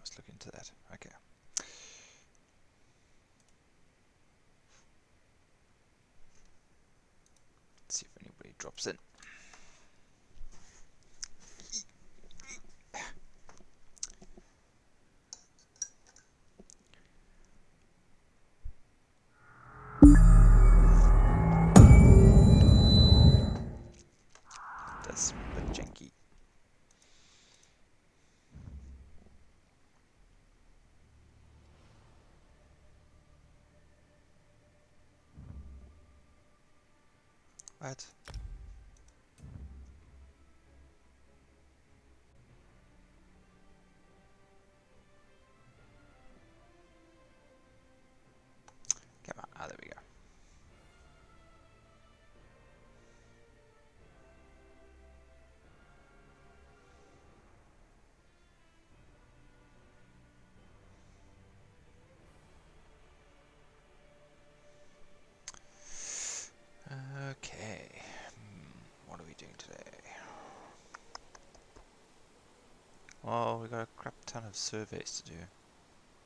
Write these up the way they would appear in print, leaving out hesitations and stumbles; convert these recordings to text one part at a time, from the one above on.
must look into that. Okay. Let's see if anybody drops in. That's a bit janky. What? Come on. Ah, there we go. Okay. What are we doing today? Well, we got a crap ton of surveys to do.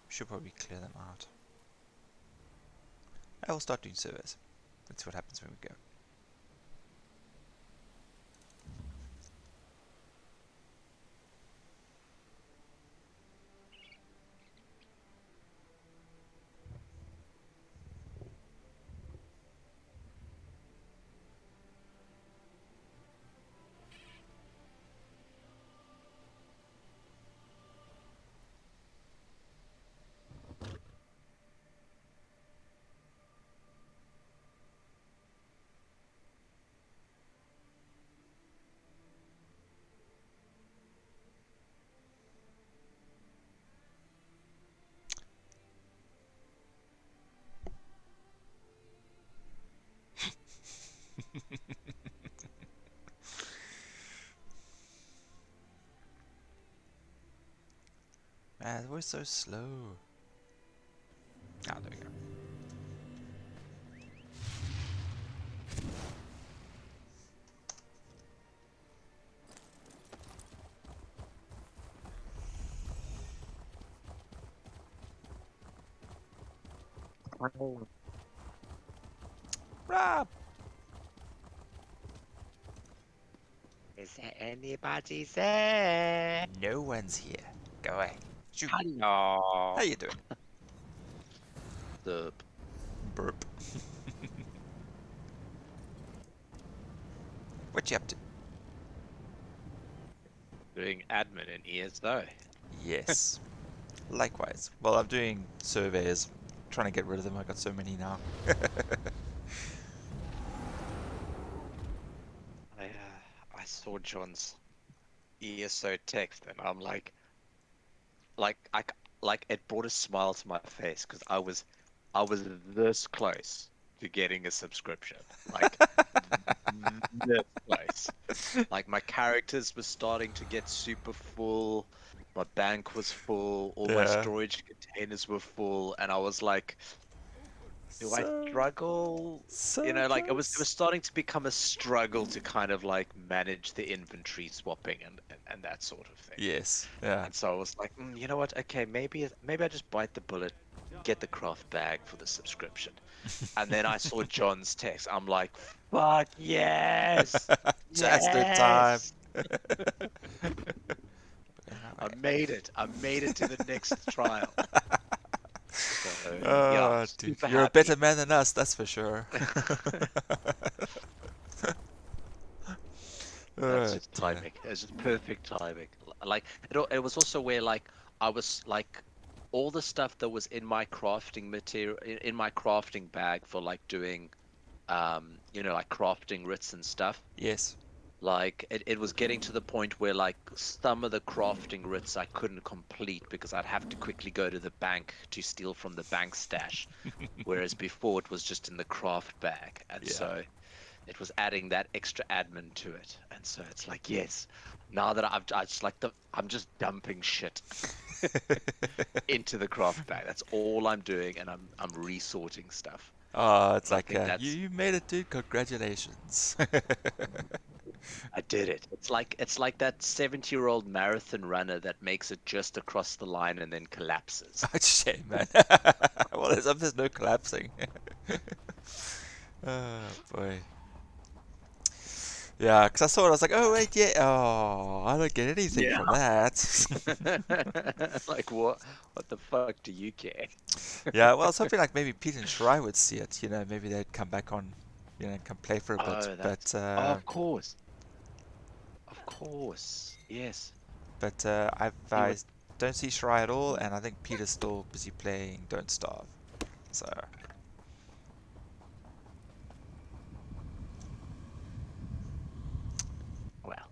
Should probably clear them out. I will start doing surveys. Let's see what happens when we go. Man, we're so slow. Ah, there we go. Rob! Is there anybody there? No one's here. Go away. Shoot. Hello. How you doing? The Burp. What you up to? doing admin in ESO. Yes. Likewise. Well, I'm doing surveys. Trying to get rid of them. I got so many now. I saw John's ESO text and I'm I c- like it brought a smile to my face because I was this close to getting a subscription. Like this close. Like my characters were starting to get super full. My bank was full. All my Yeah. storage containers were full, and I was like, "Do I So, struggle?" You so know, like it was close. starting to become a struggle to kind of like manage the inventory swapping and that sort of thing. Yes. Yeah. And so I was like, you know what? Okay, maybe I just bite the bullet, get the craft bag for the subscription. And then I saw John's text. I'm like, fuck yes, Just in time. yes. Going that I way. made it. I made it to the next trial. So yeah, Oh, dude. super You're a better happy. man than us, that's for sure. That's Oh, just dear. timing. It's just perfect timing. Like it was also where like I was like all the stuff that was in my crafting material in my crafting bag for like doing like crafting writs and stuff. Yes. Like it was getting to the point where like some of the crafting writs I couldn't complete because I'd have to quickly go to the bank to steal from the bank stash, whereas before it was just in the craft bag, and Yeah. so it was adding that extra admin to it, and so it's like yes, now that I just like I'm just dumping shit into the craft bag. That's all I'm doing, and I'm resorting stuff, Oh, it's and I like, think you, that's you made it, dude. Congratulations. I did it. It's like that 70-year-old marathon runner that makes it just across the line and then collapses. Shame, man. Well, there's no collapsing. Oh boy. Yeah, because I saw it, I was like, oh wait, yeah, oh, I don't get anything Yeah. from that. Like what the fuck do you care? Yeah, well, I was hoping like maybe Pete and Shirai would see it, maybe they'd come back on, come play for a bit. Oh, But that's oh, of course. Of course. Yes. I See what don't see Shirai at all, and I think Peter's still busy playing Don't Starve. So well,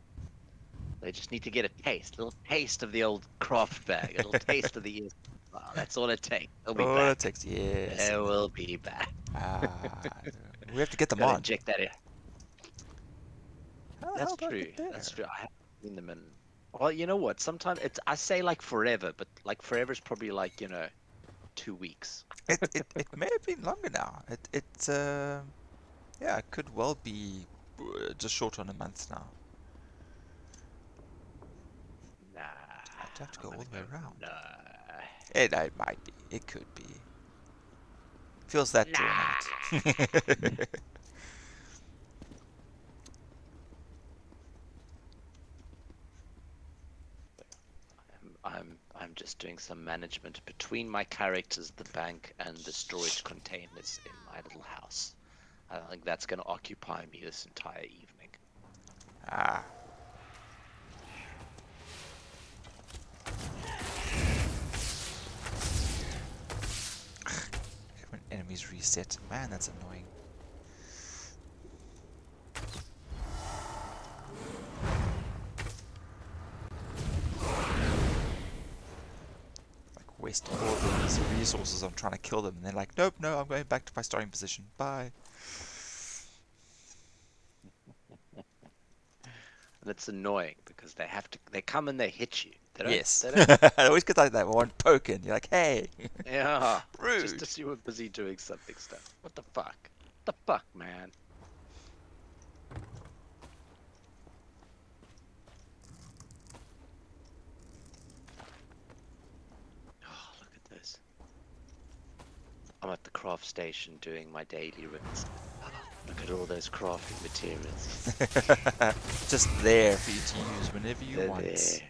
they just need to get a little taste of the old craft bag, a little taste of the ESO. Wow, that's all it takes. They'll be all it back. takes, yes, They and then will be back. ah, we have to get them Gotta on. inject that in. How the That's hell do I true. get That's there? true. I haven't seen them in. Well, you know what? Sometimes it's I say like forever, but like forever is probably like 2 weeks. It may have been longer now. Yeah, it could well be just short on a month now. Nah, I do have to I'm go all gonna the go way around. no. It might be. It could be. Feels that drawn Nah. out. I'm just doing some management between my characters, the bank, and the storage containers in my little house. I think that's going to occupy me this entire evening. Ah, when enemies reset. Man, that's annoying. Like wasting all these resources on trying to kill them, and they're like, nope, no, I'm going back to my starting position. Bye. And it's annoying because they come and they hit you. Yes. They don't, It always gets like that one poking. You're like, hey, yeah, just rude. as you were busy doing something stuff. What the fuck? What the fuck, man? Oh, look at this. I'm at the craft station doing my daily writs. Look at all those crafting materials. Just there for you to use whenever you They're want. there.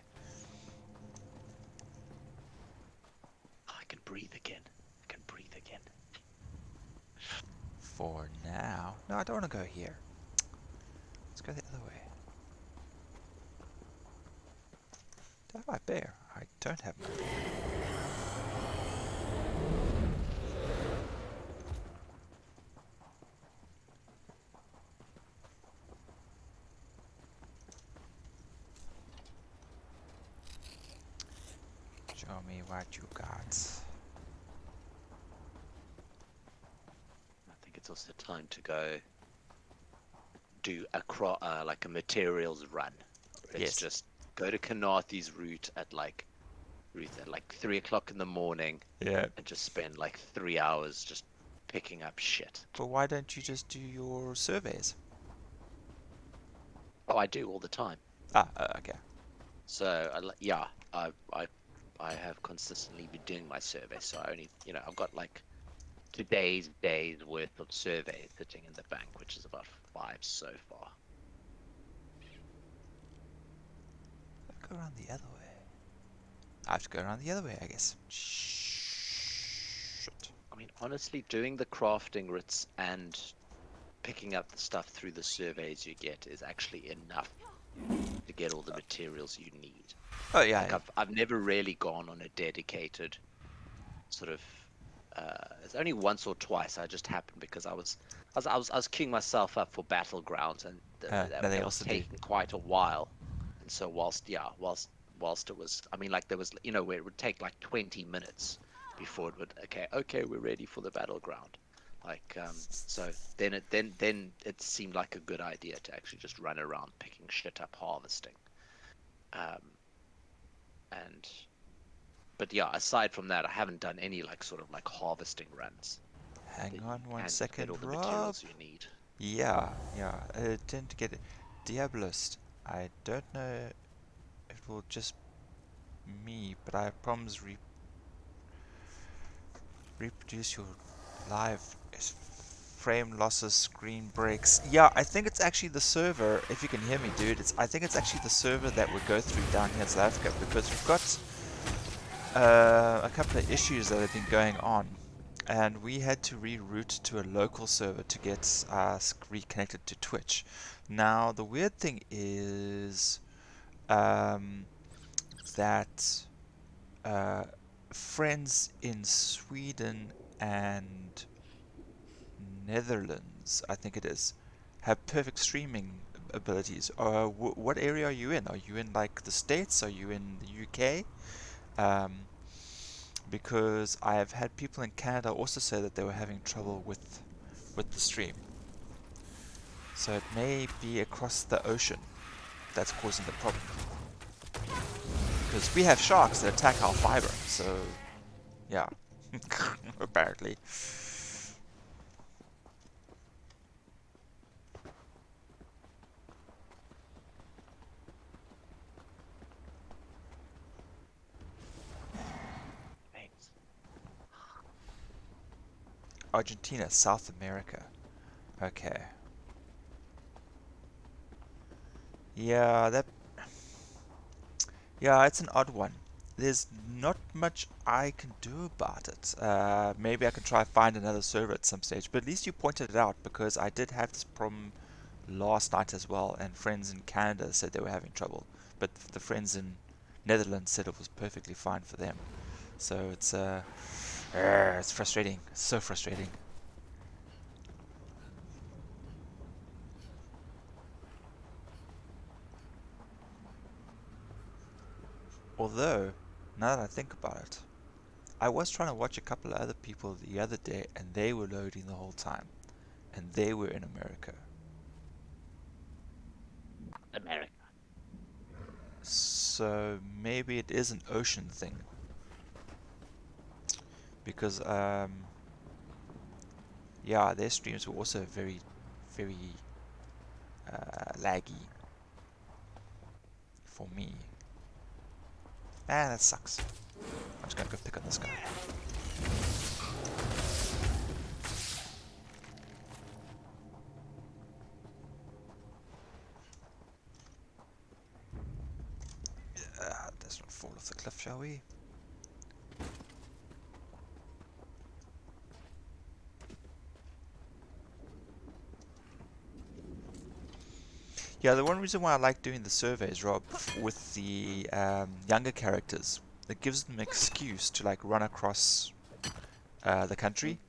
I can breathe again. I can breathe again. For now. No, I don't want to go here. Let's go the other way. Do I have my bear? I don't have my bear. Show me what you got. I think it's also time to go do like a materials run. It's Yes. just go to Kanathi's route at like 3 o'clock in the morning Yeah. and just spend like 3 hours just picking up shit. But why don't you just do your surveys? Oh, I do all the time. Ah, okay. So yeah, I have consistently been doing my survey. So I only I've got like today's days worth of surveys sitting in the bank, which is about 5 so far. I'll go around the other way. I have to go around the other way, I guess. Shit. I mean, honestly, doing the crafting writs and picking up the stuff through the surveys you get is actually enough to get all the materials you need. Oh, yeah. Like I've never really gone on a dedicated sort of it's only once or twice I just happened because I was queuing myself up for battlegrounds and Nothing that else was to do. taking quite a while. And so whilst it was, I mean, like there was where it would take like 20 minutes before it would, okay, we're ready for the battleground. Like so then it seemed like a good idea to actually just run around picking shit up, harvesting. Um and but yeah, aside from that, I haven't done any like sort of like harvesting runs Hang that you on one can just get second, all the Rob. materials you need. Yeah, yeah. I tend to get it. Diabolist. I don't know if it will just me, but I promise reproduce your live frame losses, screen breaks. Yeah, I think it's actually the server. If you can hear me, dude, I think it's actually the server that would go through down here in South Africa because we've got a couple of issues that have been going on, and we had to reroute to a local server to get us reconnected to Twitch. Now, the weird thing is um, that uh, friends in Sweden and Netherlands, I think it is, have perfect streaming abilities. What area are you in? Are you in like the States? Are you in the UK? Um, because I have had people in Canada also say that they were having trouble with the stream. So it may be across the ocean that's causing the problem. Because we have sharks that attack our fiber, so yeah, apparently. Thanks. Argentina, South America. Okay. Yeah, it's an odd one. There's not much I can do about it. Maybe I can try find another server at some stage, but at least you pointed it out because I did have this problem last night as well, and friends in Canada said they were having trouble, but the friends in Netherlands said it was perfectly fine for them. So it's frustrating, so frustrating. Although, now that I think about it, I was trying to watch a couple of other people the other day, and they were loading the whole time, and they were in America. America. So maybe it is an ocean thing, because yeah, their streams were also very, very laggy for me. Ah, that sucks. I'm just gonna go pick on this guy. Let's not fall off the cliff, shall we? Yeah, the one reason why I like doing the surveys, Rob, with the younger characters, it gives them an excuse to like run across the country,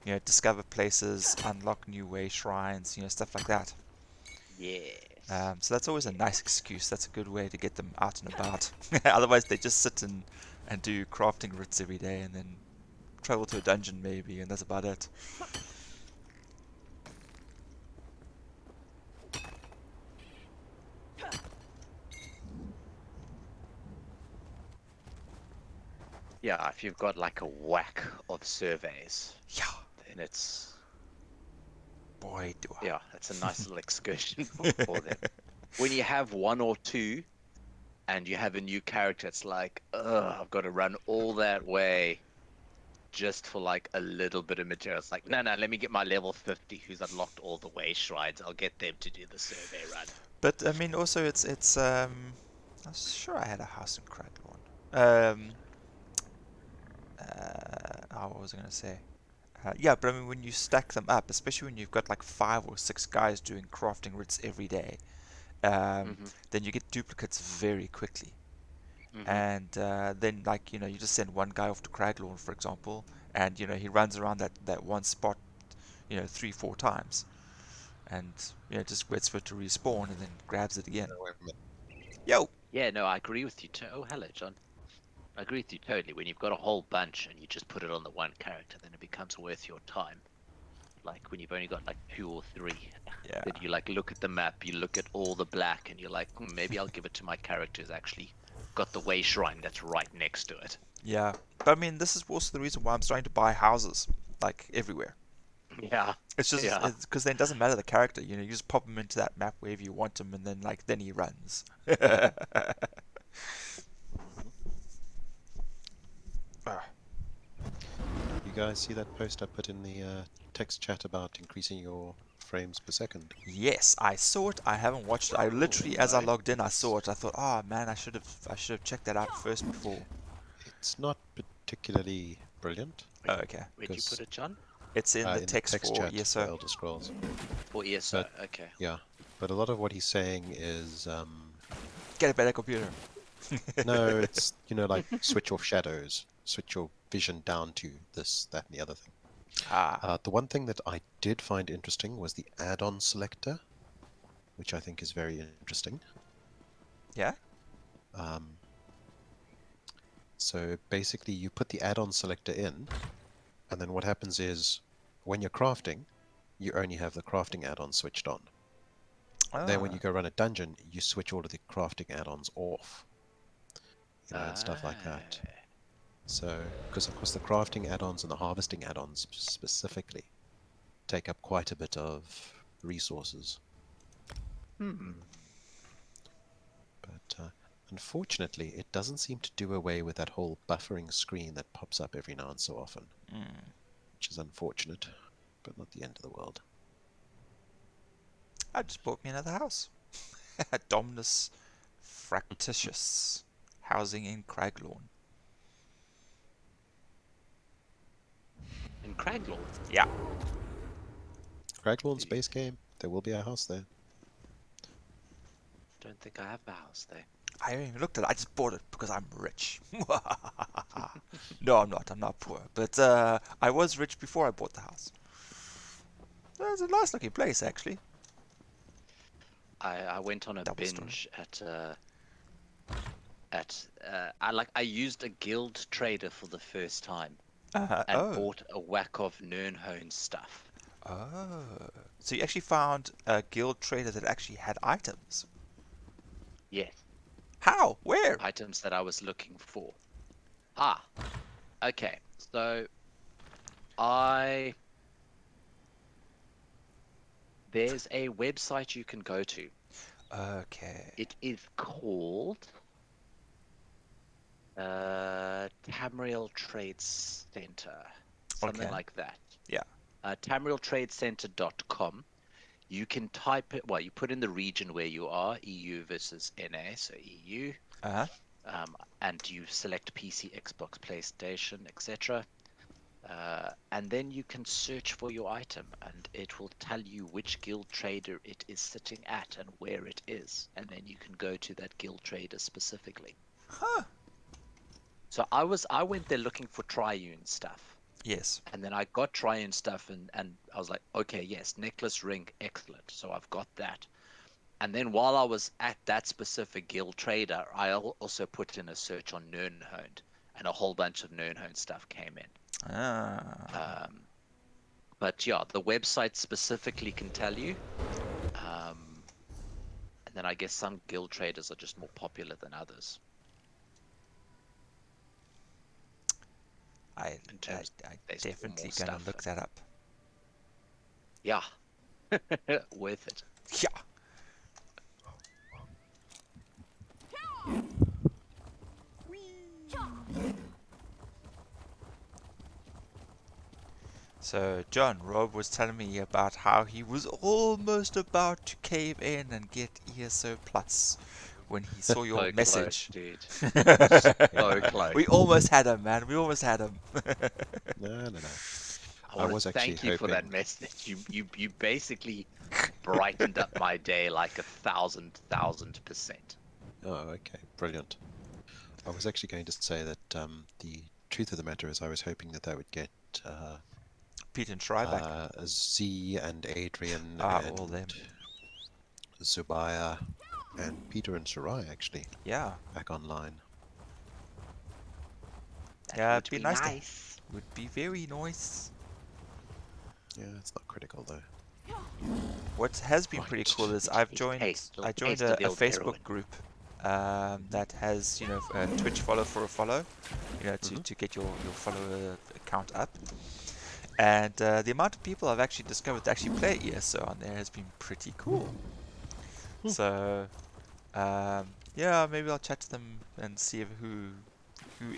Mm, discover places, unlock new way shrines, stuff like that. yes. So that's always a Yeah. nice excuse. That's a good way to get them out and about. Otherwise, they just sit and do crafting routes every day, and then travel to a dungeon maybe, and that's about it. Yeah, if you've got like a whack of surveys, Yeah, then it's boy, do yeah, it's a nice little excursion I. for them. When you have one or two and you have a new character, it's like, ugh, I've got to run all that way just for like a little bit of material. It's like, no, no, let me get my level 50 who's unlocked all the way shrines. I'll get them to do the survey run. But I mean, also it's. I'm sure I had a house in Craiglawn. What was I gonna say? Yeah, but I mean, when you stack them up, especially when you've got like 5 or 6 guys doing crafting routes every day, Mm-hmm. then you get duplicates very quickly. Mm-hmm. And then, like, you just send one guy off to Craiglawn, for example, and he runs around that one spot, 3, 4 times, and just waits for it to respawn and then grabs it again. Wait a minute. Yo. Yeah, no, I agree with you. Oh, hello, John. I agree with you totally. When you've got a whole bunch and you just put it on the one character, then it becomes worth your time. Like when you've only got like two or three, Yeah. then you like look at the map, you look at all the black, and you're like, maybe I'll give it to my character who's actually got the way shrine that's right next to it. Yeah. But I mean, this is also the reason why I'm starting to buy houses, like everywhere. Yeah, It's just yeah. because then it doesn't matter the character. You know, you just pop him into that map wherever you want him, and then then he runs. Mhm. Ah, You guys see that post I put in the text chat about increasing your frames per second? yes, I saw it. I haven't watched it. I Oh literally, as I no. logged in, I It's saw it. I thought, oh man, I should have checked that out first before. it's not particularly brilliant Where'd, Oh, okay. where'd you put because it, John? It's in the in the text text for chat for ESO. Elder Scrolls, For ESO. but Okay. yeah, but a lot of what he's saying is Get a better computer. no, it's like switch off shadows, switch your vision down to this, that, and the other thing. Ah, The one thing that I did find interesting was the add-on selector, which I think is very interesting. yeah. Um, so basically, you put the add-on selector in, and then what happens is when you're crafting, you only have the crafting add-on switched on. Then when Ah, you go run a dungeon, you switch all of the crafting add-ons off, and stuff like Ah. that. So, because of course the crafting add-ons and the harvesting add-ons specifically take up quite a bit of resources. Hmm. But unfortunately, it doesn't seem to do away with that whole buffering screen that pops up every now and so often, mm. which is unfortunate, but not the end of the world. I just bought me another house. Dominus Fractitious, housing in Craglawn. In Craglorn. Yeah. Craglawn space game, there will be a house there. Don't think I have a house there. I haven't even looked at it. I just bought it because I'm rich. No, I'm not. I'm not poor. But I was rich before I bought the house. It's a nice looking place, actually. I went on a Double story. binge I used a guild trader for the first time and Oh. bought a whack of Nirnhone stuff. Oh. So you actually found a guild trader that actually had items. Yes, How? Where? items that I was looking for. Ah, okay. So I there's a website you can go to. Okay. It is called Tamriel Trade Center, something Okay. like that. Yeah. TamrielTradeCenter.com. You can type it, well, you put in the region where you are, EU versus NA, so EU, Uh-huh. and you select PC, Xbox, PlayStation, etc. And then you can search for your item, and it will tell you which guild trader it is sitting at and where it is, and then you can go to that guild trader specifically. Huh. So I went there looking for Triune stuff. Yes. And then I got Triune stuff and I was like, okay, yes, necklace ring, excellent. So I've got that. And then while I was at that specific guild trader, I also put in a search on Nirnhone and a whole bunch of Nirnhone stuff came in. Ah. Um, but yeah, the website specifically can tell you. Um, and then I guess some guild traders are just more popular than others I, in I, terms I they store definitely more gonna stuff. look that up. Yeah, worth it. Yeah. So, John, Rob was telling me about how he was almost about to cave in and get ESO Plus when he saw your So close, message. dude. Yeah, So close. We almost had him, man. We almost had him. no. I I want to was actually thank you for that hoping. message. You basically brightened up my day like 1,000%. Oh, okay, brilliant. I was actually going to say that the truth of the matter is I was hoping that would get Pete and Schreiback. Z and Adrian Ah, all them. and Zubaya and Peter and Sarai actually Yeah. back online. That Yeah, would it'd be be nice to. nice. Would be very nice. Yeah, it's not critical though. What has been pretty Right. cool is Hey, I little joined taste of the a old Facebook heroin. group that has a Twitch follow for a follow, Mm-hmm. to get your follower account up. And the amount of people I've actually discovered to actually play ESO on there has been pretty cool. Hmm. So, yeah, maybe I'll chat to them and see if who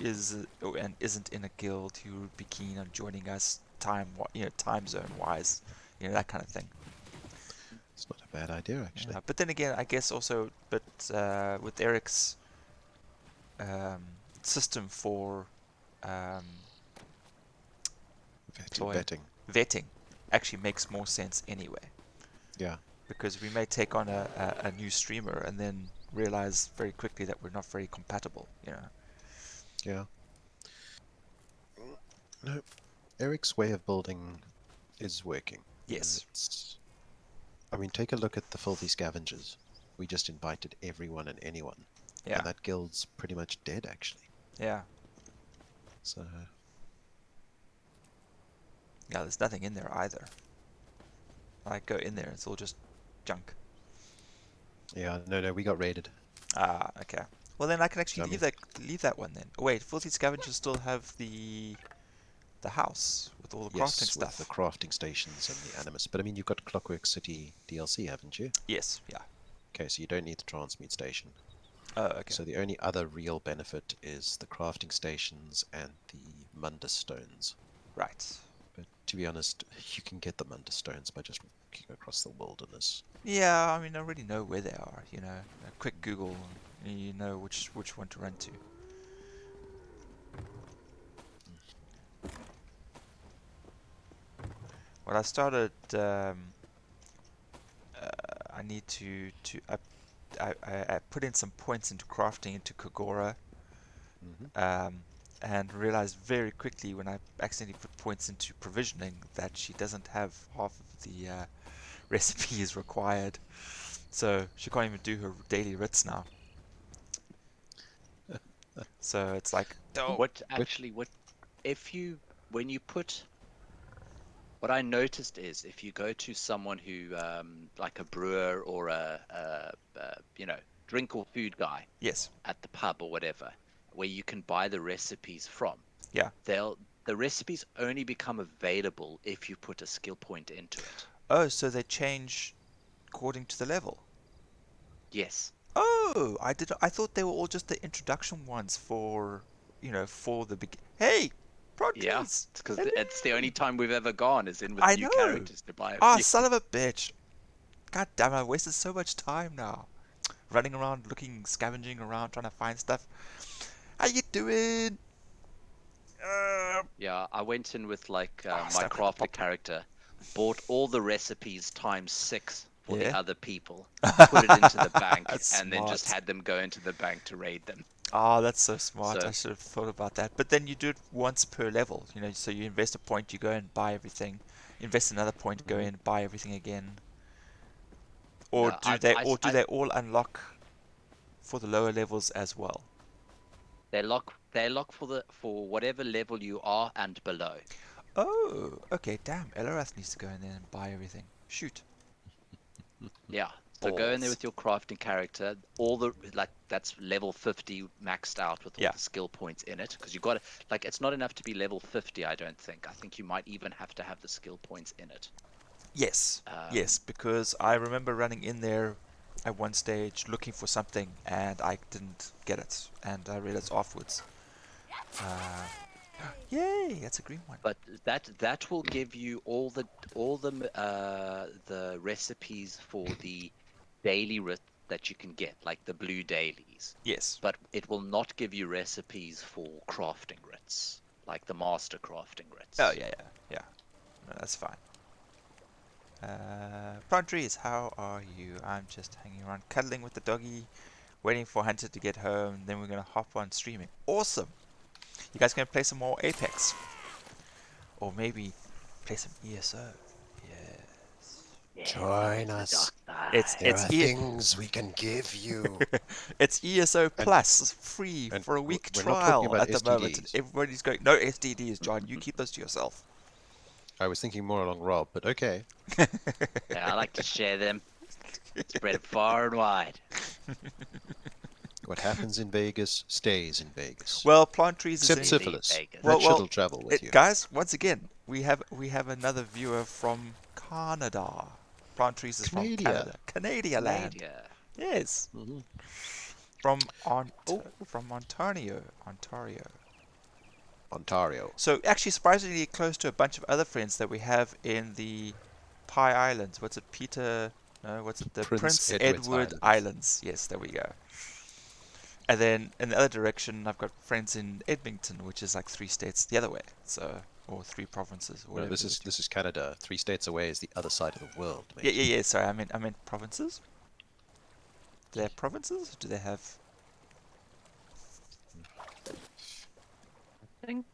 is and isn't in a guild who would be keen on joining us time zone wise, that kind of thing. It's not a bad idea, actually. Yeah, but then again, I guess also, but with Eric's um, system for um, Betting. vetting actually makes more sense anyway. Yeah. Because we may take on a new streamer and then realize very quickly that we're not very compatible, Yeah. No, Eric's way of building is working. Yes. I mean, take a look at the Filthy Scavengers. We just invited everyone and anyone. Yeah. And that guild's pretty much dead, actually. Yeah. So, Yeah, there's nothing in there either. I go in there, it's all just junk. yeah, no, we got raided. Ah, okay. Well, then I can actually I mean, leave that one then. Oh, wait, Filthy Scavengers still have the house with all the crafting yes, with the stuff. crafting stations and the Animus. But I mean, you've got Clockwork City DLC, haven't you? Yes, yeah. Okay, so you don't need the transmute station. Oh, okay. So the only other real benefit is the crafting stations and the Mundus stones. Right. But to be honest, you can get the Mundus stones by just walking across the wilderness. Yeah, I mean, I already know where they are, A quick Google, and you know which one to run to. Well, I started. I need to I put in some points into crafting into Kagora, Mm-hmm. and realized very quickly when I accidentally put points into provisioning that she doesn't have half of the recipes required, so she can't even do her daily writs now. So it's like, oh, When you put, what I noticed is if you go to someone who, like a brewer or drink or food guy yes, at the pub or whatever, where you can buy the recipes from, yeah. the recipes only become available if you put a skill point into it. Oh, so they change according to the level. Yes. Oh, I thought they were all just the introduction ones for, for the big. Hey, Yeah, Prodigies! it's because it's the Hello! only time we've ever gone is in with I new know! characters to buy a Ah, few. son of a bitch! God damn it, I wasted so much time now. Running around, looking, scavenging around, trying to find stuff. How you doing? Yeah, I went in with like my Stuff like a crafter pop. character, bought all the recipes times 6 for the Yeah? other people, put it into the bank, That's and then just smart. had them go into the bank to raid them. Oh, that's so smart. I So should have thought about that. But then you do it once per level, so you invest a point, you go and buy everything. Invest another point, go Mm-hmm. in, buy everything again. Or no, do they all unlock for the lower levels as well? they lock for whatever level you are and below. Oh, okay, damn. Elarath needs to go in there and buy everything. Shoot. Yeah. So go in there Balls. with your crafting character, all the that's level 50 maxed out with all Yeah. the skill points in it, because you got to, it's not enough to be level 50, I don't think. I think you might even have to have the skill points in it. Yes. Um, Yes, because I remember running in there at one stage looking for something and I didn't get it. And I realized afterwards. Uh, yay, that's a green one. but that will give you all the recipes for the daily writ that you can get, like the blue dailies. Yes. But it will not give you recipes for crafting writs, like the master crafting Oh, writs. yeah. No, that's fine. Prodigies, how are you? I'm just hanging around, cuddling with the doggy, waiting for Hunter to get home. Then we're gonna hop on streaming. Awesome! You guys gonna play some more Apex, or maybe play some ESO? Yes. Join us. It's There it's are e things we can give you. it's ESO And Plus free and for a week we're not talking trial about at the moment. And STDs. everybody's going, no STDs, John. You keep those to yourself. I was thinking more along Rob, but okay. Yeah, I like to share them, spread it far and wide. What happens in Vegas stays in Vegas. Well, Plant Trees is Except in. We leave syphilis. Vegas. That Well, shit'll travel with you. guys, once again, we have another viewer from Canada. Plant Trees is from Canada. Canada. Canada land. Canada. Yes. Hmm. From Oh, Ontario. Ontario. So actually surprisingly close to a bunch of other friends that we have in the Pie Islands. What's it, Peter? No, what's it? The Prince Prince Edward's Edward Islands. Islands. Yes, there we go. And then in the other direction, I've got friends in Edmonton, which is like 3 states the other way. So, or 3 provinces, or No, whatever this it is. is Canada. 3 states away is the other side of the world, Yeah, mate. yeah, yeah. Sorry, I meant provinces. Do they have provinces? Or do they have? I think,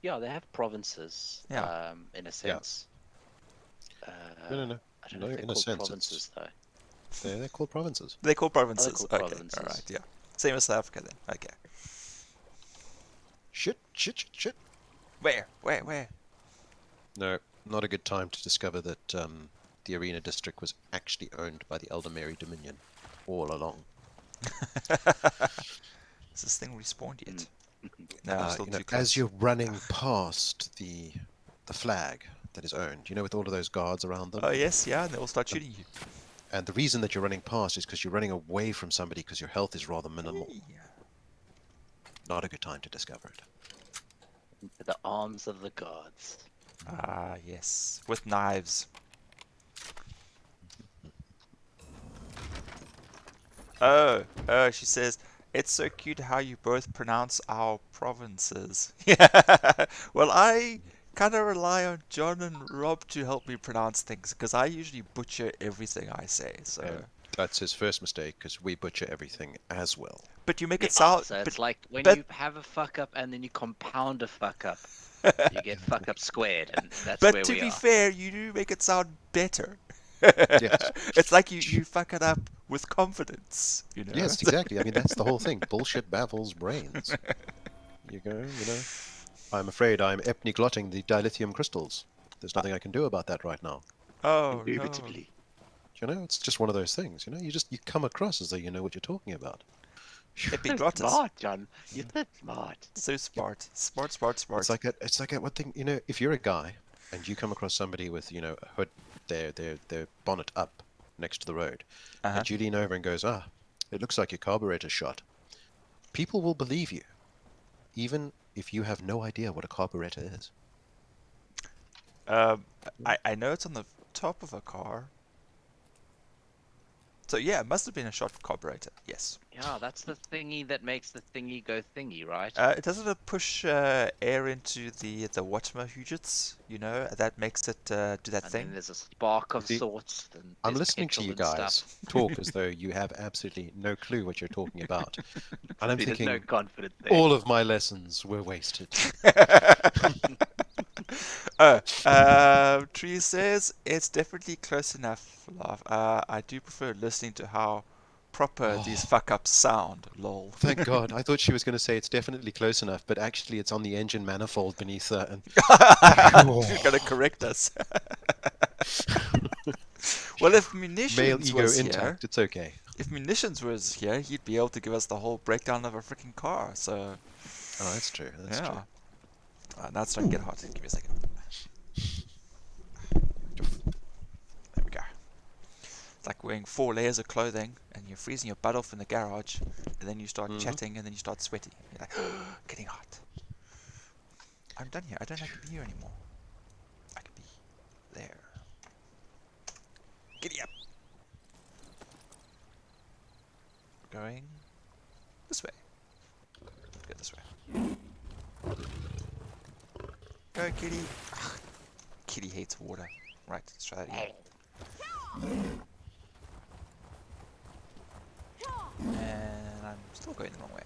yeah, they have provinces, Yeah. in a Yeah. sense. No, no, no. I don't know No, if they're in a called sense, provinces, though. they're called provinces. They're called Oh, they're provinces. called Okay. All right. provinces. Yeah. Same as South Africa then. Okay. Shit. Where? No, not a good time to discover that the Arena District was actually owned by the Elder Mary Dominion all along. Is this thing respawned yet? Mm. No, I'm still too close. As you're running past the flag that is owned, with all of those guards around them. Oh yes, yeah, and they will start shooting you. And the reason that you're running past is because you're running away from somebody because your health is rather minimal. Yeah. Not a good time to discover it. Into the arms of the gods. Ah, yes, with knives. Oh, she says, it's so cute how you both pronounce our provinces. Yeah, well, I kind of rely on John and Rob to help me pronounce things because I usually butcher everything I say. So, And that's his first mistake because we butcher everything as well. but you make it Yeah, sound, so it's like when but you have a fuck up and then you compound a fuck up, you get fuck up squared, and that's but where to we be are. fair, you do make it sound better. Yes. It's like you fuck it up with confidence, you know? Yes, exactly. I mean, that's the whole thing. Bullshit baffles brains. I'm afraid I'm epniglotting the dilithium crystals. There's nothing I can do about that right now. Oh no. Indubitably. It's just one of those things. You come across as though you know what you're talking about. Epiglottis. Smart, John. You're so smart. So smart. Smart. It's like one thing. If you're a guy and you come across somebody with a hood, their bonnet up next to the road, Uh-huh. and you lean over and goes, it looks like your carburetor's shot. People will believe you, even if you have no idea what a carburetor is. I know it's on the top of a car. So yeah, it must have been a shot carburetor. Yes. Yeah, that's the thingy that makes the thingy go thingy, right? It doesn't push air into the water hujits, that makes it do that And thing. then there's a spark You of see, sorts, and I'm there's listening to petrol you and guys stuff. talk as though you have absolutely no clue what you're talking about. And I'm There's no thinking, confidence there. all of my lessons were wasted. Tree says it's definitely close enough. Laugh. I do prefer listening to how proper these Oh, fuck ups sound. Lol. thank God. I thought she was going to say it's definitely close enough, but actually it's on the engine manifold beneath her. And You're gonna correct us. Well, if male munitions ego was here, intact, it's okay. if munitions was here, he'd be able to give us the whole breakdown of a freaking car. So Oh, that's true. That's yeah. true. Now it's starting to get hot. Give me a second. There we go. It's like wearing 4 layers of clothing and you're freezing your butt off in the garage, and then you start chatting and then you start sweating. You're like, getting hot. I'm done here. I don't have to be here anymore. I can be there. Giddy up. Going this way. Go this way. Go, kitty. Ugh, kitty hates water. Right, let's try that again. And I'm still going the wrong way.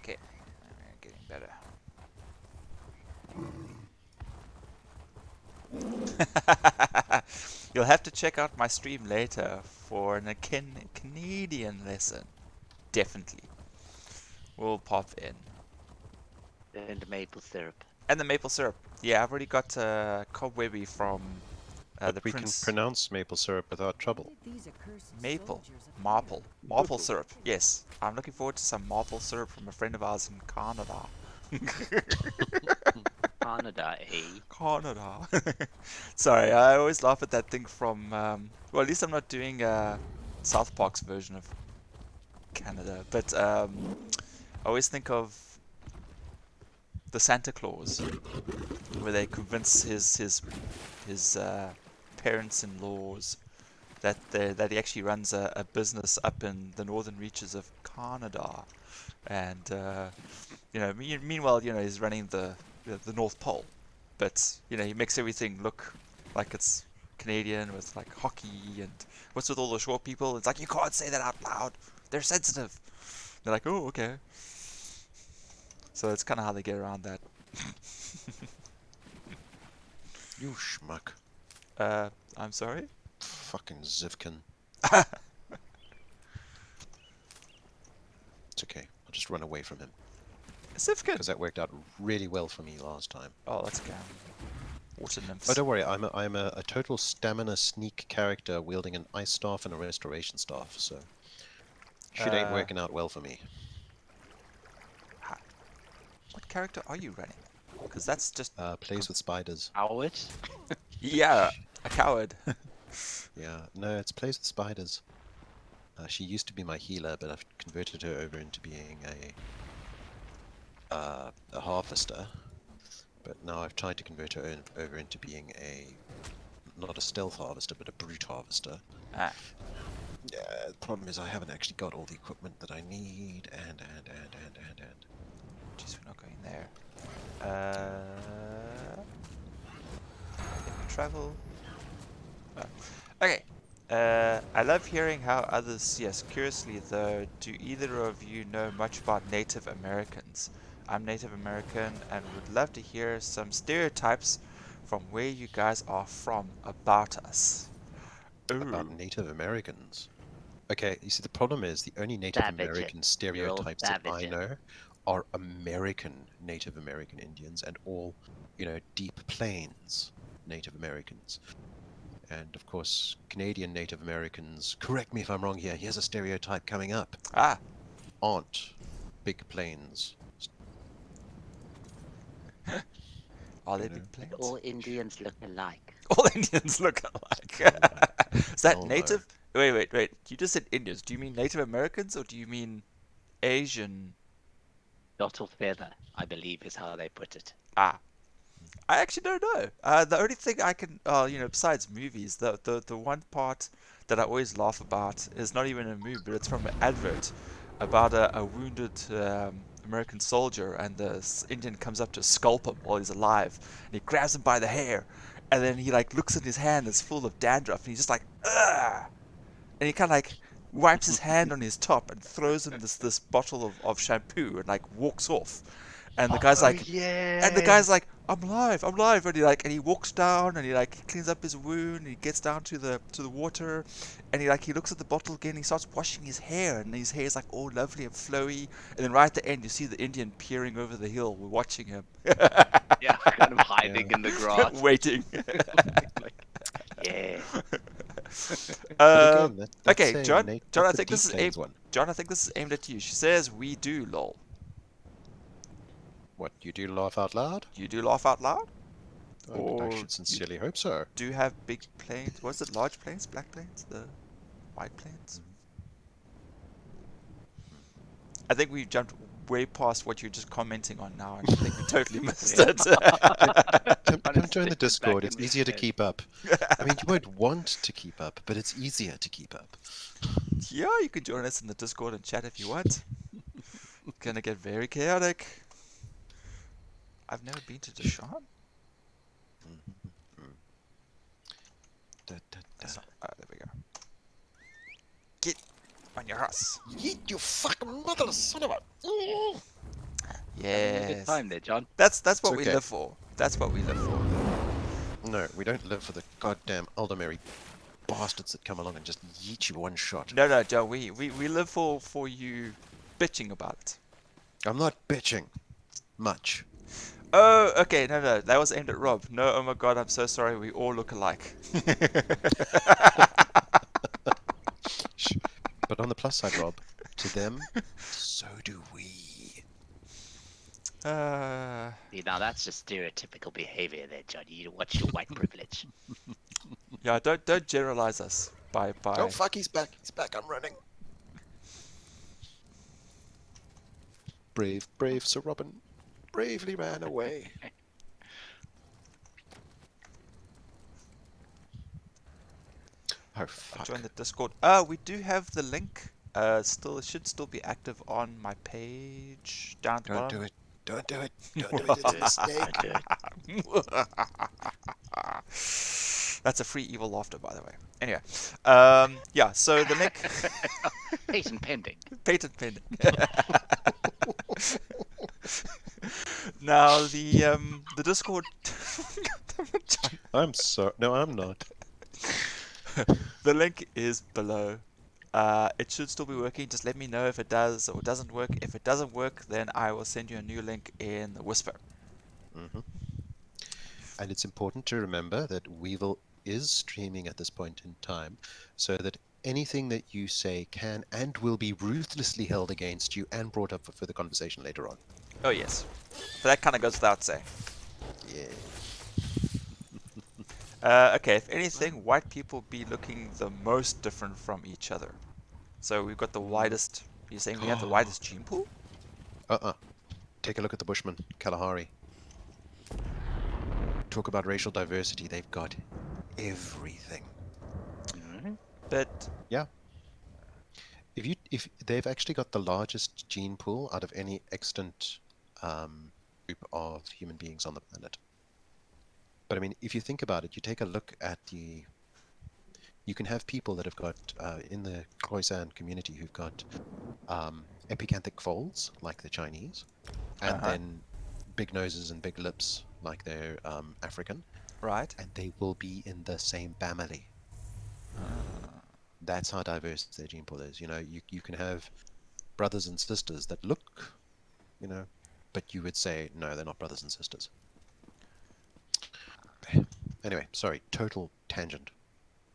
Okay, we're getting better. You'll have to check out my stream later for an Canadian lesson. Definitely. We'll pop in. And maple syrup. And the maple syrup. Yeah, I've already got Cobwebby from But the we can Prince. pronounce maple syrup without trouble. Maple. Maple syrup. Yes. I'm looking forward to some maple syrup from a friend of ours in Canada. Canada, eh? Canada. Sorry, I always laugh at that thing from. Well, at least I'm not doing South Park's version of Canada, but I always think of the Santa Claus, where they convince his parents-in-laws that he actually runs a business up in the northern reaches of Canada, and meanwhile, he's running the North Pole, but he makes everything look like it's Canadian with like hockey and what's with all the short people. It's like you can't say that out loud. They're sensitive. They're like, oh, okay. So that's kind of how they get around that. You schmuck. I'm sorry? Fucking Zivkin. It's okay. I'll just run away from him. Sifkin! Because that worked out really well for me last time. Oh, that's okay. Water nymphs. Oh, don't worry. I'm a total stamina sneak character wielding an ice staff and a restoration staff, so shit ain't working out well for me. What character are you running? Because that's just... Plays with spiders. Howard? Yeah, a coward. Yeah, no, it's plays with spiders. She used to be my healer, but I've converted her over into being a harvester. But now I've tried to convert her over into being not a stealth harvester, but a brute harvester. Ah. Yeah, the problem is I haven't actually got all the equipment that I need, and. Jeez, we're not going there. Can we travel? Oh. Okay. I love hearing how others, yes, curiously though, do either of you know much about Native Americans? I'm Native American and would love to hear some stereotypes from where you guys are from about us. Ooh. About Native Americans. Okay, you see, the problem is the only Native American stereotypes that I know are American Native American Indians and all, deep plains Native Americans. And of course, Canadian Native Americans, correct me if I'm wrong here, here's a stereotype coming up. Ah. Aren't big plains. Are they big plains? All Indians look alike. All Indians look alike. Is that Oh, native? No. Wait. You just said Indians. Do you mean Native Americans or do you mean Asian? Dottle feather, I believe, is how they put it. Ah. I actually don't know. The only thing I can, besides movies, the one part that I always laugh about is not even a movie, but it's from an advert about a wounded American soldier, and the Indian comes up to scalp him while he's alive, and he grabs him by the hair, and then he like looks at his hand that's full of dandruff, and he's just like, ugh, and he kind of like wipes his hand on his top and throws him this bottle of shampoo and like walks off. And the guy's like, yeah. and the guy's like, I'm alive, and he walks down and he like cleans up his wound, and he gets down to the water, and he looks at the bottle again, and he starts washing his hair, and his hair's like all lovely and flowy, and then right at the end you see the Indian peering over the hill, watching him. Yeah, kind of hiding in the grass. Waiting. Yeah. Okay, John, I think this is aimed at you. She says, we do, lol. What, you do laugh out loud? You do laugh out loud? I should sincerely hope so. Do you have big planes? Was it large planes, black planes, the white planes? I think we've jumped way past what you're just commenting on now, and I think we totally missed it. Come join the Discord, it's easier to keep up. I mean, you won't want to keep up, but it's easier to keep up. Yeah, you can join us in the Discord and chat if you want. Gonna get very chaotic. I've never been to Deshaun. That's not, there we go. Get on your horse. Yeet, you fucking mother, son of a... Yes. Good time there, John. That's what we okay. live for. That's what we live for. No, we don't live for the goddamn elderberry bastards that come along and just yeet you one shot. No, no, Joe. We live for you bitching about it. I'm not bitching. Much. Oh, okay. No, no. That was aimed at Rob. No, oh my god. I'm so sorry. We all look alike. But on the plus side, Rob, to them, so do we. See, now that's just stereotypical behavior there, Johnny. What's your white privilege? Yeah, don't generalize us by. Oh fuck, he's back. He's back. I'm running. Brave, brave Sir Robin bravely ran away. Oh fuck. Join the Discord. We do have the link. Still, it should still be active on my page down at the Don't bottom. do it. Don't do it. Don't do it. It's a mistake. That's a free evil laughter, by the way. Anyway, yeah. So the link. Patent pending. Patent pending. Now the Discord. I'm sorry. No, I'm not. The link is below. It should still be working. Just let me know if it does or doesn't work. If it doesn't work, then I will send you a new link in the Whisper. Mm-hmm. And it's important to remember that Weevil is streaming at this point in time, so that anything that you say can and will be ruthlessly held against you and brought up for further conversation later on. Oh yes, but that kind of goes without saying. Yeah. Okay, if anything, white people be looking the most different from each other. So we've got the widest. You're saying we have the widest gene pool? Take a look at the Bushman, Kalahari. Talk about racial diversity. They've got everything. But yeah, if they've actually got the largest gene pool out of any extant group of human beings on the planet. But I mean, if you think about it, you take a look at you can have people that have got in the Khoisan community who've got epicanthic folds like the Chinese, and then big noses and big lips like they're African. Right. And they will be in the same family. That's how diverse their gene pool is. You know, you can have brothers and sisters that look, you know, but you would say, no, they're not brothers and sisters. Anyway, sorry, total tangent.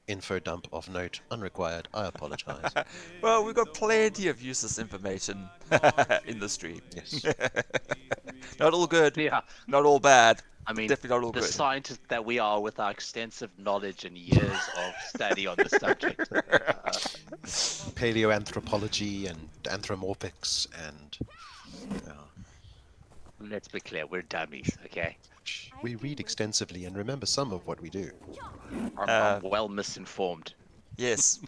Info dump of note, unrequired, I apologize. Well, we've got plenty of useless information in the stream. Yes. Not all good, Yeah. not all bad. I mean, definitely not all the good. scientists that we are with our extensive knowledge and years of study on the subject. Paleoanthropology and anthropomorphics and... Let's be clear, we're dummies, okay? We read extensively and remember some of what we do. I'm well misinformed. Yes.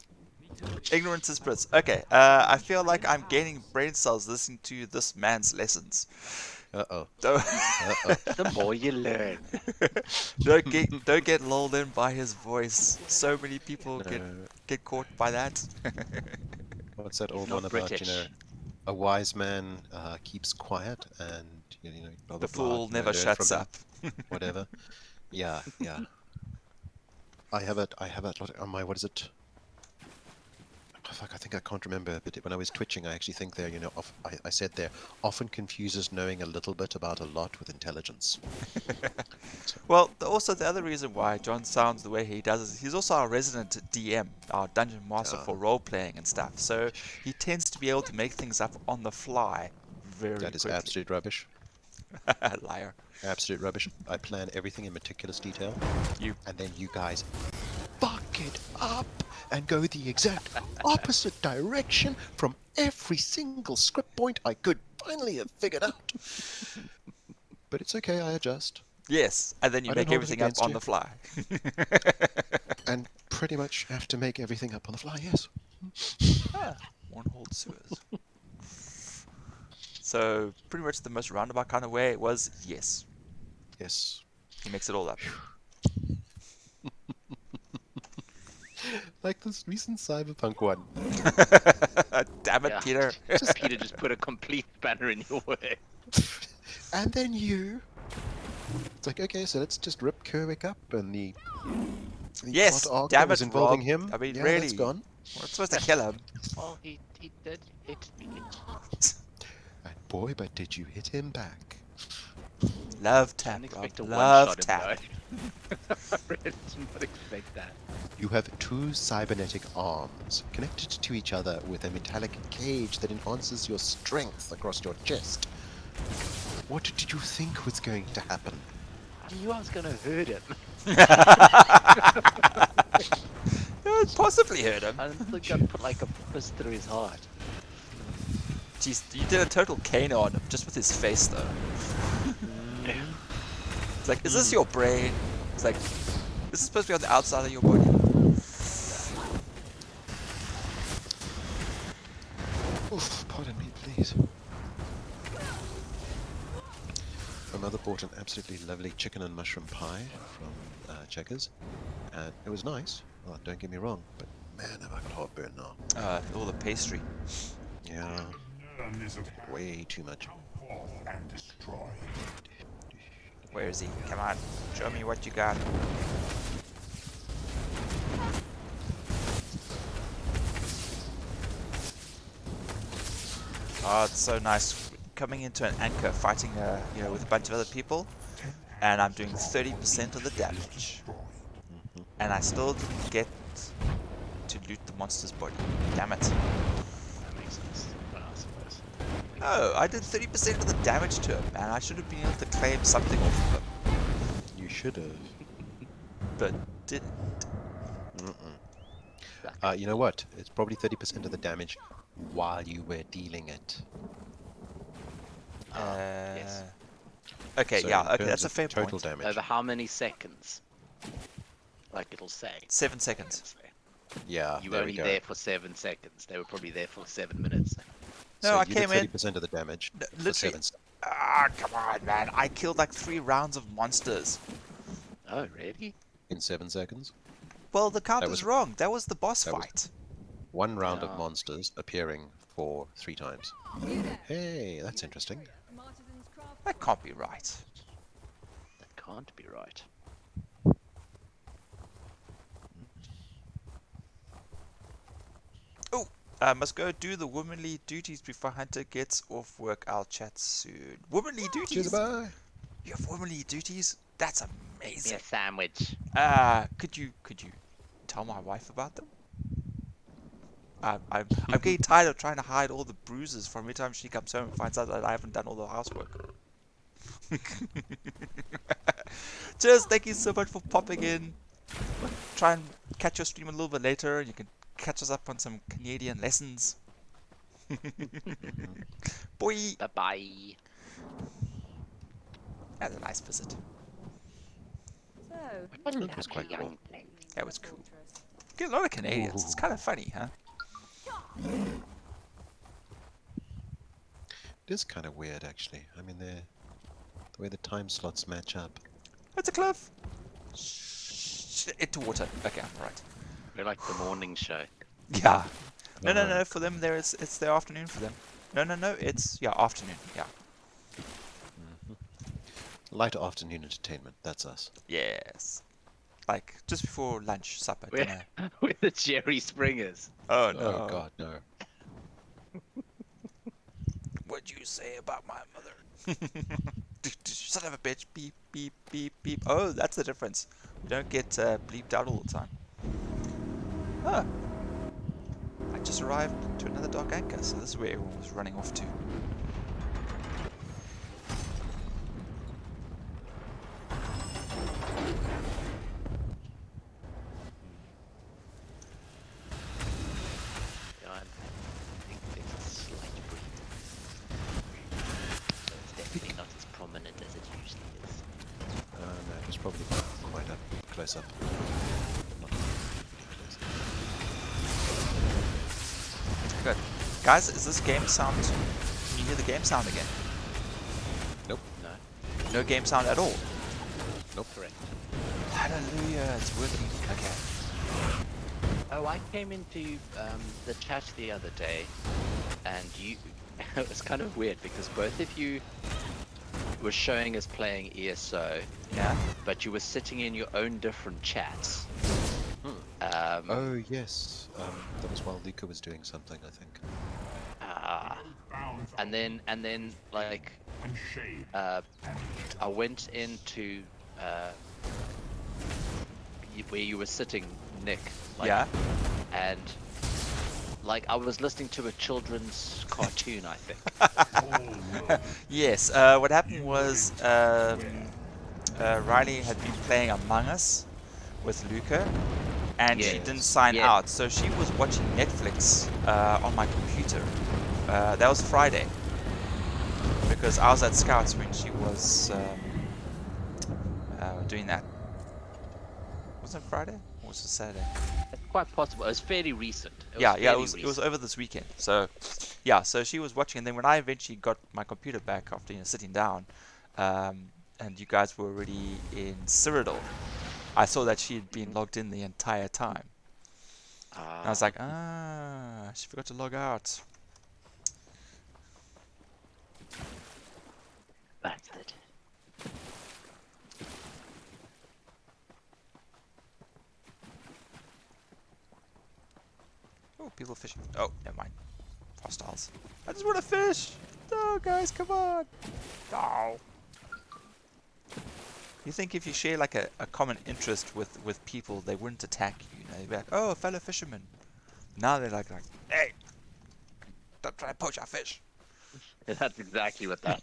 Ignorance is bliss. Okay, I feel like I'm gaining brain cells listening to this man's lessons. Uh-oh. The more you learn. Don't get lulled in by his voice. So many people get caught by that. What's that old Not one about, British. you know, a wise man keeps quiet and, you know, blah, blah, The fool blah, never shuts up. Whatever. Yeah, yeah. I have a lot on my, what is it? Oh, fuck, I think I can't remember, but when I was twitching, I actually think there, you know, I said there, often confuses knowing a little bit about a lot with intelligence. Well, also the other reason why John sounds the way he does is he's also our resident DM, our dungeon master for role-playing and stuff. So he tends to be able to make things up on the fly very quickly. That is absolute rubbish. Liar. Absolute rubbish. I plan everything in meticulous detail. And then you guys fuck it up and go the exact opposite direction from every single script point I could finally have figured out. But it's okay, I adjust. Yes, and then you make everything up on the fly. And pretty much have to make everything up on the fly, yes. One hold sewers. So, pretty much the most roundabout kind of way was yes. Yes. He makes it all up. Like this recent Cyberpunk one. Damn it, Peter. Peter just put a complete banner in your way. And then you It's like, okay, so let's just rip Kerwick up and the Yes, plot arc damn that was it, involving Rob. him. I mean, Yeah, that's really. gone. We're supposed to kill him. Well, he did hit me. And boy, but did you hit him back. Love I didn't tap, Rob. expect to Love one-shot him tap. though. I really did not expect that. You have two cybernetic arms connected to each other with a metallic cage that enhances your strength across your chest. What did you think was going to happen? I knew I was gonna hurt him. It possibly hurt him. I didn't think I'd put like a fist through his heart. Jeez, you did a total Kano on him, just with his face, though. It's like, is this your brain? It's like, this is supposed to be on the outside of your body. Oof, pardon me, please. My mother bought an absolutely lovely chicken and mushroom pie from Checkers, and it was nice. Oh, don't get me wrong, but man, have I got heartburn now. All the pastry. Yeah, way too much. Where is he? Come on, show me what you got. Oh, it's so nice coming into an anchor, fighting, with a bunch of other people, and I'm doing 30% of the damage, and I still didn't get to loot the monster's body. Damn it! That makes sense. Well, I suppose. Oh, I did 30% of the damage to him, man. I should have been able to claim something off of him, You should have. but didn't. You know what? It's probably 30% of the damage while you were dealing it. Yes. Okay, So yeah, in okay, terms that's a of fair total point. damage. Over how many seconds? Like it'll say. 7 seconds. Yeah, You were there we only go. there for 7 seconds. They were probably there for 7 minutes. No, So I you came did in. 30% of the damage for Literally. 7 seconds. Ah, come on, man. I killed like 3 rounds of monsters. Oh, really? In 7 seconds. Well, the count That is was- wrong. That was the boss that was- fight. 1 round of Yeah. monsters appearing for 3 times. Hey, that's interesting. That can't be right. That can't be right. Oh, I must go do the womanly duties before Hunter gets off work. I'll chat soon. Womanly Cheers, duties? bye. You have womanly duties? That's Give me amazing. a sandwich. Could you tell my wife about them? I'm getting tired of trying to hide all the bruises from every time she comes home and finds out that I haven't done all the housework. Cheers, thank you so much for popping in. Try and catch your stream a little bit later. You can catch us up on some Canadian lessons. Boy! Bye-bye. That's a nice visit. That was quite cool. That was cool. Get a lot of Canadians. It's kind of funny, huh? It is kind of weird, actually. I mean, the way the time slots match up. It's a cliff. Into water. Okay, I'm right. We're like the morning show. Yeah. No, Oh, no. For them, it's their afternoon for them. No. It's afternoon. Yeah. Light afternoon entertainment. That's us. Yes. Like just before lunch, supper, We're, dinner. we're the Jerry Springers. Oh no. Oh God, no. What'd you say about my mother? Son of a bitch. Beep, beep, beep, beep. Oh, that's the difference. We don't get bleeped out all the time. Ah. I just arrived to another dock anchor, so this is where everyone was running off to. Yeah, I think there's a slight breeze. So it's definitely not as prominent as it usually is. No, it was probably quite up close up. Not really close. Good. Guys, is this game sound... Can you hear the game sound again? Nope. No, No game sound at all? correct. Hallelujah, it's working. Okay. Oh, I came into the chat the other day, and you... it was kind of weird, because both of you was showing us playing ESO, Yeah. but you were sitting in your own different chats. Oh yes, that was while Luca was doing something, I think. And then like I went into where you were sitting, Nick, like, Yeah. and like I was listening to a children's cartoon, I think. Yes. What happened was Riley had been playing Among Us with Luca, and she didn't Yes. sign Yes. out, so she was watching Netflix on my computer. That was Friday, because I was at Scouts when she was doing that. Was it Friday or was it Saturday? It's quite possible. It was fairly recent. Yeah, it was Recent. over this weekend. So yeah, so she was watching, and then when I eventually got my computer back after sitting down, and you guys were already in Cyrodiil, I saw that she had been logged in the entire time. And I was like, she forgot to log out. Bastard. Oh, people fishing. Oh, never mind. Hostiles. I just want to fish. No, guys, come on. No. You think if you share like a common interest with people, they wouldn't attack you? You know, they'd be like, oh, a fellow fisherman. Now they're like, hey, don't try to poach our fish. That's exactly what that.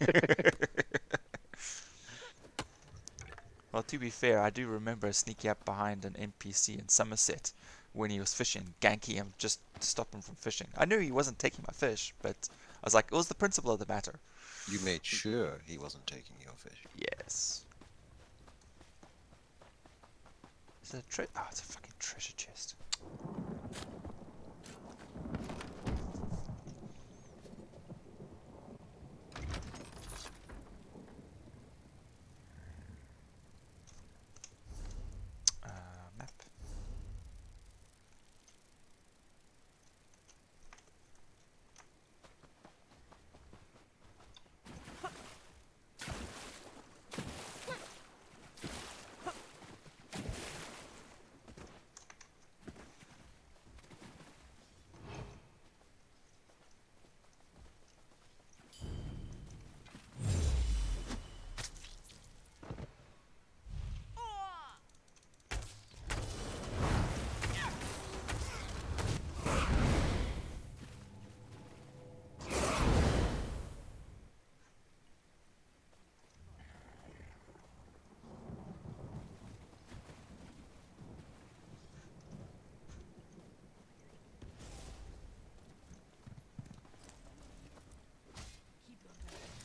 Well, to be fair, I do remember sneaking up behind an NPC in Somerset when he was fishing, ganking him just to stop him from fishing. I knew he wasn't taking my fish, but I was like, it was the principle of the matter. You made sure he wasn't taking your fish. Yes. Is it a treasure? Oh, it's a fucking treasure chest. Map.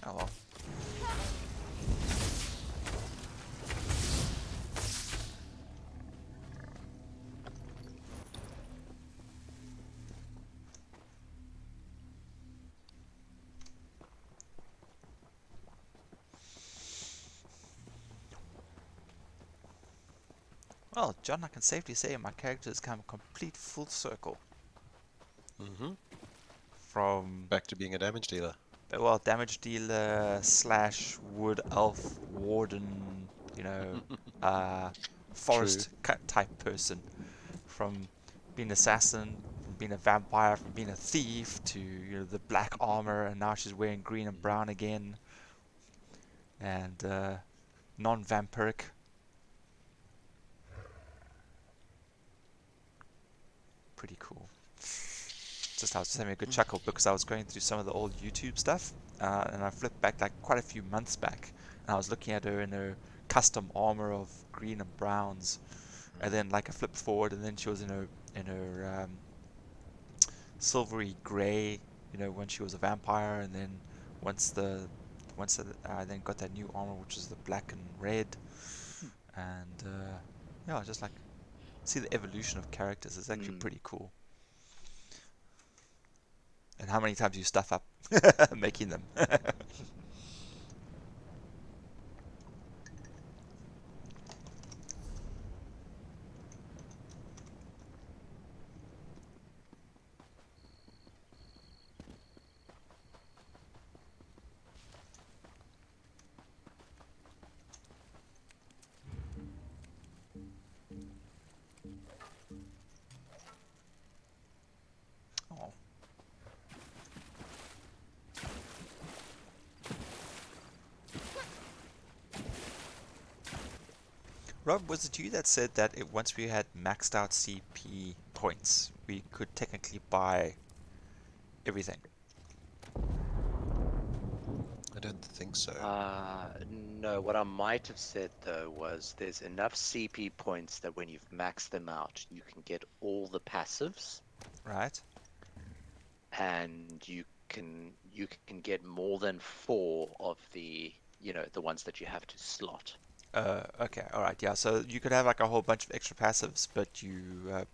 Oh well. Well, John, I can safely say my character has come complete full circle Mm-hmm. from, Back to being a damage dealer. well, damage dealer slash wood elf warden, you know, True. forest cut type person, from being assassin, from being a vampire, from being a thief to the black armor, and now she's wearing green and brown again, and non-vampiric. Pretty cool. I was just having a good chuckle because I was going through some of the old YouTube stuff, and I flipped back like quite a few months back, and I was looking at her in her custom armor of green and browns, and then like I flipped forward, and then she was in her silvery gray, when she was a vampire, and then once the I then got that new armor which is the black and red, and yeah, just like see the evolution of characters. It's actually pretty cool. And how many times you stuff up making them. Rob, was it you that said that once we had maxed out CP points, we could technically buy everything? I don't think so. No, what I might have said though was there's enough CP points that when you've maxed them out, you can get all the passives, Right? and you can get more than 4 of the the ones that you have to slot. Okay, alright, yeah, so you could have like a whole bunch of extra passives, but you...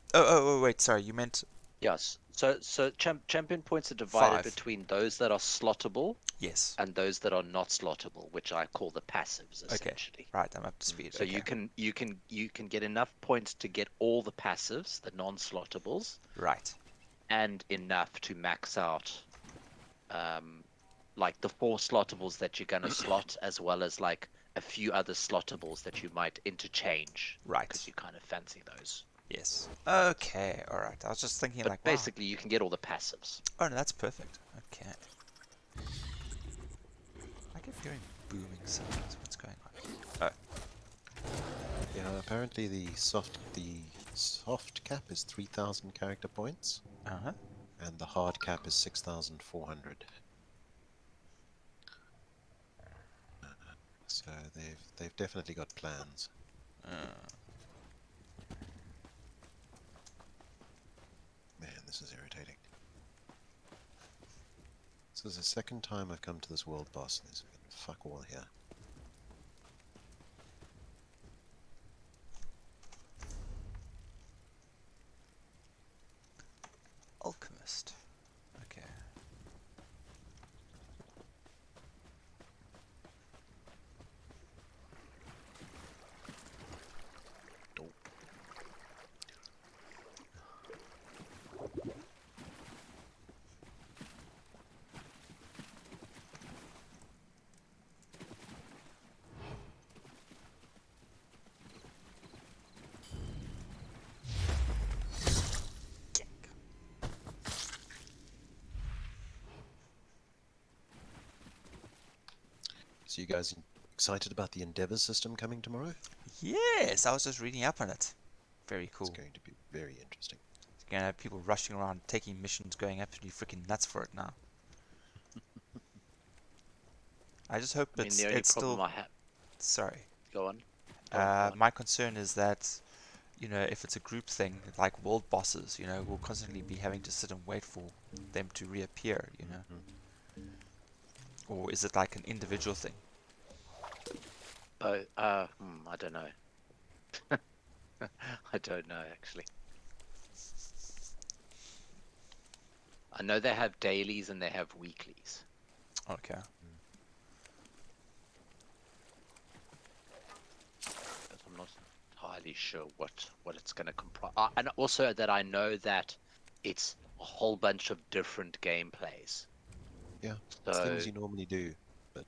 wait, sorry, you meant Yes. So champion points are divided 5. between those that are slottable Yes. and those that are not slottable, which I call the passives Okay, essentially. right, I'm up to speed, So okay. you can get enough points to get all the passives, the non-slottables, Right. and enough to max out like the 4 slottables that you're gonna slot, as well as like a few other slottables that you might interchange Right. because you kind of fancy those. Yes. Okay, alright. I was just thinking But like, wow. basically, you can get all the passives. Oh, no, that's perfect. Okay. I keep hearing booming sounds. What's going on? Yeah, apparently the soft cap is 3,000 character points, Oh. Uh-huh. and the hard cap is 6,400. So they've definitely got plans. Man, this is irritating. This is the second time I've come to this world boss, and there's fuck all here. Alchemist. Okay. Dope. So you guys excited about the Endeavour system coming tomorrow? Yes, I was just reading up on it. Very It's cool. going to be very interesting. You're gonna have people rushing around, taking missions, going absolutely freaking nuts for it now. I just hope I mean, the only it's problem still... I have. Sorry. Go on. Go on. Go on. My concern is that, you know, if it's a group thing, like world bosses, you know, we'll constantly be having to sit and wait for them to reappear, you know? Or is it like an individual thing? But I don't know. I don't know actually. I know they have dailies and they have weeklies. Okay. But I'm not entirely sure what it's going to comprise. And also that I know that it's a whole bunch of different gameplays. Yeah, it's So things you normally do, but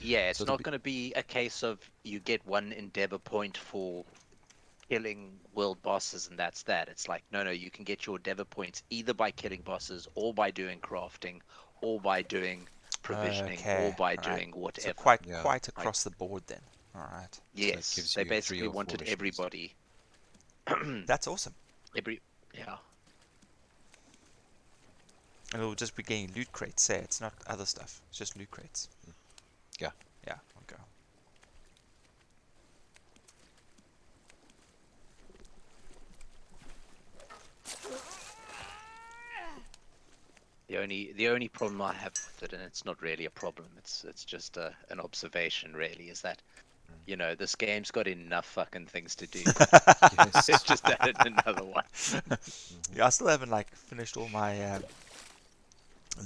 yeah, so it's it'll not be going to be a case of you get one endeavor point for killing world bosses and that's that. It's like, no, you can get your endeavor points either by killing bosses or by doing crafting or by doing provisioning or Okay. by All right. doing So whatever. yeah. quite Like, across the board then. All right. So it yes, gives they you 3 basically or 4 wanted missions. everybody. That's awesome. Yeah. And it'll just be getting loot crates. Say it's not other stuff. It's just loot crates. Yeah. Yeah. Okay. The only problem I have with it, and it's not really a problem, it's just an observation really, is that this game's got enough fucking things to do. Yes. It's just added another one. Yeah, I still haven't like finished all my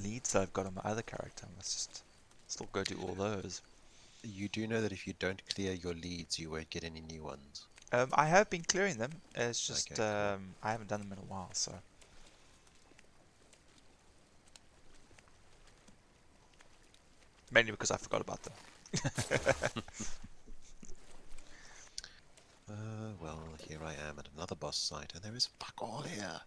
leads that I've got on my other character. I must just still go do all those. You do know that if you don't clear your leads, you won't get any new ones. I have been clearing them. It's just Okay, cool. I haven't done them in a while, so. Mainly because I forgot about them. Well, here I am at another boss site, and there is fuck all here.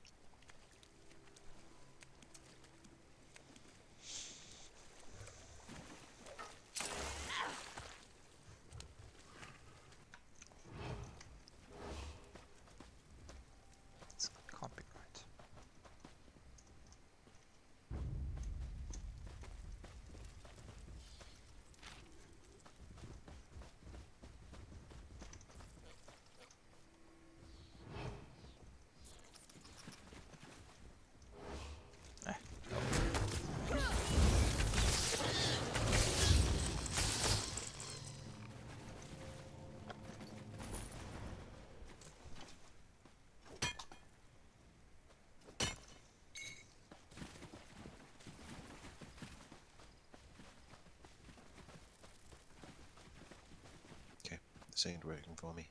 This ain't working for me.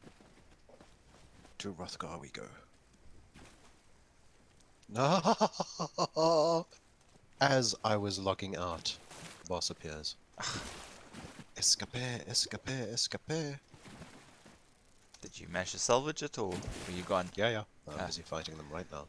To Rothgar we go. No! As I was logging out, the boss appears. Escape, escape, escape. Did you manage to salvage it, or were you gone? Yeah. I'm busy fighting them right now.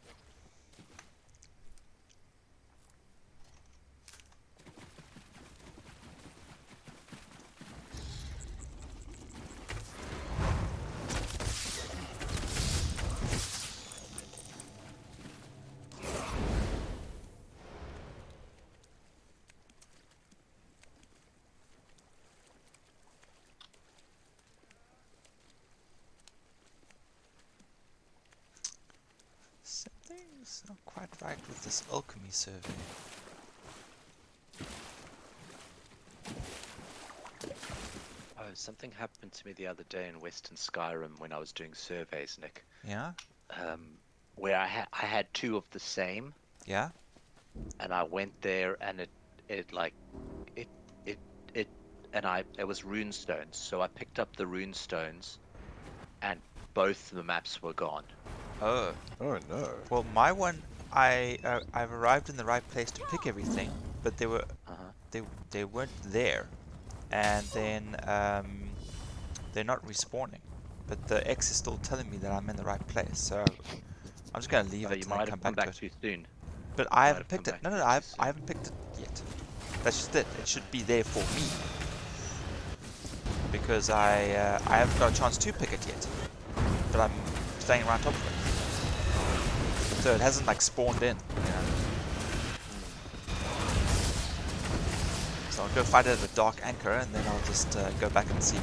Something's not quite right with this alchemy survey. Oh, something happened to me the other day in Western Skyrim when I was doing surveys, Nick. Yeah? Where I had two of the same, Yeah? and I went there, and it was rune stones. So I picked up the rune stones, and both the maps were gone. Oh. Oh no. Well, my one, I've arrived in the right place to pick everything, but they were they weren't there, and then they're not respawning. But the X is still telling me that I'm in the right place, so I'm just gonna leave Oh, it you and then might come have come back to back it. too soon. But I Might haven't have come picked it. back No, a no, bit I too soon. haven't picked it yet. That's just it. It should be there for me because I haven't got a chance to pick it yet. But I'm staying right top of it, so it hasn't like spawned in. You know? So I'll go fight it at the Dark Anchor, and then I'll just go back and see.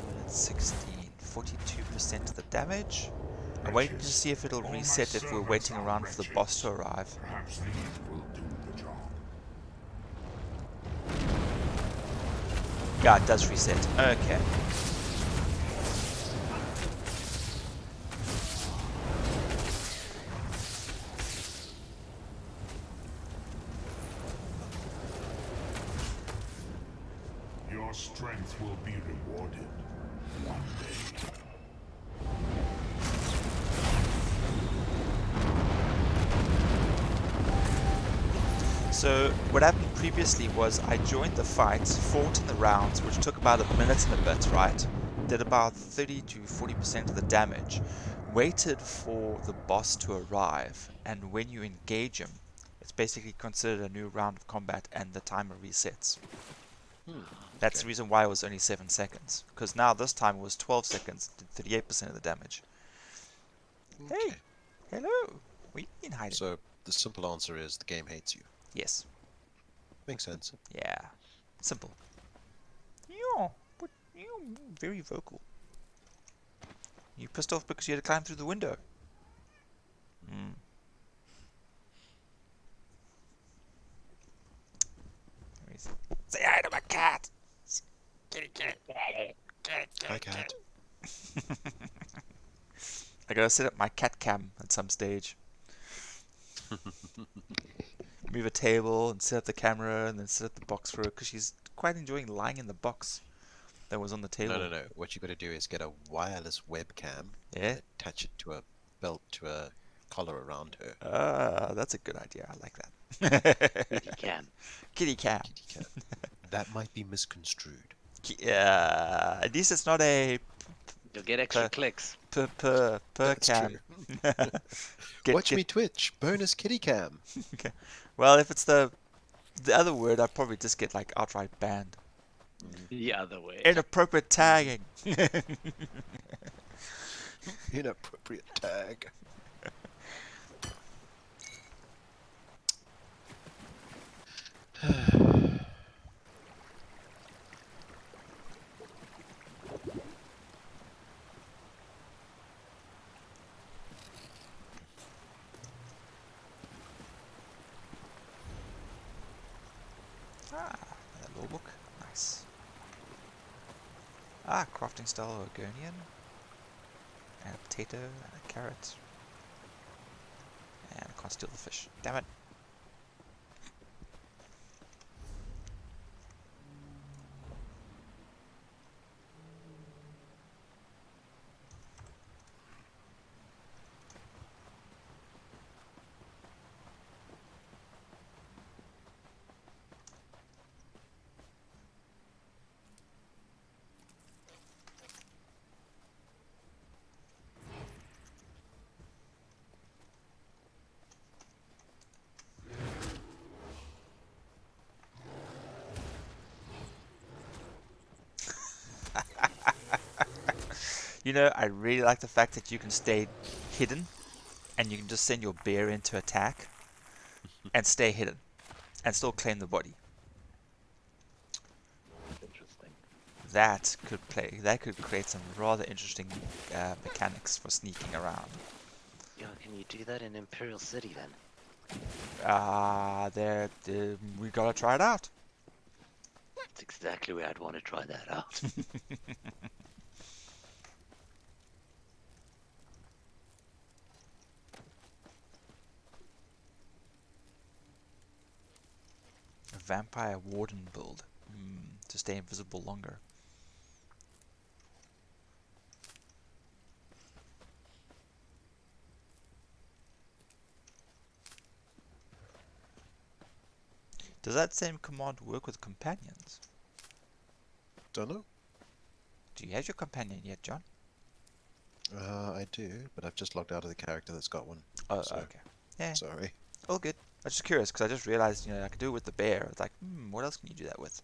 Minute 16, 42% of the damage. I'm waiting to see if it'll reset if we're waiting around for the boss to arrive. Perhaps these will do the job. Yeah, it does reset. Okay. Your strength will be rewarded one day. So what happened previously was I joined the fight, fought in the rounds, which took about a minute and a bit, right? Did about 30 to 40% of the damage, waited for the boss to arrive, and when you engage him, it's basically considered a new round of combat and the timer resets. That's Okay. the reason why it was only 7 seconds, because now this time it was 12 seconds, did 38% of the damage. Hey, Okay. hello, where you been hiding? So the simple answer is the game hates you. Yes, Makes sense. yeah, simple. Yeah, but you're very vocal. You pissed off because you had to climb through the window. Hmm. Say hi to my cat. Kitty cat. Hi, cat. I gotta set up my cat cam at some stage. Move a table and set up the camera and then set up the box for her because she's quite enjoying lying in the box that was on the table. No. What you got to do is get a wireless webcam Yeah? and attach it to a belt, to a collar around her. Ah, that's a good idea. I like that. Kitty cam. Kitty cam. Kitty cat. That might be misconstrued. At least it's not a You'll get extra clicks. per That's cam. true. Watch me twitch. Bonus kitty cam. Okay. Well, if it's the The other word, I'd probably just get like outright banned. The other way. Inappropriate tagging. Inappropriate tag. Another law book. Nice. Crafting style Ogonian. And a potato and a carrot. And I can't steal the fish. Damn it. You know, I really like the fact that you can stay hidden and you can just send your bear in to attack and stay hidden and still claim the body. Interesting. That could create some rather interesting mechanics for sneaking around. Yo, can you do that in Imperial City then? We gotta try it out. That's exactly where I'd want to try that out. A vampire warden build. To stay invisible longer. Does that same command work with companions? Don't know. Do you have your companion yet, John? I do, but I've just logged out of the character that's got one. Oh, So, okay. Yeah, sorry. all good. I was just curious because I just realized, I could do it with the bear. It's like, what else can you do that with?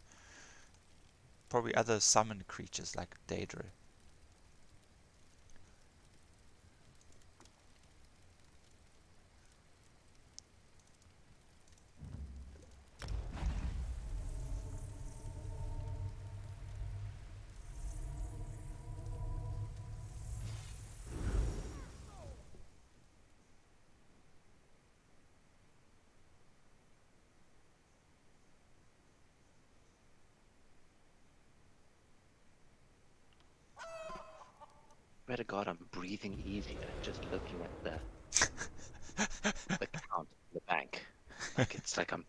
Probably other summoned creatures like Daedra. Swear to God, I'm breathing easier just looking at the count in the bank. Like it's like I'm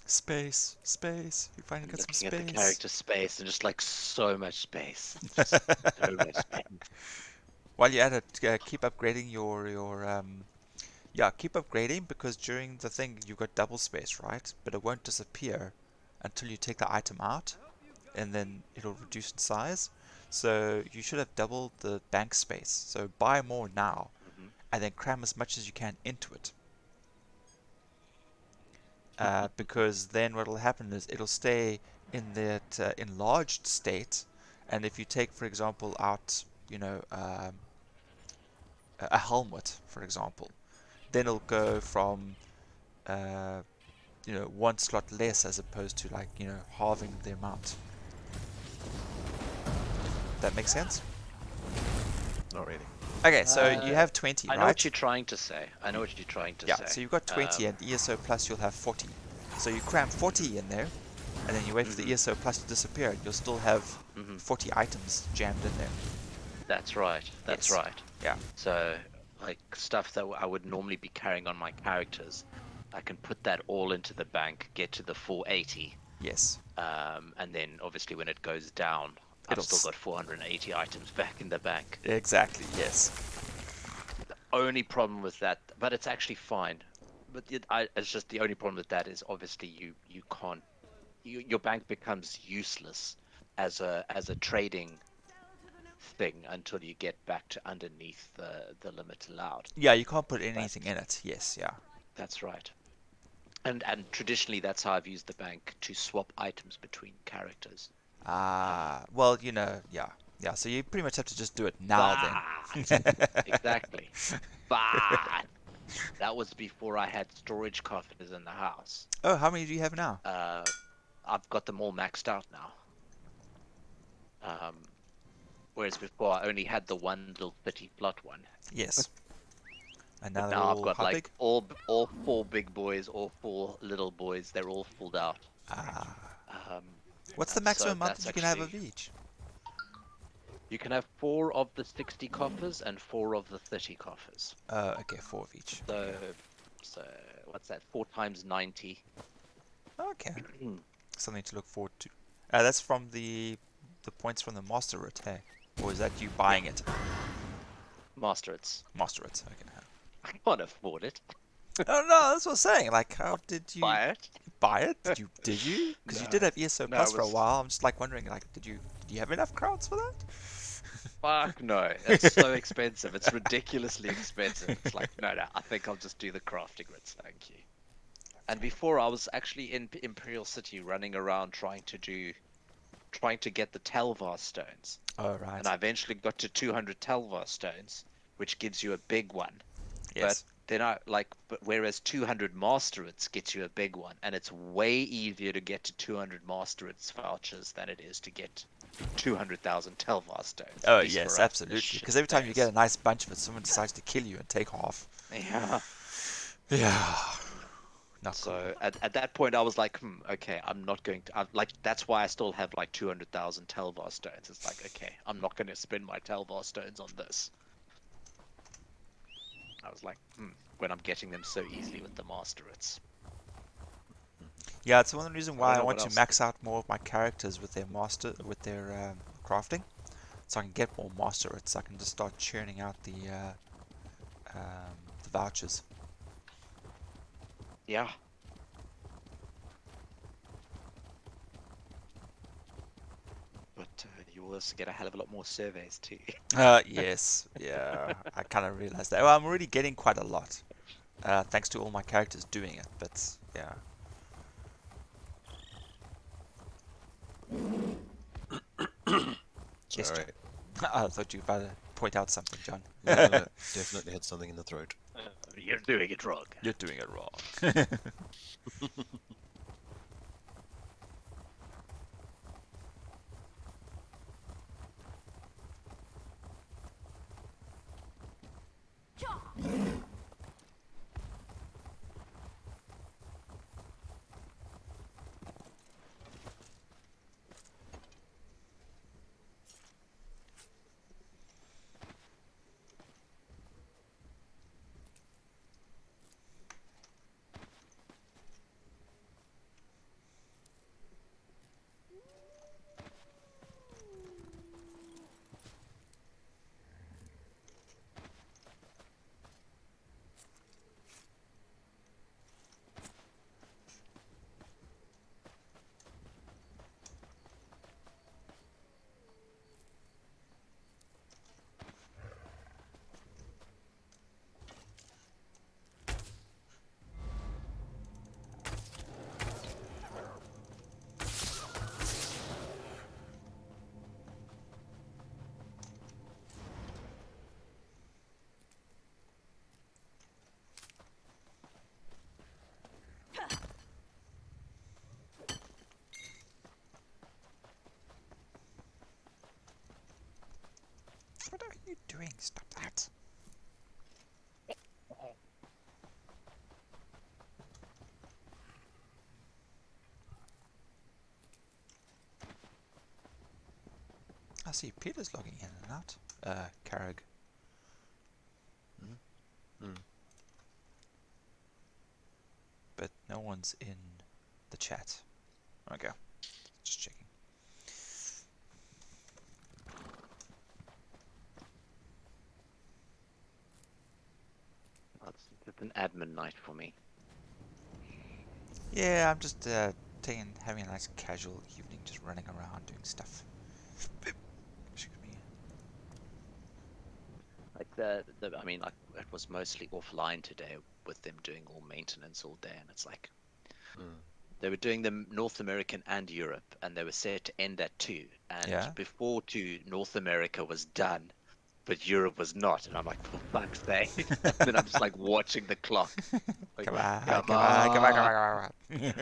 Space. You finally got some looking at the space. character space and just like so much space. Just so much space. While you're at it, keep upgrading keep upgrading because during the thing you've got double space, right? But it won't disappear until you take the item out, and then it'll reduce in size. So you should have doubled the bank space. So buy more now, and then cram as much as you can into it. Because then what will happen is it'll stay in that enlarged state, and if you take, for example, out, a helmet, for example, then it'll go from, uh, one slot less as opposed to like, halving the amount. That makes sense? Not really. Okay, so you have 20, I right? know what you're trying to say. I know what you're trying to say. Yeah, so you've got 20 and ESO plus you'll have 40. So you cram 40 in there, and then you wait for the ESO plus to disappear. You'll still have 40 items jammed in there. That's right. That's Yes. right. Yeah. So, like stuff that I would normally be carrying on my characters, I can put that all into the bank, get to the 480, Yes. and then obviously when it goes down, It'll I've still got 480 items back in the bank. Exactly, yes. The only problem with that, but it's actually fine. But it's just the only problem with that is obviously you can't, your bank becomes useless as a trading thing until you get back to underneath the limit allowed. Yeah, you can't put anything in it. Yes, yeah. That's right. And traditionally, that's how I've used the bank to swap items between characters. Ah, well, yeah. Yeah, so you pretty much have to just do it now then. But exactly. But that was before I had storage coffers in the house. Oh, how many do you have now? I've got them all maxed out now. Whereas before I only had the one little 30 plot one. Yes. And now But they're now I've all got how like big? all four big boys, all four little boys. They're all filled out. Ah. Um, What's the so maximum amount that that's you can have actually of each? you can have 4 of the 60 coffers and 4 of the 30 coffers. Okay, 4 of each. So so what's that? 4 times 90. Okay. Something to look forward to. That's from the points from the master route, hey? Or is that you buying it? Master, it's Master route, okay. I can't afford it. Oh no, that's what I'm saying. Like, how did you Buy it? buy it? Did you? Because you did No. have ESO No, Plus it for a was while. I'm just like wondering, like, do you have enough crowds for that? fuck no. It's so expensive. It's ridiculously expensive. It's like no, I think I'll just do the crafting grids. Thank you. And before I was actually in Imperial City running around trying to get the Telvar stones. Oh right. And I eventually got to 200 Telvar stones, which gives you a big one. But Yes. then but whereas 200 Masterites gets you a big one, and it's way easier to get to 200 Masterites vouchers than it is to get 200,000 Telvar stones. Oh At least yes, for us in this absolutely. Because shitty every time you get place. a nice bunch of it, someone decides to kill you and take half. Yeah. Yeah. Not cool. So at that point, I was like, okay, I'm not going to. Like, that's why I still have like 200,000 Telvar stones. It's like, okay, I'm not going to spend my Telvar stones on this. I was like, when I'm getting them so easily with the Masterites. Yeah, it's one of the reasons I don't why I know want what to else. max out more of my characters with their crafting, so I can get more master it. So I can just start churning out the vouchers. Yeah. But you also get a hell of a lot more surveys too. Yes, yeah, I kind of realized that. Well, I'm already getting quite a lot, thanks to all my characters doing it. But yeah. Yes, Sorry. John. I thought you were about to point out something, John. No. Definitely had something in the throat. You're doing it wrong. You're doing it wrong. What are you doing? Stop that. I see Peter's logging in and out. Carrag. Mm. But no one's in the chat. Okay, just checking. It's an admin night for me. Yeah, I'm just having a nice casual evening, just running around doing stuff. Excuse me. Like I mean, like it was mostly offline today with them doing all maintenance all day, and it's like They were doing them North American and Europe, and they were set to end at 2. And Yeah. before 2, North America was done, but Europe was not. And I'm like, for fuck's sake. And then I'm just like watching the clock. Like, Come on, come come on, come on, come on. on, come on.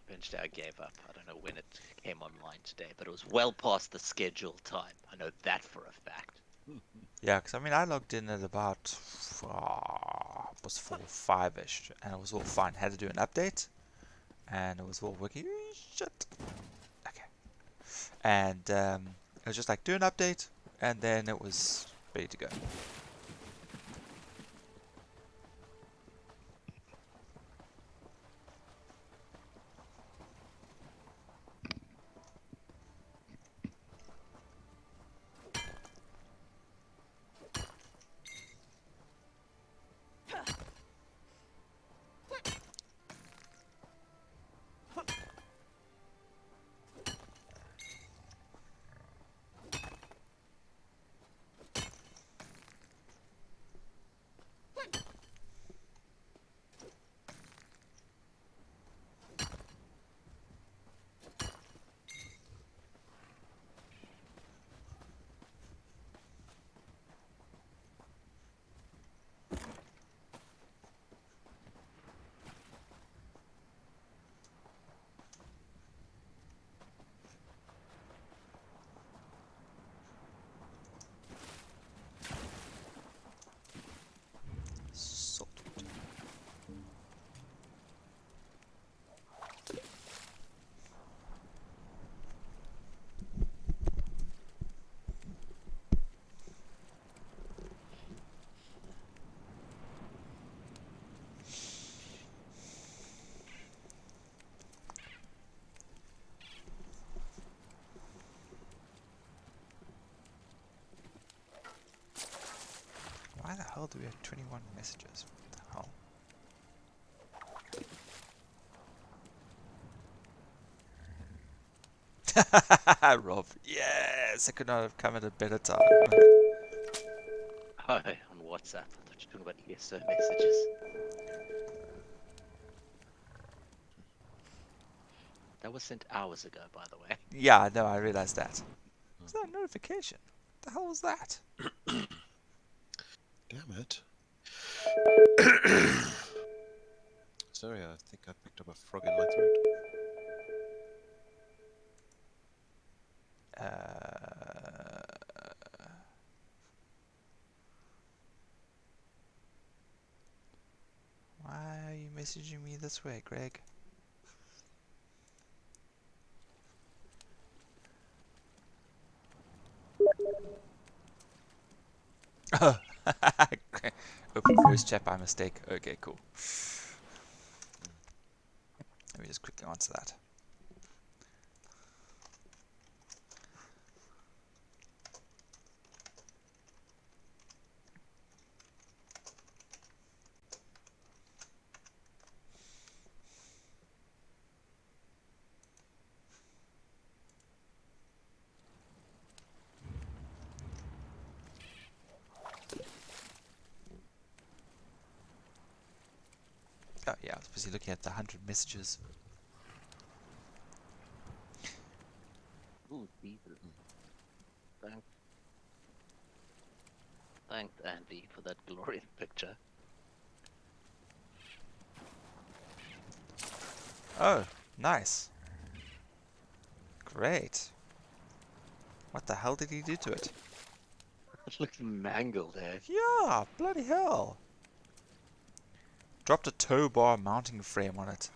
Eventually I gave up. I don't know when it came online today, but it was well past the scheduled time. I know that for a fact. Yeah, because I mean, I logged in at about was 4, 5ish, and it was all fine. Had to do an update, and it was all working. Shit. Okay. And it was just like do an update, and then it was ready to go. Saltwood. Why the hell do we have 21 messages? What the hell? Rob, yes! I could not have come at a better time. Oh, on WhatsApp. I thought you were talking about ESO messages. That was sent hours ago, by the way. Yeah, no, I realized that. Was that a notification? What the hell was that? Damn it. Sorry, I think I picked up a frog in my throat. Why are you messaging me this way, Greg? Oh, open voice chat by mistake. Okay, cool. Let me just quickly answer that. Oh yeah, I was busy looking at the 100 messages. Ooh, Jesus. Thanks, Andy, for that glorious picture. Oh, nice. Great. What the hell did he do to it? It looks mangled, eh? Yeah, bloody hell. Dropped a tow bar mounting frame on it.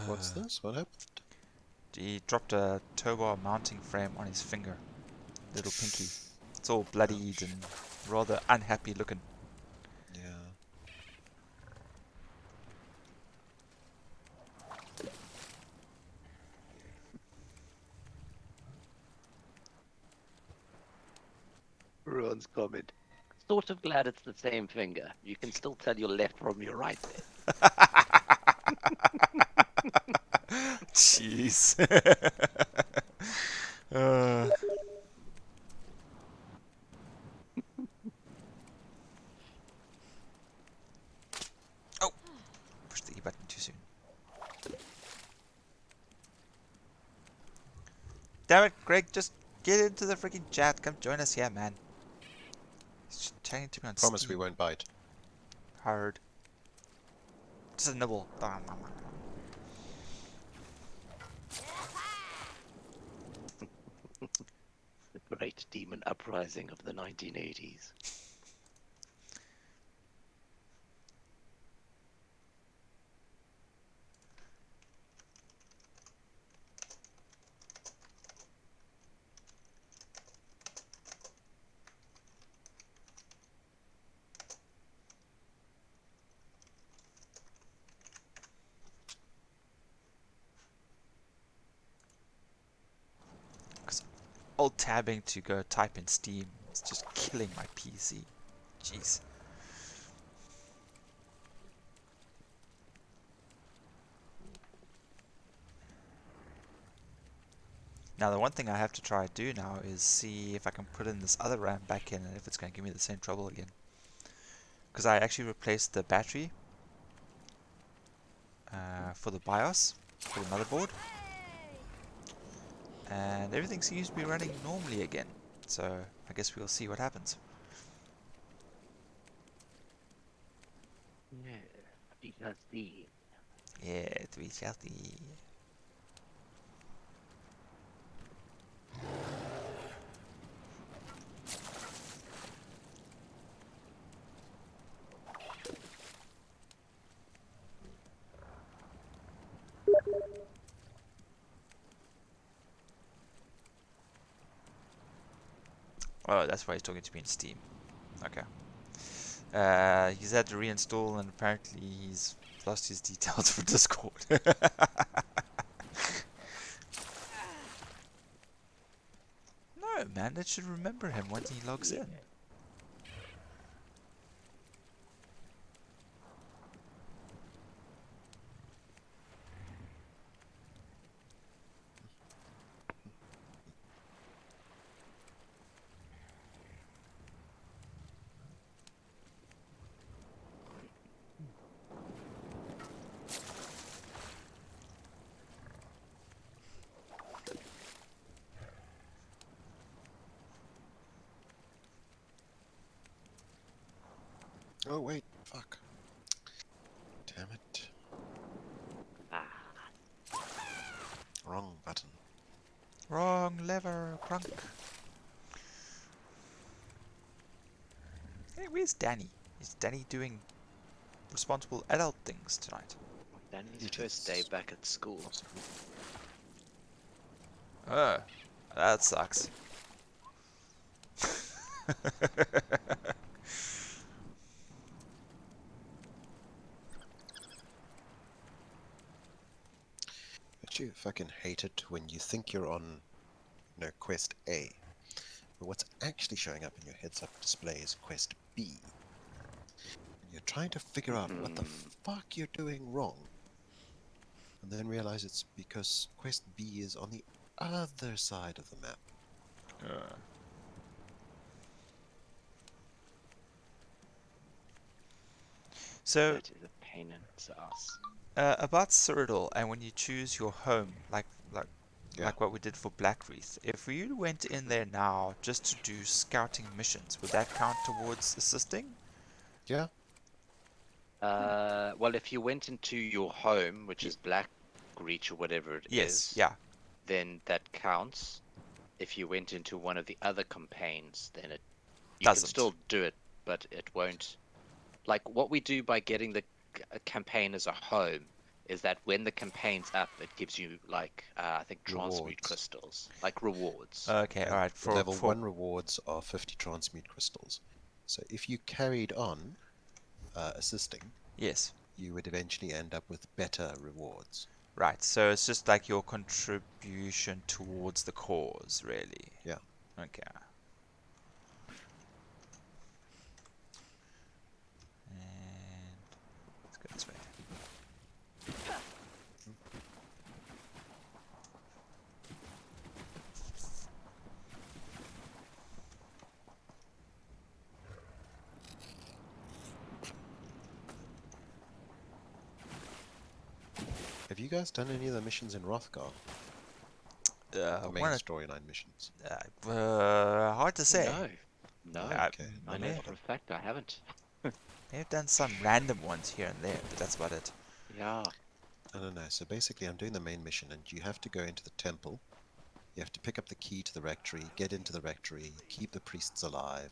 What's this? What happened? He dropped a tow bar mounting frame on his finger. Little pinky. It's all bloodied and rather unhappy looking. Yeah. Ron's comment. Sort of glad it's the same finger. You can still tell your left from your right there. Jeez. uh, damn it, Greg, just get into the freaking chat. Come join us here, man. He's chatting to me on Promise we Steam. won't bite. Hard. Just a nibble. The great demon uprising of the 1980s. Alt tabbing to go type in Steam. It's just killing my PC. Jeez. Now the one thing I have to try to do now is see if I can put in this other RAM back in and if it's going to give me the same trouble again. Because I actually replaced the battery for the BIOS, for the motherboard. And everything seems to be running normally again. So I guess we'll see what happens. Yeah, we shall see. Yeah, we shall see. Oh, that's why he's talking to me in Steam. Okay. He's had to reinstall and apparently he's lost his details for Discord. No, man, it should remember him once he logs in. Oh wait, fuck. Damn it. Ah, Wrong button. Wrong lever, crunk. Hey, where's Danny? Is Danny doing responsible adult things tonight? Danny's It first day is back at school. possible. Oh, that sucks. Actually, I fucking hate it when you think you're on, quest A, but what's actually showing up in your heads-up display is quest B. And you're trying to figure out what the fuck you're doing wrong, and then realize it's because quest B is on the other side of the map. So, That is a pain in the ass. about Cyrodiil, and when you choose your home, Yeah. like what we did for Blackreath, if you went in there now just to do scouting missions, would that count towards assisting? Yeah. Well, if you went into your home, which is Black Reach or whatever it Yes, is, yeah. then that counts. If you went into one of the other campaigns, then you can Doesn't. still do it, but it won't. Like what we do by getting the campaign as a home is that when the campaign's up, it gives you like I think transmute Rewards. crystals, like rewards. Okay, And alright. the level 1 rewards are 50 transmute crystals. So if you carried on assisting, Yes. you would eventually end up with better rewards. Right, so it's just like your contribution towards the cause, really. Yeah. Okay. And let's go this way. Have you guys done any of the missions in Rothgar? The main One, storyline missions. hard to say. No, no. Okay, I not know a for bother. a fact I haven't. They've done some random ones here and there, but that's about it. Yeah. No. So basically, I'm doing the main mission, and you have to go into the temple. You have to pick up the key to the rectory, get into the rectory, keep the priests alive,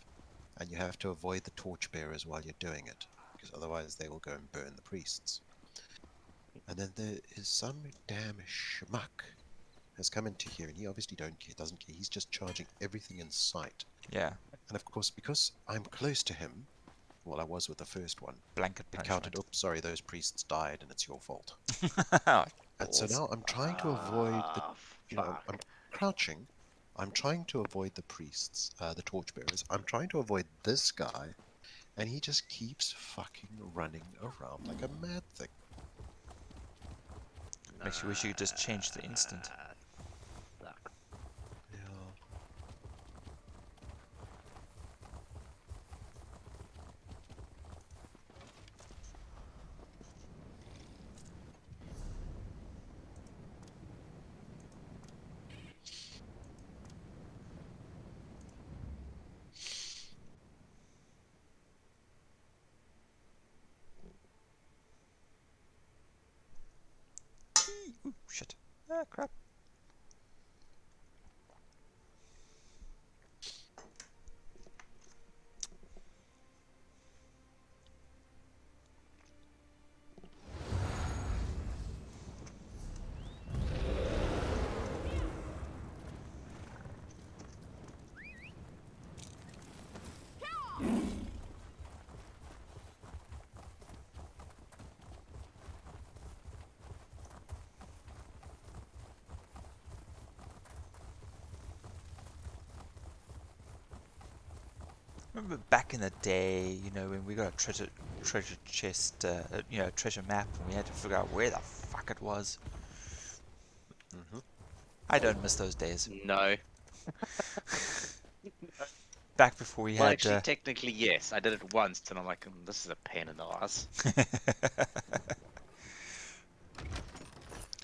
and you have to avoid the torchbearers while you're doing it, because otherwise they will go and burn the priests. And then there is some damn schmuck has come into here, and he obviously doesn't care. He's just charging everything in sight. Yeah, And of course, because I'm close to him, well, I was with the first one, blanket it counted, punishment. oops, sorry, those priests died, and it's your fault. Oh, And so balls. now I'm trying to avoid the, Ah, I'm fuck. crouching. I'm trying to avoid the priests, the torchbearers. I'm trying to avoid this guy, and he just keeps fucking running around like a mad thing. Makes you wish you could just change the instant. Suck. Yeah. Ooh, shit. Ah, crap. Remember back in the day, you know, when we got a treasure chest, treasure map, and we had to figure out where the fuck it was. Mm-hmm. I don't miss those days. No. Back before we Well, had. actually, technically, yes. I did it once, and I'm like, this is a pain in the ass.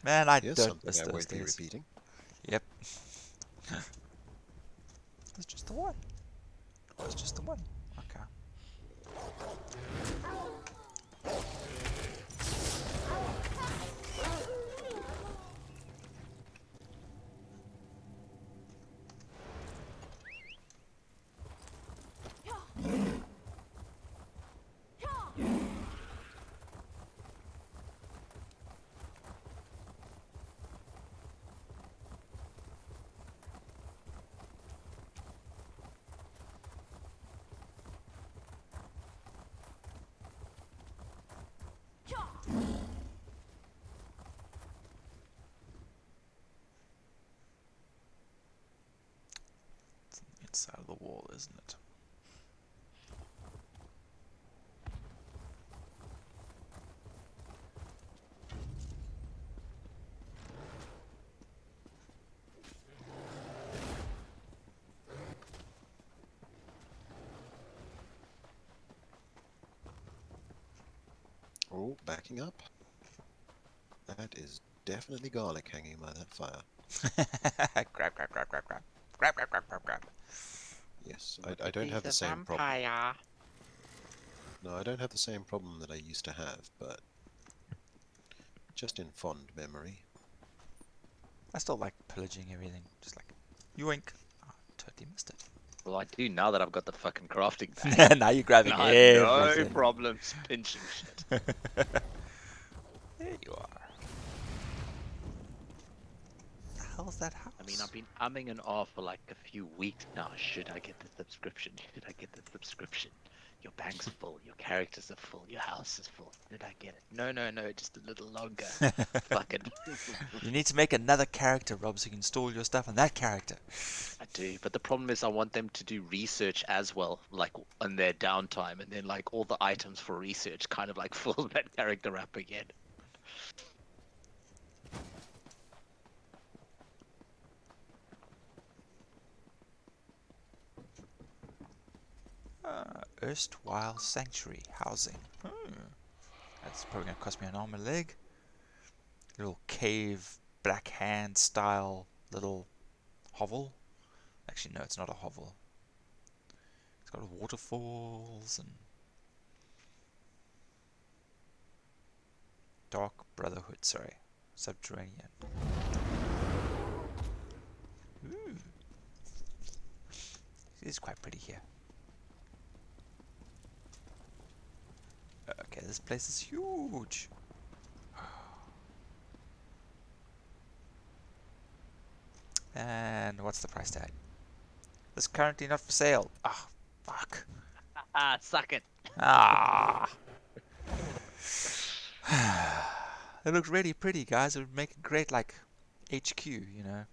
Man, I Here's don't something miss I those won't be days. repeating. Yep. It's just the one. Oh, it's just the one. Okay. It's on the inside of the wall, isn't it? Oh, backing up. That is definitely garlic hanging by that fire. Grab, grab, grab, grab, grab. Grab, grab, grab, grab, grab. Yes, I don't have the same problem. No, I don't have the same problem that I used to have, but just in fond memory. I still like pillaging everything. Just like, yoink. Oh, totally missed it. Well, I do now that I've got the fucking crafting bag. Now you're grabbing And I have no everything. problems pinching shit. There you are. The hell's that house? I mean, I've been umming and ah for like a few weeks now. Should I get the subscription? Should I get the subscription? Your bank's full. Your characters are full. Your house is full. Should I get it? No, just a little longer. Fucking. You need to make another character, Rob, so you can install your stuff on that character. I do, but the problem is I want them to do research as well, like on their downtime, and then like all the items for research kind of like fill that character up again. Erstwhile sanctuary housing. That's probably going to cost me an arm and a leg. Little cave, black hand style little hovel. Actually, no, it's not a hovel. It's got waterfalls and Dark Brotherhood, sorry. Subterranean. Ooh. It is quite pretty here. Okay, this place is huge. And what's the price tag? It's currently not for sale. Ah, fuck. Ah, suck it. Ah. It looks really pretty, guys. It would make a great, like, HQ, you know.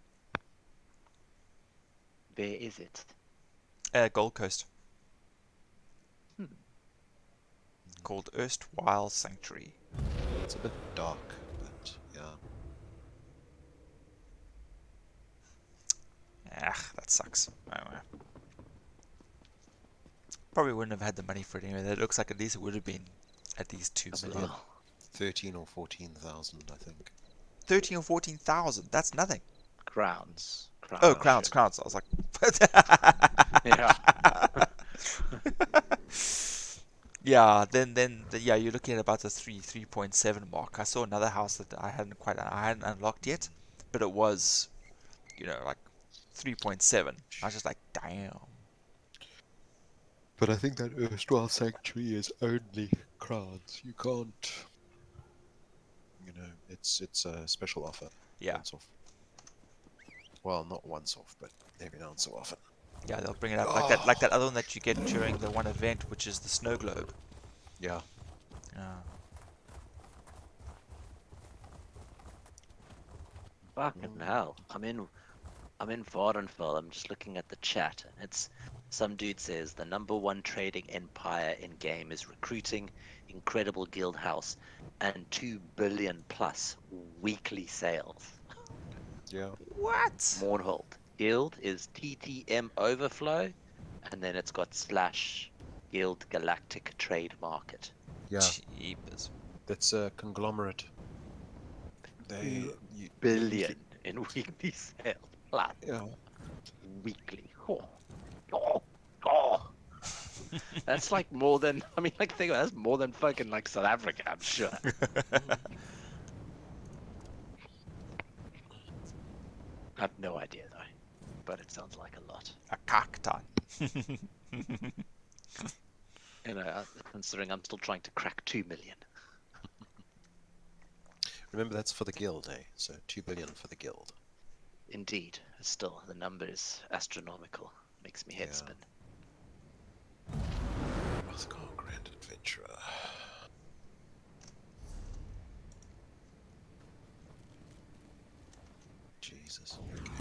Where is it? Gold Coast. Hmm. Called Erstwhile Sanctuary. It's a bit dark, but yeah. Ah, that sucks. Anyway. Probably wouldn't have had the money for it anyway. It looks like at least it would have been at least 2 million. 13 or 14,000, I think. 13 or 14,000. That's nothing. Crowns. Oh, Crowns. crowns. I was like, Yeah. yeah. Then, yeah. You're looking at about the 3.7 mark. I saw another house that I hadn't unlocked yet, but it was, you know, like 3.7. I was just like, damn. But I think that erstwhile sanctuary is only crowns. You can't, you know, it's a special offer. Yeah. Once off. Well, not once off, but every now and so often. Yeah, they'll bring it up like that other one that you get during the one event, which is the snow globe. Yeah. Fucking hell. I'm in Vardenfell. I'm just looking at the chat, and it's some dude says the #1 trading empire in game is recruiting, incredible guild house, and 2 billion plus weekly sales. Yeah. What? Mournhold. Guild is TTM Overflow, and then it's got / Guild Galactic Trade Market. Yeah. Jeepers. That's a conglomerate. They 2 billion in weekly sales plus Yeah. weekly. Oh. That's like more than, I mean, like, think about it, that's more than fucking like South Africa, I'm sure. I have no idea though, but it sounds like a lot. A cacti. You know, considering I'm still trying to crack 2 million. Remember, that's for the guild, eh? So 2 billion for the guild. Indeed, still the number is astronomical. Makes me head Yeah. spin. Rothgar Grand Adventurer. Jesus. Okay.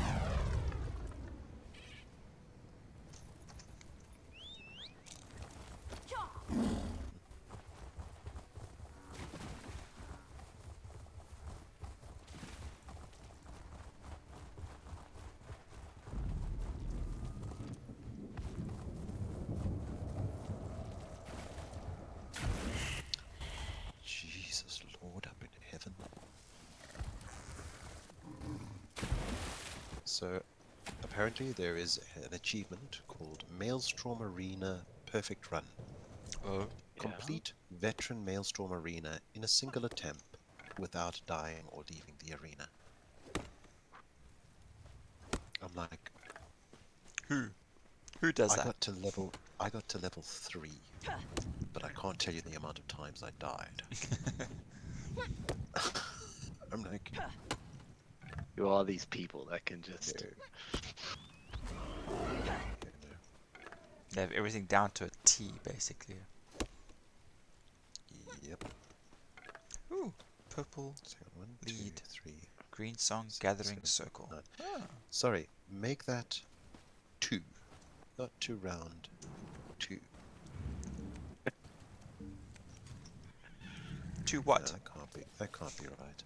Jesus Lord up in heaven. So, apparently there is an achievement called Maelstrom Arena Perfect Run. Oh. Complete veteran Maelstrom Arena in a single attempt without dying or leaving the arena. I'm like, Who does I that? got to level 3, but I can't tell you the amount of times I died. I'm like, Who are these people that can just... They have everything down to a T, basically. Yep. Ooh, purple So 1, 2, lead. 3, Green song 6, gathering 7, circle. 9. Ah. Sorry, make that 2, not 2 round 2. To what? No, that can't be right.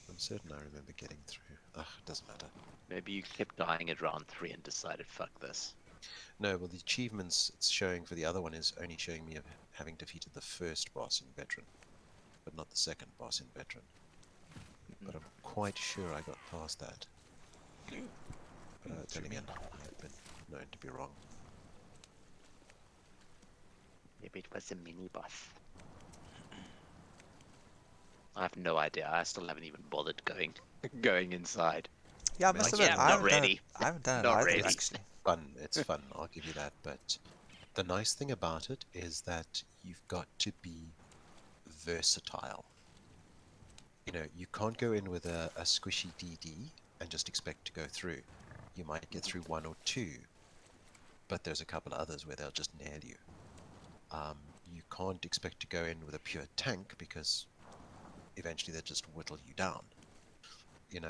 I'm certain I remember getting through. Ugh, it doesn't matter. Maybe you kept dying at round 3 and decided, fuck this. No, well, the achievements it's showing for the other one is only showing me of having defeated the first boss in Veteran, but not the second boss in Veteran. but I'm quite sure I got past that. Then again, I've been known to be wrong. Maybe it was a mini boss. I have no idea. I still haven't even bothered going inside. Yeah, I Man, must it's admit, yeah, I not haven't done it. ready. I haven't done it Not either, ready. actually. fun. It's fun. I'll give you that. But the nice thing about it is that you've got to be versatile. You know, you can't go in with a squishy DD and just expect to go through. You might get through one or two, but there's a couple of others where they'll just nail you. You can't expect to go in with a pure tank because eventually they'll just whittle you down. You know,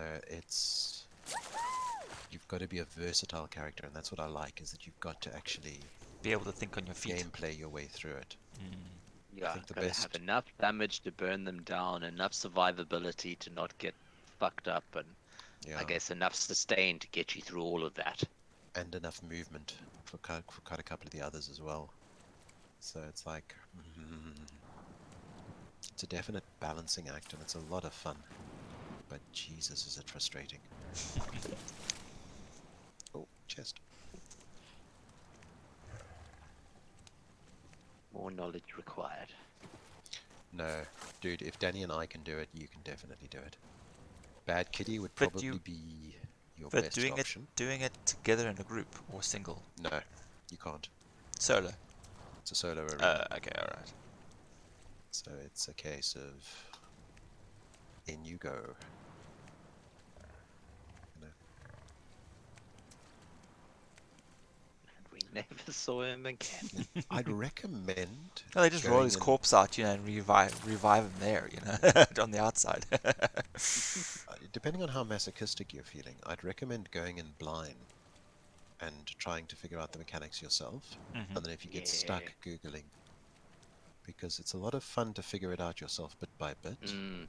you've got to be a versatile character, and that's what I like, is that you've got to actually Be able to think on your feet. gameplay your way through it. Yeah, think the gotta best- have enough damage to burn them down, enough survivability to not get fucked up, and Yeah, I guess enough sustain to get you through all of that. and enough movement for quite a couple of the others as well. So it's like, it's a definite balancing act, and it's a lot of fun. But Jesus, is it frustrating. Oh, chest. More knowledge required. No, dude, if Danny and I can do it, you can definitely do it. Bad Kitty would But probably you- be your But best doing option. doing it together in a group or single, No, you can't. solo. It's a solo arena. Okay, all right. So it's a case of in you go. You know, And we never saw him again. I'd recommend. No, they just roll going his in- corpse out, and revive him there, on the outside. Depending on how masochistic you're feeling, I'd recommend going in blind and trying to figure out the mechanics yourself. Mhm. And then if you get stuck, Googling. Because it's a lot of fun to figure it out yourself bit by bit. Mm.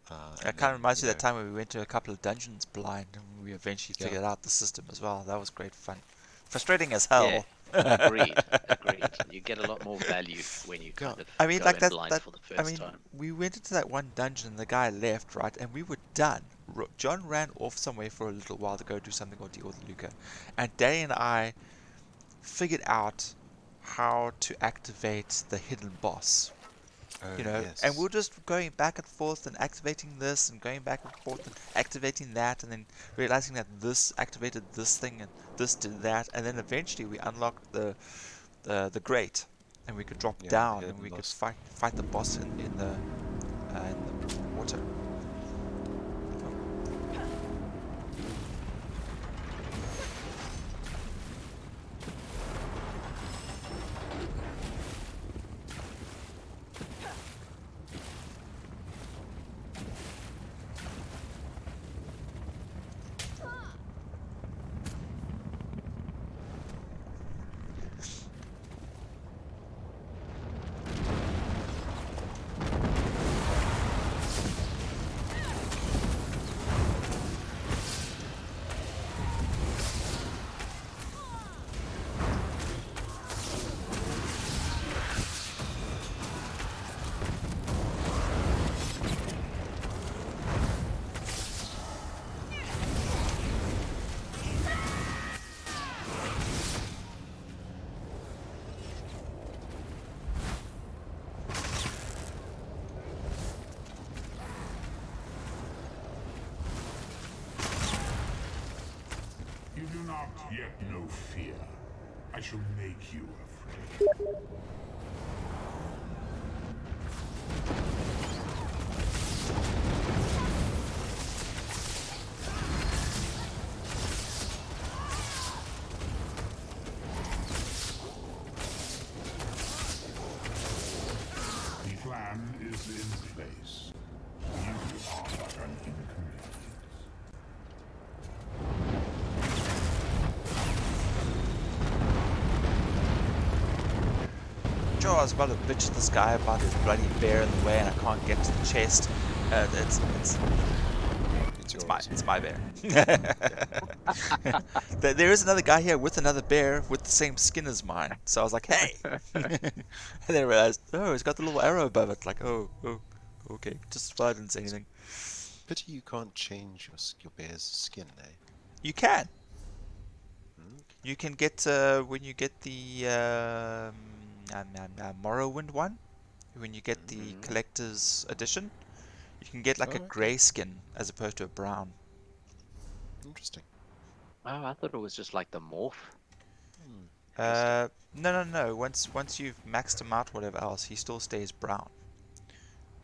That kind of reminds me of that time when we went to a couple of dungeons blind, and we eventually figured out the system as well. That was great fun. Frustrating as hell. Agreed. You get a lot more value when you kind of I mean, go like in that. blind for the first time. We went into that one dungeon, and the guy left, right, and we were done. John ran off somewhere for a little while to go do something or deal with Luca, and Danny and I figured out how to activate the hidden boss. Oh, And yes. we're just going back and forth and activating this and going back and forth and activating that, and then realizing that this activated this thing and this did that, and then eventually we unlocked the grate, and we could drop Yeah, the down and hidden we could boss. fight the boss in the water. You do not yet know fear. I shall make you afraid. The plan is in place. You are but an inconvenience. Joe, I was about to bitch at this guy about his bloody bear in the way, and I can't get to the chest. It's yours. my bear. There is another guy here with another bear with the same skin as mine. So I was like, hey. And then I realized, oh, it's got the little arrow above it. Like, oh Okay, just I didn't say anything. Pity you can't change your bear's skin, eh? You can. Hmm? You can get when you get the Morrowind one. When you get the Mm. collector's edition, you can get like a Oh, okay. grey skin as opposed to a brown. Interesting. Oh, I thought it was just like the morph. Hmm. Interesting. No. Once you've maxed him out, whatever else, he still stays brown.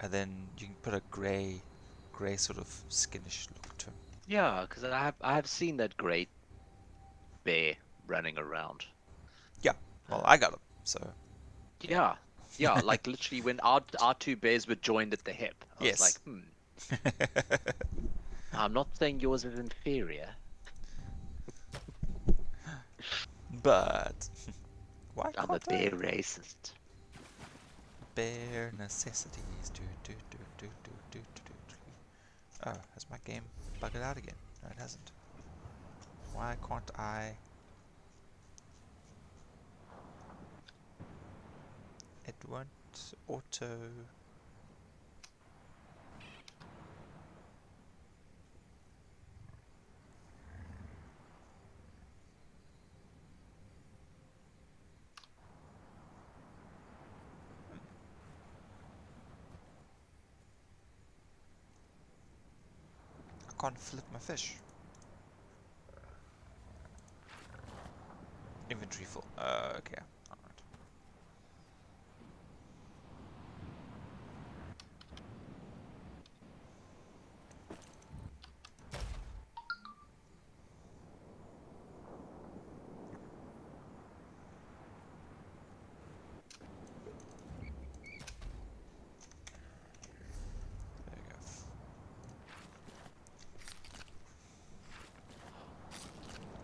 And then you can put a grey sort of skinish look to him. Yeah, because I have seen that great bear running around. Yeah. Well, Uh, I got him. So yeah, yeah, like literally when our two bears were joined at the hip, I was like, yes. I'm not saying yours is inferior. But why I'm a can't I? bear racist. Bare necessities. Do. Oh, has my game bugged out again? No, it hasn't. Why can't I? It won't auto. I can't flip my fish. Inventory full. Okay. Alright. There you go.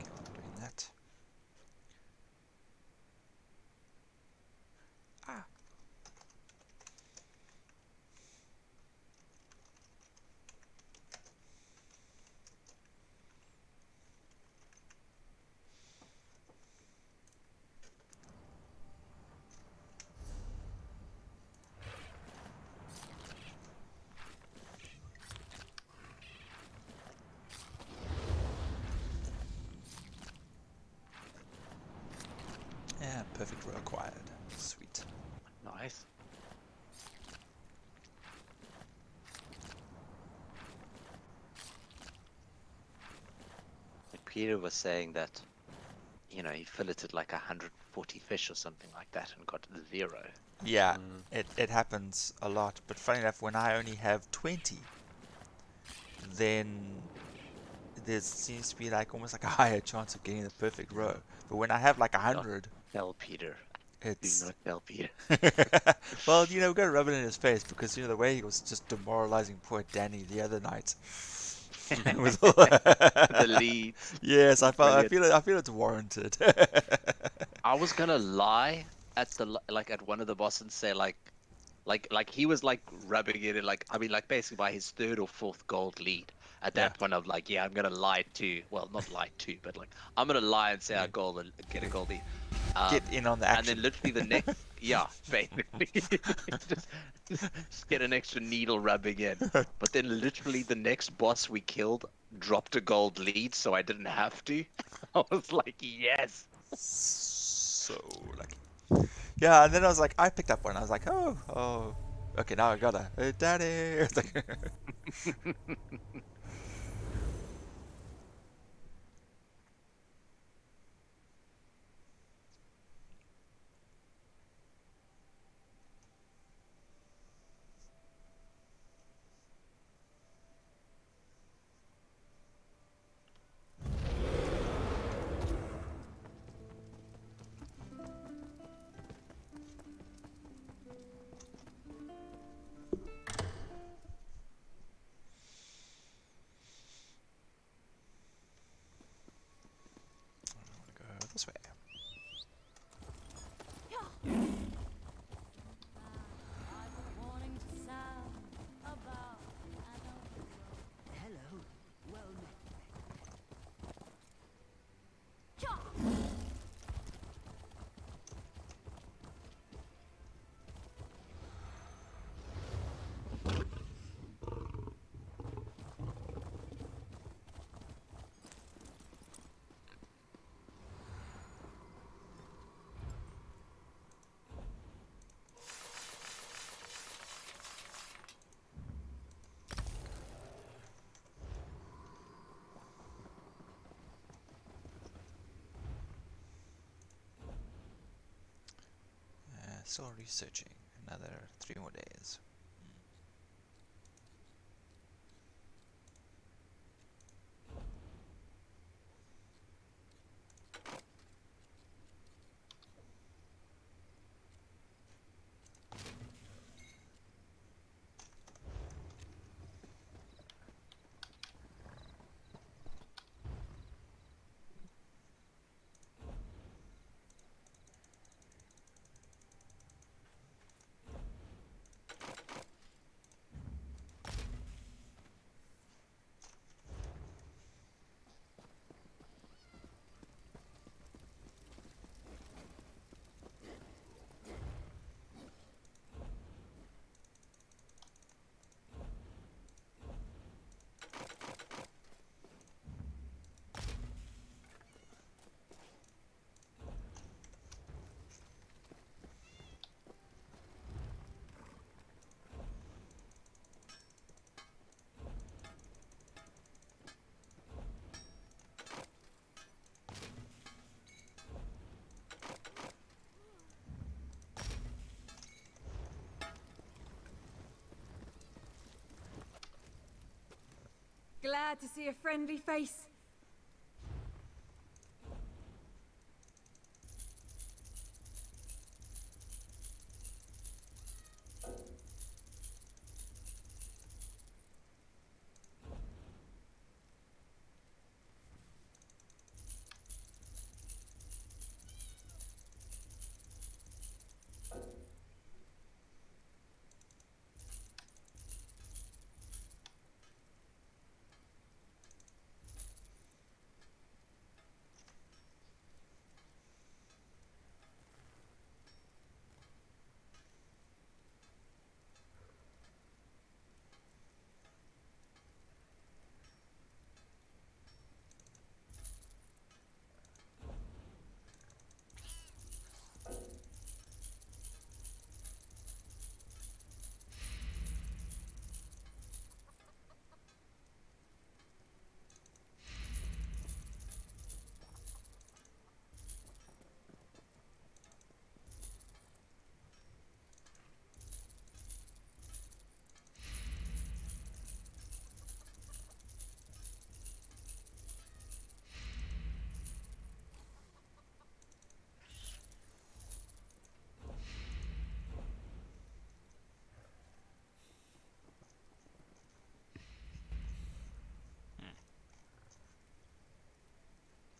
Okay, I'm doing that. Ah. Yeah, perfect row acquired. Sweet. Nice. Like Peter was saying that, he filleted like 140 fish or something like that and got 0. Yeah, Hmm. it happens a lot. But funny enough, when I only have 20, then there seems to be like almost like a higher chance of getting the perfect row. But when I have like Do not 100, tell Peter. Do it's not tell Peter. well, we've got to rub it in his face because the way he was just demoralizing poor Danny the other night. With all The leads. yes, Brilliant. I feel it's warranted. I was gonna lie at like at one of the bosses and say like he was like rubbing it in, like I mean like basically by his third or fourth gold lead. At Yeah. that point I'm like, yeah, I'm gonna lie too. Well, not lie too, but like I'm gonna lie and say I Yeah. gold and get a gold lead. Get in on the And then action. literally the next, yeah, basically just, just get an extra needle rubbing in. But then literally the next boss we killed dropped a gold lead, so I didn't have to. I was like, yes. So lucky. Yeah, and then I was like, I picked up one. I was like, oh, okay, now I gotta, daddy. It's like, go this way. Still researching. Another 3 more days. Glad to see a friendly face.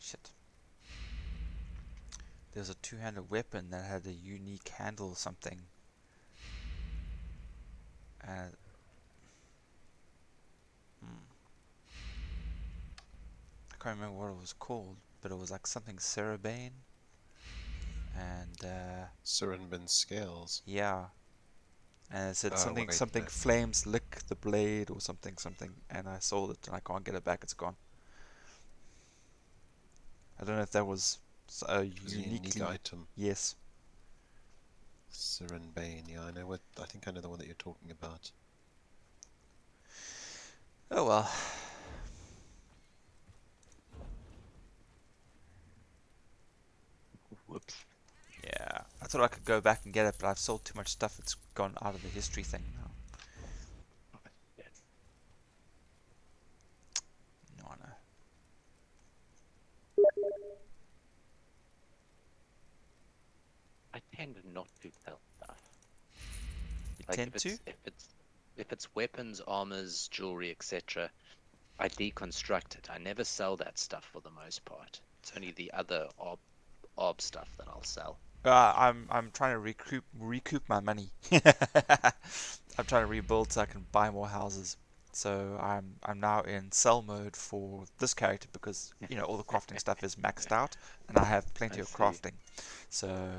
Shit. There's a two-handed weapon that had a unique handle or something. And I can't remember what it was called, but it was like something Cerebane. And Cerebane scales. yeah. And it said something Wait, something flames lick the blade or something something, and I sold it and I can't get it back. It's gone. I don't know if that was a unique item. Yes. Cerebane, yeah, I know what. I think I know the one that you're talking about. Oh well. Whoops. Yeah. I thought I could go back and get it, but I've sold too much stuff. It's gone out of the history thing now. No, I know. I tend not to sell stuff. You Like tend to? if it's weapons, armors, jewelry, etc., I deconstruct it. I never sell that stuff for the most part. It's only the other ob stuff that I'll sell. I'm trying to recoup my money. I'm trying to rebuild so I can buy more houses. So I'm now in sell mode for this character because all the crafting stuff is maxed out and I have plenty I of see. crafting. So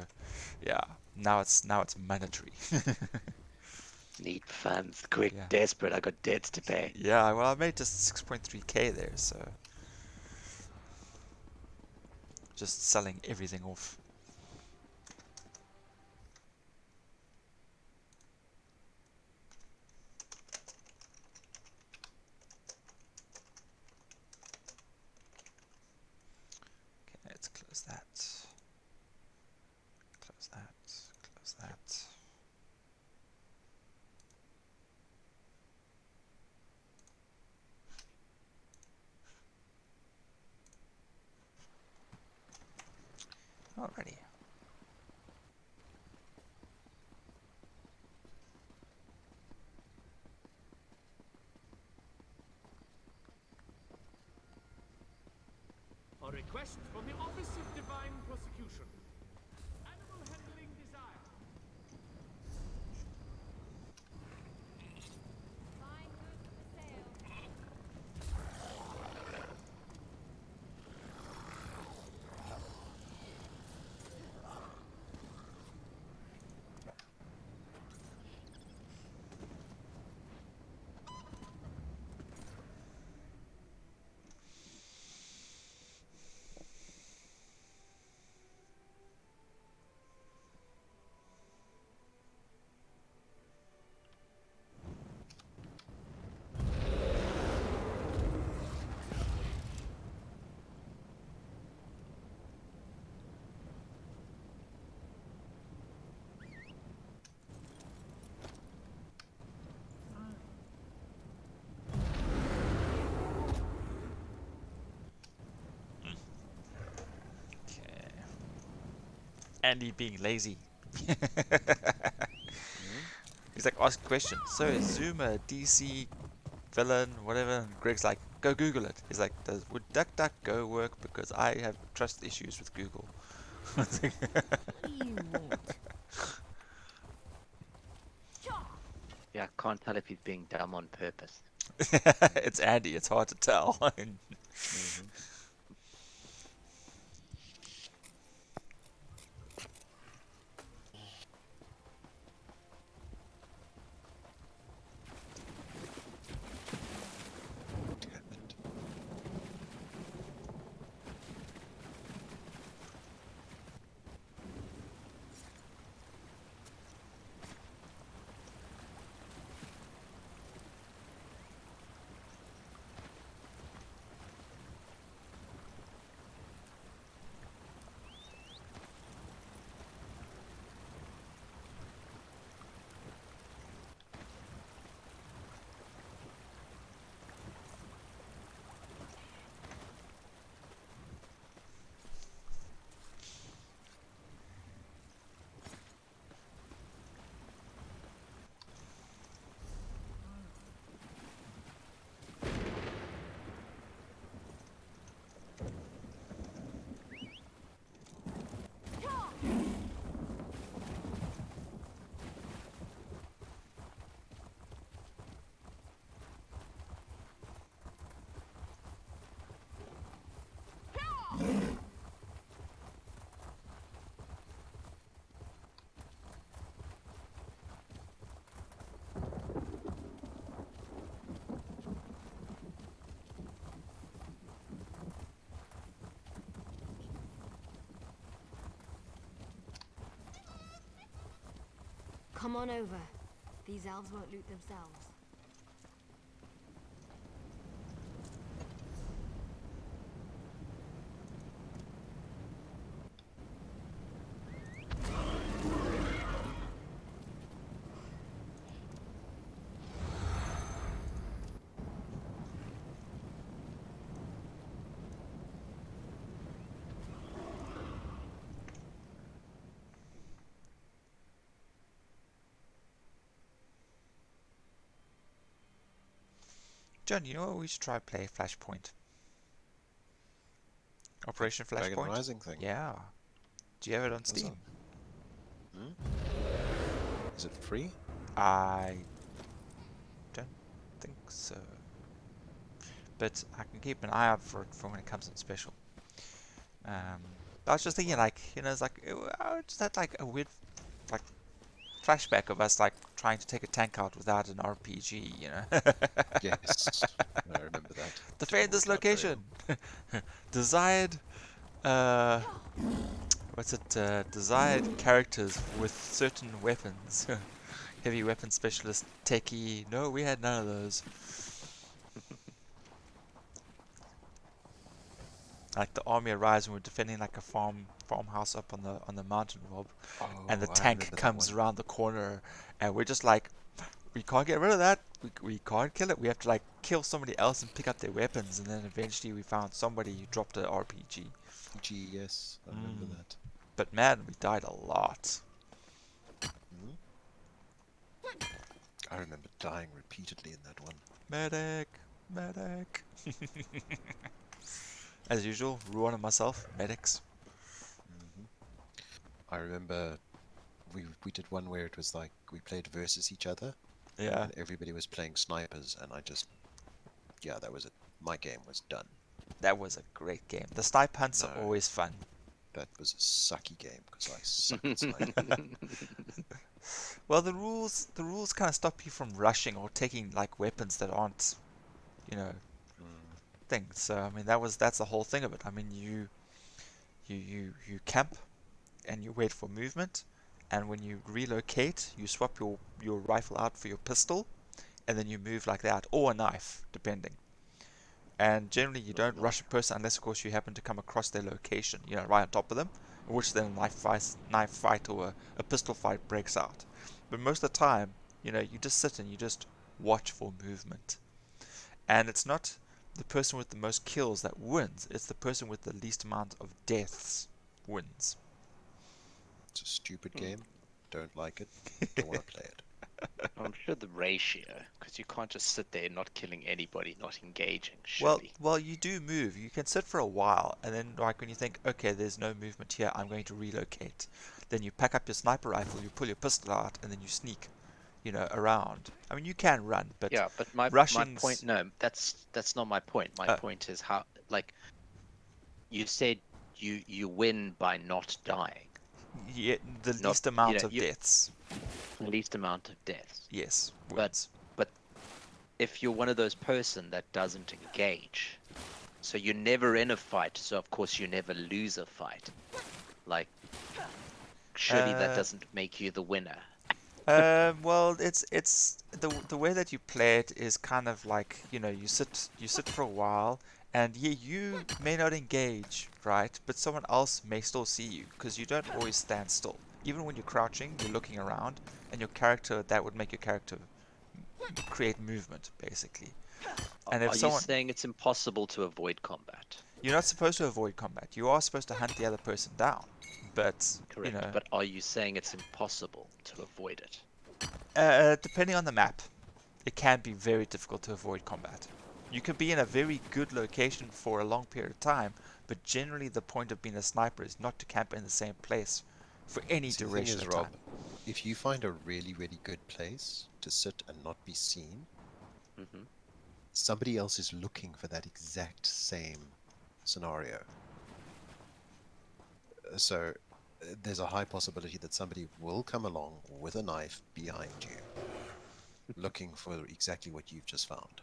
yeah, now it's mandatory. Need funds, quick, Yeah. desperate. I got debts to pay. Yeah, well I made just 6.3k there, so just selling everything off. Okay, let's close that. Close that. Close that. Alrighty. A request from the Office of Divine Prosecution. Animal handling desire. Fine goods for sale. Okay. Andy being lazy. He's like, ask a question. So is Zoom a DC villain, whatever? And Greg's like, go Google it. He's like, would DuckDuckGo work? Because I have trust issues with Google. What do you want? Yeah, I can't tell if he's being dumb on purpose. It's Andy. It's hard to tell. Come on over. These elves won't loot themselves. John, you know what? We should try play Flashpoint. Operation Dragon Flashpoint. Rising thing. Yeah. Do you have it on What's Steam? Is it free? I don't think so. But I can keep an eye out for it for when it comes in special. I was just thinking, like, you know, it's like, I just had like a weird, like, flashback of us like trying to take a tank out without an RPG, you know. Yes. I remember that. Defend this location. Desired, what's it? Desired characters with certain weapons. Heavy weapon specialist, techie. No, we had none of those. Like the army arrives and we're defending like a farmhouse up on the mountain, Rob, and the Oh, I tank remember that comes one. around the corner, and we're just like, we can't get rid of that. We can't kill it. We have to like kill somebody else and pick up their weapons, and then eventually we found somebody who dropped an RPG. Yes, I remember that. But man, we died a lot. Hmm? I remember dying repeatedly in that one. Medic! Medic! As usual, ruining myself. Medics. Hmm. I remember we did one where it was like we played versus each other, Yeah. and everybody was playing snipers, and I just, yeah, that was it. My game was done. That was a great game. The snipe hunts are No, always fun. that was a sucky game because I suck at sniping. Well, the rules kind of stop you from rushing or taking like weapons that aren't, you know, Mm. things. So I mean, that's the whole thing of it. I mean, you camp and you wait for movement, and when you relocate, you swap your rifle out for your pistol, and then you move like that, or a knife, depending. And generally, you don't rush a person unless, of course, you happen to come across their location, right on top of them, in which then a knife fight or a pistol fight breaks out. But most of the time, you just sit and you just watch for movement. And it's not the person with the most kills that wins, it's the person with the least amount of deaths wins. It's a stupid game. Don't like it. Don't want to play it. I'm sure the ratio, because you can't just sit there not killing anybody, not engaging, Well, surely. well, you do move. You can sit for a while, and then like when you think, okay, there's no movement here, I'm going to relocate. Then you pack up your sniper rifle, you pull your pistol out, and then you sneak, around. I mean, you can run, but Yeah, but my point, rushing's no, that's not my point. My point is how, like, you said you win by not dying, the not, least amount of deaths. the least amount of deaths. Yes, But wins. but if you're one of those person that doesn't engage, so you're never in a fight, so of course you never lose a fight. Like, surely that Uh, doesn't make you the winner. well, it's the way that you play it is kind of like you sit for a while, and yeah, you may not engage, right? But someone else may still see you because you don't always stand still. Even when you're crouching, you're looking around, and your character that would make your character create movement basically. And if Are you someone saying it's impossible to avoid combat? you're not supposed to avoid combat. You are supposed to hunt the other person down, but Correct. But are you saying it's impossible to avoid it? depending on the map, it can be very difficult to avoid combat. You can be in a very good location for a long period of time, but generally the point of being a sniper is not to camp in the same place for any See, the thing duration is, of Rob, time. if you find a really, really good place to sit and not be seen, Hmm. somebody else is looking for that exact same scenario. So there's a high possibility that somebody will come along with a knife behind you, looking for exactly what you've just found.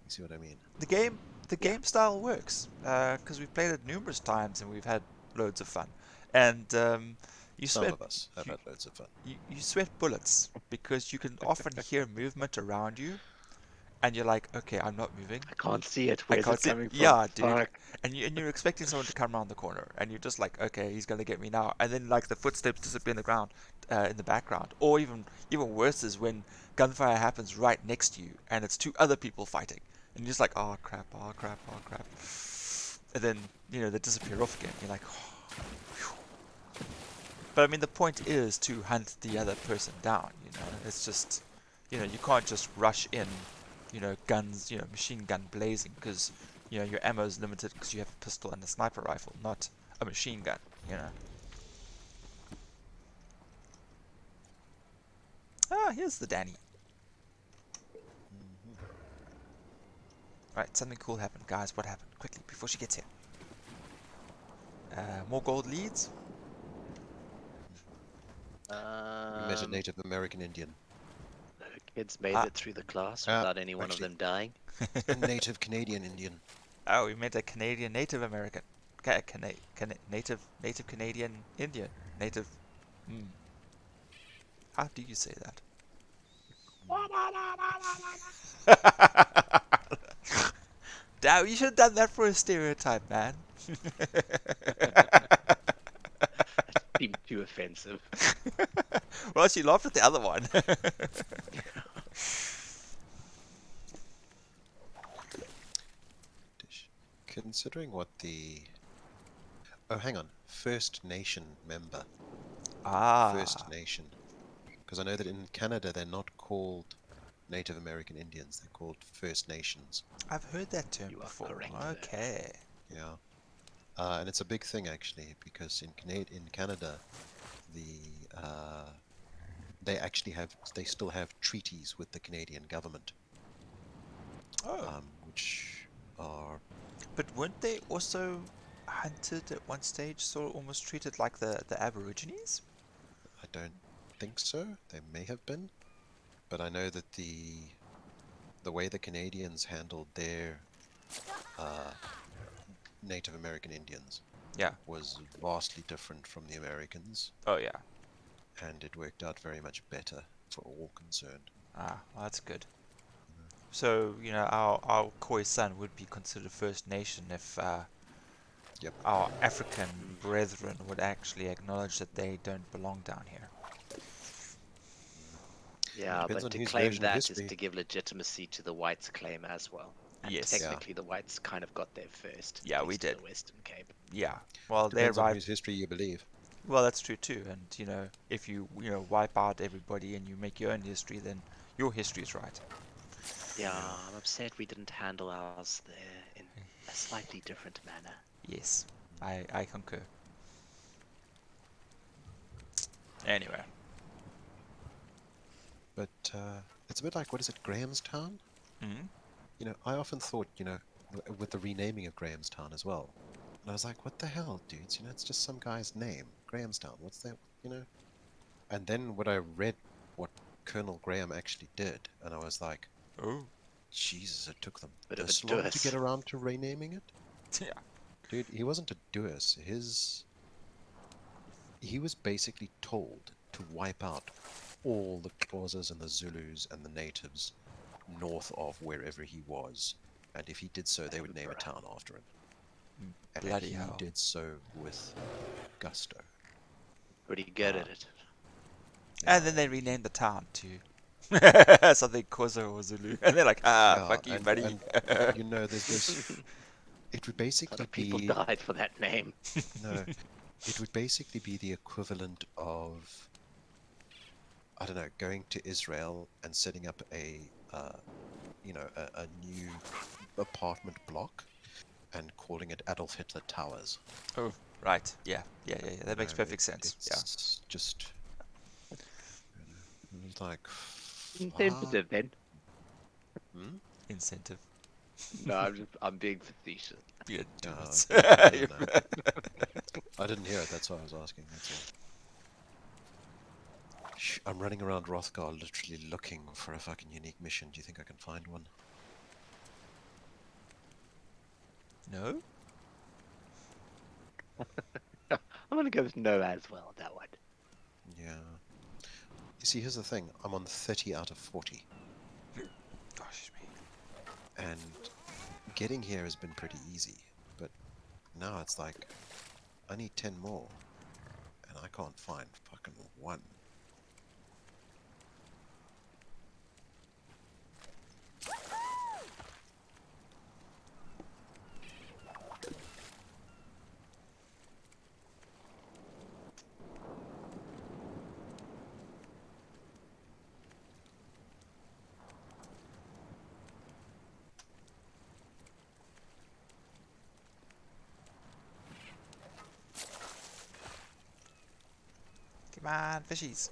You see what I mean? The game style works because we've played it numerous times and we've had loads of fun. And you Some sweat of us have you, had loads of fun. you sweat bullets because you can often hear movement around you, and you're like, okay, I'm not moving. I can't see it. I Where's can't it see. coming from? Yeah, dude. Fuck. And you're expecting someone to come around the corner, and you're just like, okay, he's gonna get me now. And then like the footsteps disappear in the ground, in the background. Or even worse is when gunfire happens right next to you, and it's two other people fighting, and you're just like, oh crap, oh crap, oh crap. And then they disappear off again. You're like, oh, phew. But I mean, the point is to hunt the other person down. It's just, you can't just rush in, guns, machine gun blazing, because your ammo is limited because you have a pistol and a sniper rifle, not a machine gun. Ah, here's the Danny. Hmm. Right, something cool happened, guys. What happened? Quickly, before she gets here. More gold leads. We met a Native American Indian. Kids made Ah, it through the class without any one of Actually, them dying. a Native Canadian Indian. oh, we met a Canadian Native American. Native Canadian Indian. Native. Hmm. How do you say that? Damn, you should have done that for a stereotype, man. Seemed too offensive. Well, she laughed at the other one. Considering what the... Oh, hang on. First Nation member. First Ah, Nation. Because I know that in Canada they're not called Native American Indians. They're called First Nations. I've heard that term You are before. correct there. Okay. Yeah. And it's a big thing actually because in Canada the they still have treaties with the Canadian government, Oh, which are but weren't they also hunted at one stage, sort of almost treated like the Aborigines? I don't think so. They may have been, but I know that the way the Canadians handled their uh, Native American Indians Yeah. was vastly different from the Americans, Oh, yeah. and it worked out very much better for all concerned. Ah, well, that's good. So, our Khoisan would be considered First Nation if Yep. our African brethren would actually acknowledge that they don't belong down here. Yeah, Depends but on to whose claim version of that is history. to give legitimacy to the whites' claim as well. And Yes. Yeah. technically, the whites kind of got there first, Yeah, at we least in did. the Western Cape. Yeah. Well, they're Depends on right. whose history you believe. Well, that's true too. And if you wipe out everybody and you make your own history, then your history is right. Yeah, I'm upset we didn't handle ours there in a slightly different manner. Yes, I concur. Anyway. But it's a bit like, what is it, Grahamstown? Hmm. I often thought, with the renaming of Grahamstown as well. And I was like, what the hell, dudes? It's just some guy's name. Grahamstown. What's that? And then when I read what Colonel Graham actually did, and I was like, Oh. Jesus, it took them Bit of a this long to deuce. get around to renaming it? Yeah. Dude, he wasn't a Duis. He was basically told to wipe out all the Xhosas and the Zulus and the natives north of wherever he was. And if he did so, they would name a town after him. And Bloody he hell. did so with gusto. Pretty good at it. And then they renamed the town to something Kozo or Zulu. And they're like, fuck you, buddy. and there's it would A lot basically of people be died for that name. no, it would basically be the equivalent of, I don't know, going to Israel and setting up a new apartment block and calling it Adolf Hitler Towers. Oh, right. Yeah. That makes perfect sense. Yeah. It's just it's like Insensitive then. Incentive. No, I'm being facetious. Yeah, do no, it. no. I didn't hear it. That's why I was asking. That's all. I'm running around Rothgar literally looking for a fucking unique mission. Do you think I can find one? No? I'm gonna go with no as well, that one. Yeah. You see, here's the thing. I'm on 30 out of 40. Gosh me. And getting here has been pretty easy. But now it's like, I need 10 more. And I can't find fucking one. Come on, fishies.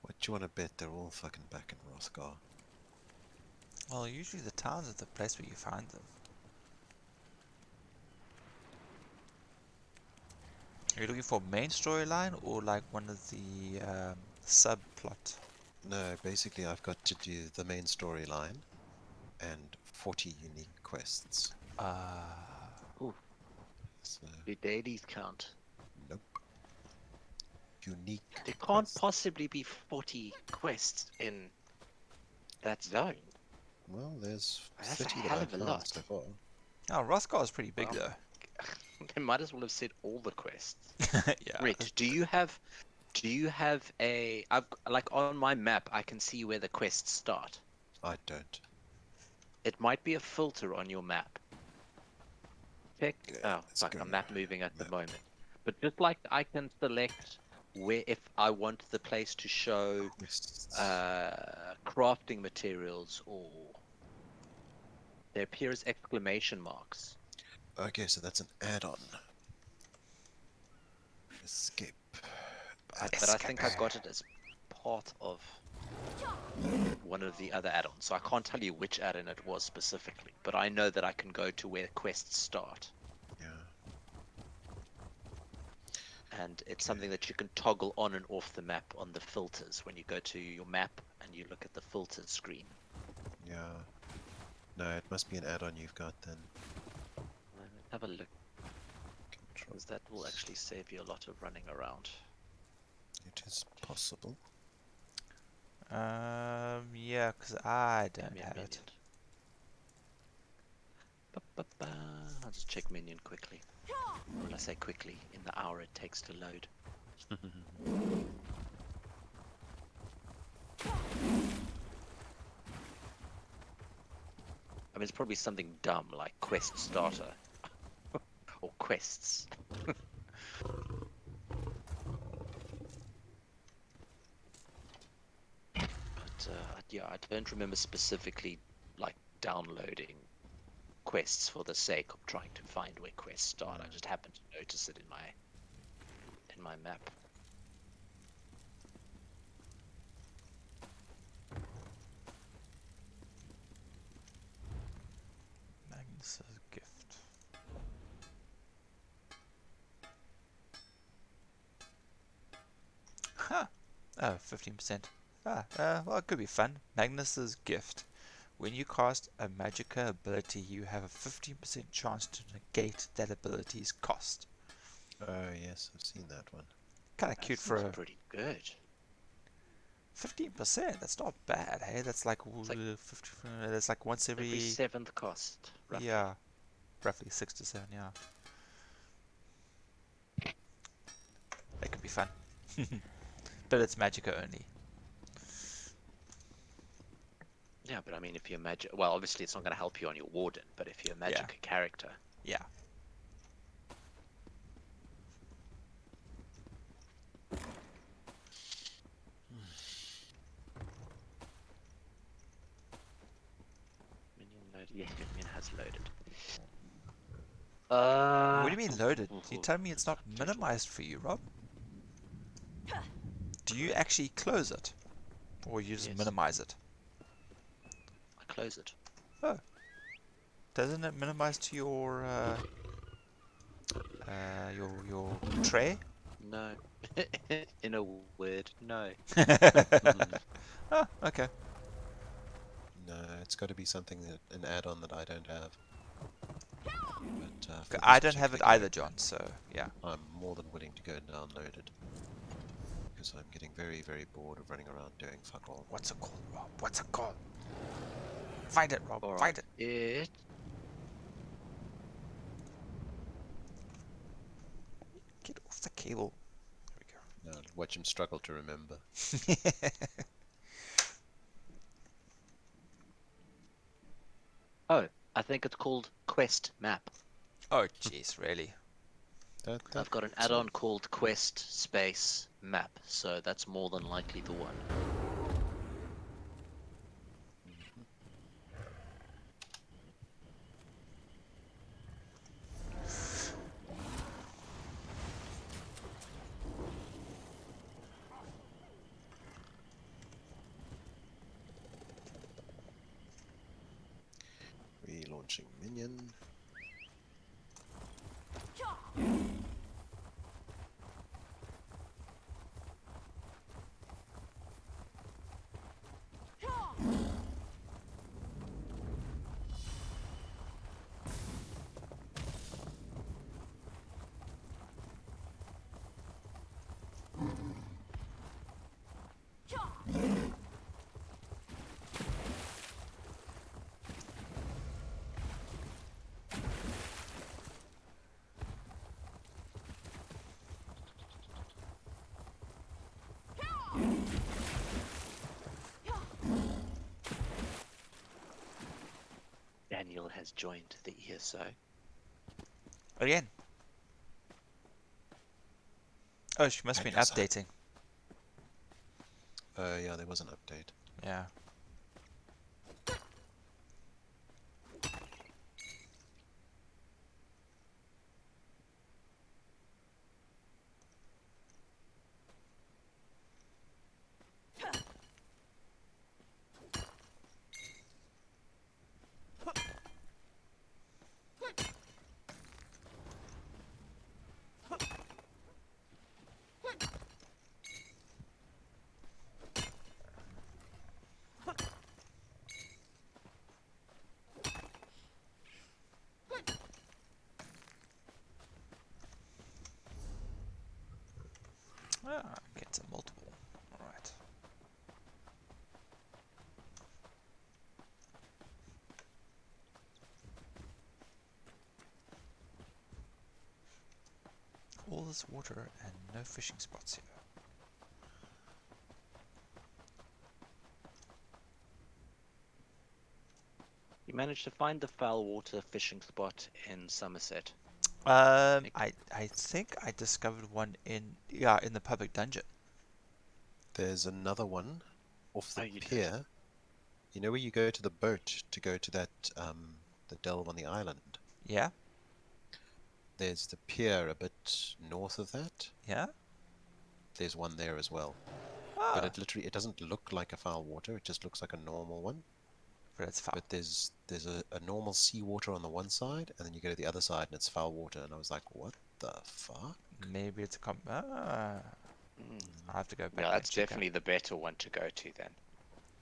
What do you want to bet they're all fucking back in Rothgar? Well, usually the towns are the place where you find them. Are you looking for main storyline or like one of the subplot? No, basically I've got to do the main storyline and 40 unique quests. Ooh, So, do dailies count? nope. Unique There can't quests. possibly be 40 quests in that zone. Well, there's That's a 30 that hell I of a found lot. so far. Oh, Rothgar is pretty big Well, though. they might as well have said all the quests. Yeah. Rich, do you have a like on my map I can see where the quests start. I don't. It might be a filter on your map. Check. Yeah, Oh let's fuck, go. I'm map moving at the Map. moment. But just like I can select where if I want the place to show Quests. crafting materials or they appear as exclamation marks. Okay, so that's an add-on. Escape. But I think I got it as part of one of the other add-ons, so I can't tell you which add-on it was specifically. But I know that I can go to where quests start, Yeah. and it's something that you can toggle on and off the map on the filters when you go to your map and you look at the filters screen. Yeah. No, it must be an add-on you've got then. Let's have a look, Control. because that will actually save you a lot of running around. It is possible. Yeah, because I Give don't me a have minion. it. Ba-ba-ba. I'll just check minion quickly. When I say quickly, in the hour it takes to load. I mean, it's probably something dumb like quest starter or quests. But yeah, I don't remember specifically like downloading quests for the sake of trying to find where quests start. I just happened to notice it in my map. Magnus's gift. Huh. Oh, 15%. Well, it could be fun. Magnus's gift. When you cast a Magicka ability, you have a 15% chance to negate that ability's cost. Oh, yes, I've seen that one. Kind of That cute for seems a pretty good. 15%. That's not bad, hey? That's like, It's like 50, that's like once every every, seventh cost, roughly. yeah, roughly 6 to 7, yeah. That could be fun. But it's Magicka only. Yeah, but I mean, if you're well, obviously it's not going to help you on your warden, but if you're a Yeah. Magicka character, Yeah. minion load. Yes, minion has loaded. What do you mean loaded? You tell me it's not minimized for you, Rob? Do you actually close it? Or you just Yes. minimize it? I close it. Oh. Doesn't it minimize to your tray? No. In a word, no. Oh, okay. No, it's got to be something that an add-on that I don't have. But for I this don't have it particular either, character, John, so yeah. I'm more than willing to go and download it. Because I'm getting very, very bored of running around doing fuck all. What's it called, Rob? What's it called? Find it, Rob. Alright. Find it. It. Get off the cable. There Now, watch him struggle to remember. we go. Oh, I think it's called Quest Map. Oh, jeez, really? I've got an add-on called Quest Space Map, so that's more than likely the one. Relaunching minion. Daniel has joined the ESO. Again. Oh, she must have been Daniel's up. updating. Yeah, there was an update. Yeah. Ah, get to multiple. Alright. All this water and no fishing spots here. You managed to find the foul water fishing spot in Somerset. I think I discovered one in the public dungeon. There's another one off the you did. pier. You know where you go to the boat to go to that the delve on the island? Yeah? There's the pier a bit north of that. Yeah? There's one there as well. Ah, But it doesn't look like a foul water, it just looks like a normal one. but it's foul. But there's a normal seawater on the one side, and then you go to the other side and it's foul water, and I was like, what the fuck? Maybe it's a I'll have to go back Yeah, and that's check definitely the better one to go to then.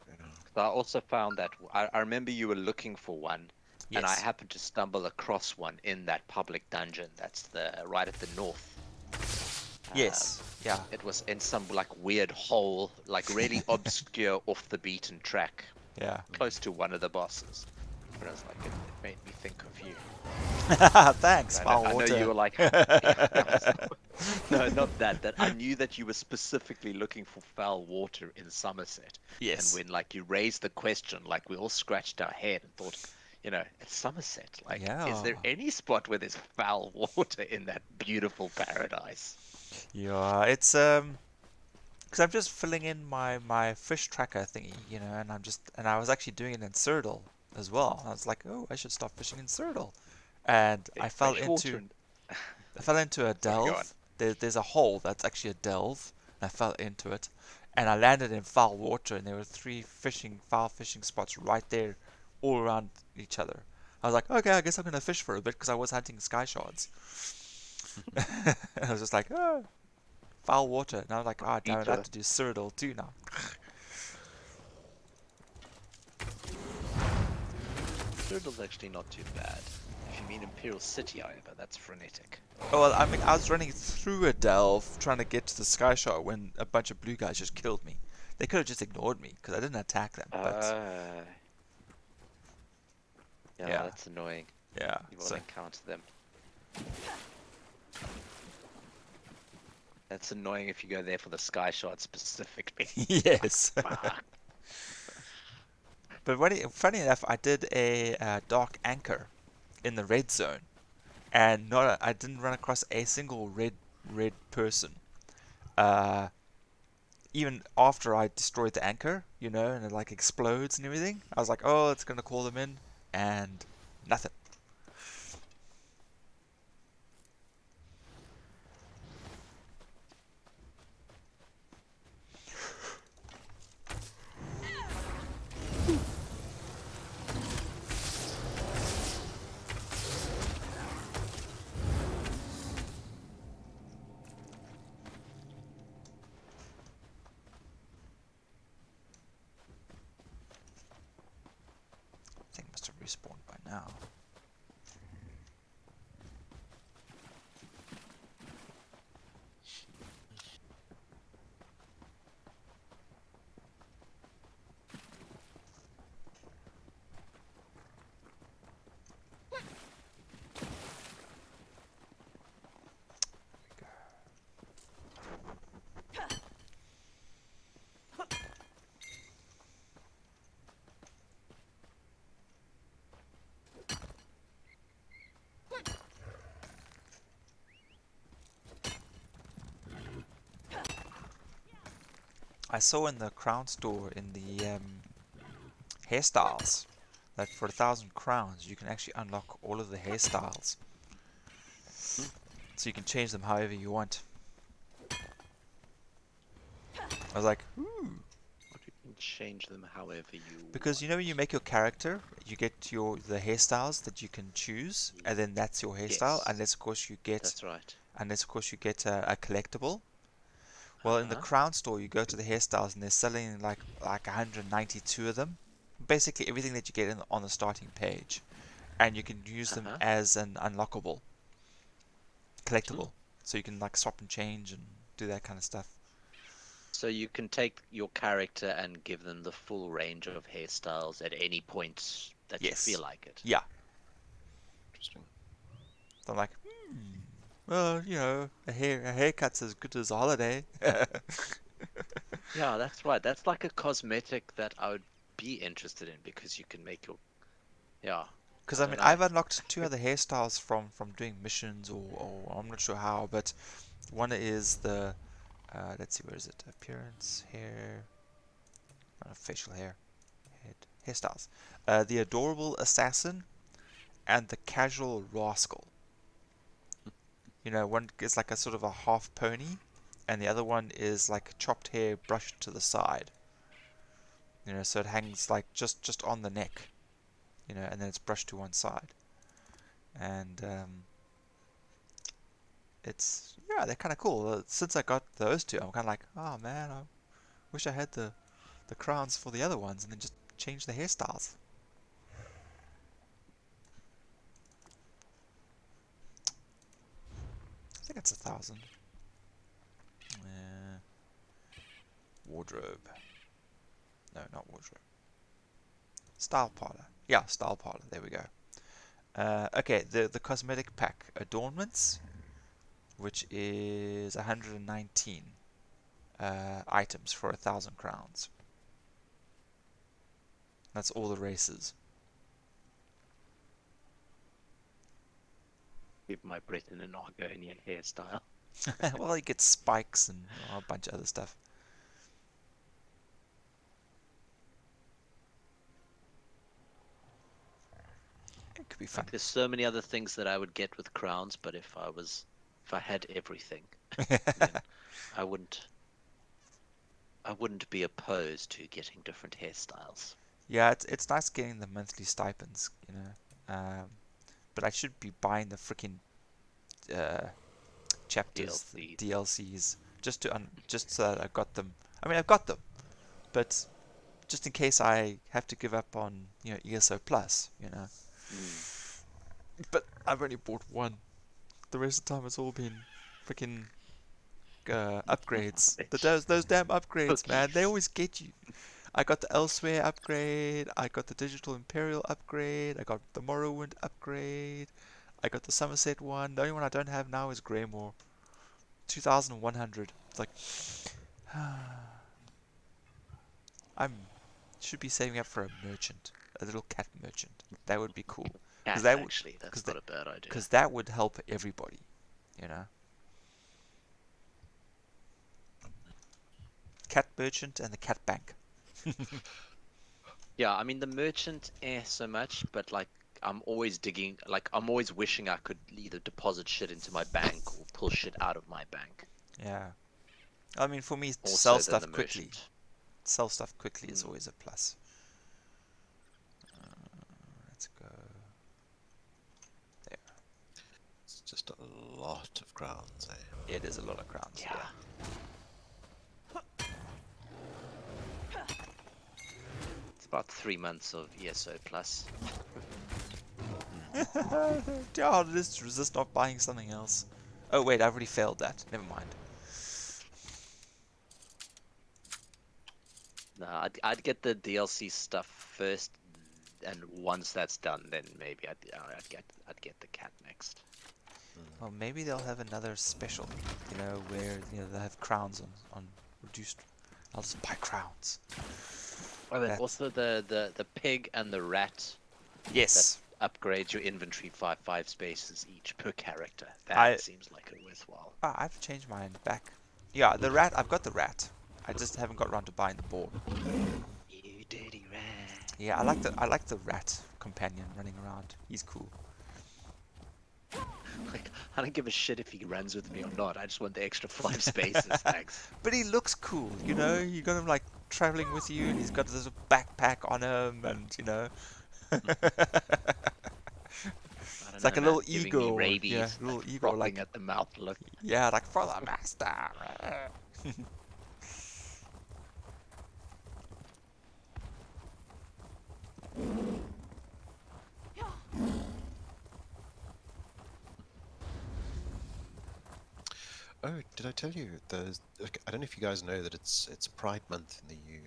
You know? 'Cause I also found that I remember you were looking for one, and I Yes. happened to stumble across one in that public dungeon. That's the right at the north. Yes. Yeah. It was in some like weird hole, like really obscure, off the beaten track, Yeah. close to one of the bosses. But I was like, it made me think of you. Thanks, foul I know water. you were like, no, not that. That I knew that you were specifically looking for foul water in Somerset. Yes. And when like you raised the question, like we all scratched our head and thought, it's Somerset. Like, is there Yeah. any spot where there's foul water in that beautiful paradise? Yeah, it's because I'm just filling in my fish tracker thingy, and I was actually doing it in Cyrodiil as well. I was like, oh, I should start fishing in Cyrodiil, and I There's fell fresh water into a Sorry, go on. delve. There's a hole that's actually a delve, and I fell into it, and I landed in foul water, and there were three foul fishing spots right there, all around each other. I was like, okay, I guess I'm gonna fish for a bit because I was hunting sky shards. I was just like, oh, foul water. And I was like, oh, damn it, Each I have other. to do Cyrodiil too now. Cyrodiil's actually not too bad. If you mean Imperial City, however, that's frenetic. Oh, well, I mean, I was running through a delve trying to get to the sky shard when a bunch of blue guys just killed me. They could have just ignored me because I didn't attack them. But yeah, that's annoying. yeah, You will so encounter them. That's annoying if you go there for the sky shard specifically. yes. Fuck. But funny enough, I did a dark anchor in the red zone, and I didn't run across a single red person. Even after I destroyed the anchor, and it like explodes and everything, I was like, oh, it's gonna call them in, and nothing. I think it must have respawned by now. I saw in the crown store in the hairstyles that for 1,000 crowns you can actually unlock all of the hairstyles. So you can change them however you want. I was like, Or you can change them however you because you know when you make your character, you get the hairstyles that you can choose, and then that's your hairstyle, Yes, unless of course you get that's right. a collectible. Well, in the crown store, you go to the hairstyles and they're selling like 192 of them. Basically everything that you get on the starting page, and you can use them as an unlockable collectible. So you can like swap and change and do that kind of stuff. So you can take your character and give them the full range of hairstyles at any point that you Yes. feel like it. Yeah. Interesting. So I'm like, well, you know, a haircut's as good as a holiday. Yeah, that's right. That's like a cosmetic that I would be interested in because you can make your Because I I don't mean, know. I've unlocked 2 other hairstyles from doing missions, or I'm not sure how, but one is the let's see, where is it? Appearance, hair, facial hair, hairstyles. The adorable assassin and the casual rascal. You know, one is like a sort of a half pony, and the other one is like chopped hair brushed to the side. You know, so it hangs like just on the neck. You know, and then it's brushed to one side. And it's, yeah, they're kind of cool. Since I got those 2, I'm kind of like, oh man, I wish I had the crowns for the other ones, and then just change the hairstyles. I think it's 1,000. Wardrobe. No, not wardrobe. Style parlor. Yeah, style parlor. There we go. Okay, the cosmetic pack adornments, which is 119 items for 1,000 crowns. That's all the races. Keep my breath in an Argonian hairstyle. Well, you get spikes and a bunch of other stuff. It could be fun. Like there's so many other things that I would get with crowns, but if I had everything, then I wouldn't be opposed to getting different hairstyles. Yeah, it's nice getting the monthly stipends, you know. But I should be buying the freaking chapters, the DLCs, just so that I got them. I mean, I've got them, but just in case I have to give up on, you know, ESO Plus, you know. But I've only bought one. The rest of the time it's all been freaking upgrades. Those damn upgrades, man. They always get you. I got the Elsewhere upgrade. I got the Digital Imperial upgrade. I got the Morrowind upgrade. I got the Somerset one. The only one I don't have now is Greymore. 2,100. It's like, I'm should be saving up for a merchant, a little cat merchant. That would be cool. Cat, That would, actually, that's not a bad idea. because that would help everybody, you know. Cat merchant and the cat bank. Yeah, I mean the merchant, so much, but like I'm always digging, like I'm always wishing I could either deposit shit into my bank or pull shit out of my bank. Yeah. I mean, for me, to Also sell than stuff the quickly. merchant. Sell stuff quickly is always a plus. Let's go there. It's just a lot of crowns, eh? It is a lot of crowns. Yeah. It's about 3 months of ESO plus. God, resist not buying something else. Oh wait, I've already failed that. Never mind. No, I'd get the DLC stuff first, and once that's done, then maybe I'd get the cat next. Well, maybe they'll have another special, you know, where they'll have crowns on reduced. I'll just buy crowns. Oh, then also the pig and the rat. Yes. That upgrades your inventory five spaces each per character. That seems like a worthwhile. I've changed mine back. Yeah, the rat. I've got the rat. I just haven't got around to buying the board. You dirty rat. Yeah, I like the rat companion running around. He's cool. Like, I don't give a shit if he runs with me or not. I just want the extra 5 spaces, thanks. But he looks cool, you know. You got him like traveling with you, and he's got this backpack on him, and you know. I don't It's like know, a man. little Giving me eagle, yeah, rabies, little like, eagle, frothing like at the mouth look. yeah, like for the master. Oh, did I tell you? I don't know if you guys know that it's Pride Month in the EU.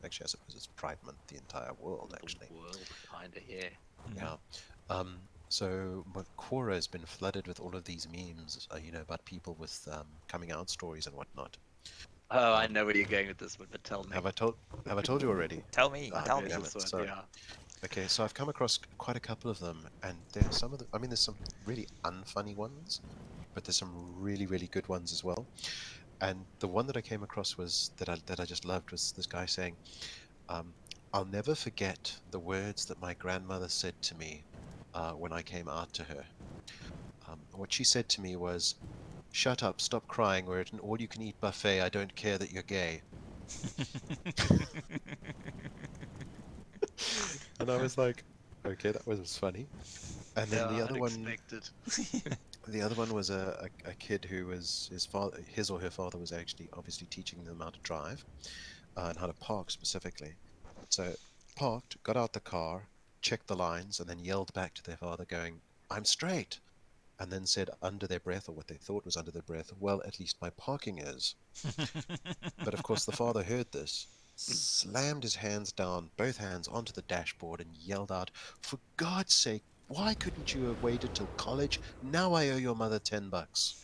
Actually, I suppose it's Pride Month the entire world. Actually, The world, kinda, yeah. yeah. So Quora has been flooded with all of these memes, about people with coming out stories and whatnot. Oh, I know where you're going with this one, but tell me. Have I told you already? Tell me, I tell missed me. Damn this it, one, sorry. yeah. Okay, so I've come across quite a couple of them, and there's some of the, I mean, there's some really unfunny ones, but there's some really, really good ones as well. And the one that I came across was that I just loved was this guy saying, "I'll never forget the words that my grandmother said to me when I came out to her. What she said to me was, 'Shut up, stop crying. We're at an all-you-can-eat buffet. I don't care that you're gay.'" And I was like, "Okay, that was funny." And then the other one. Unexpected. The other one was a kid who was his or her father was actually obviously teaching them how to drive and how to park specifically. So parked, got out the car, checked the lines, and then yelled back to their father, going, "I'm straight." And then said under their breath, or what they thought was under their breath, "Well, at least my parking is." But of course, the father heard this, slammed his hands down, both hands onto the dashboard, and yelled out, "For God's sake, why couldn't you have waited till college? Now I owe your mother $10."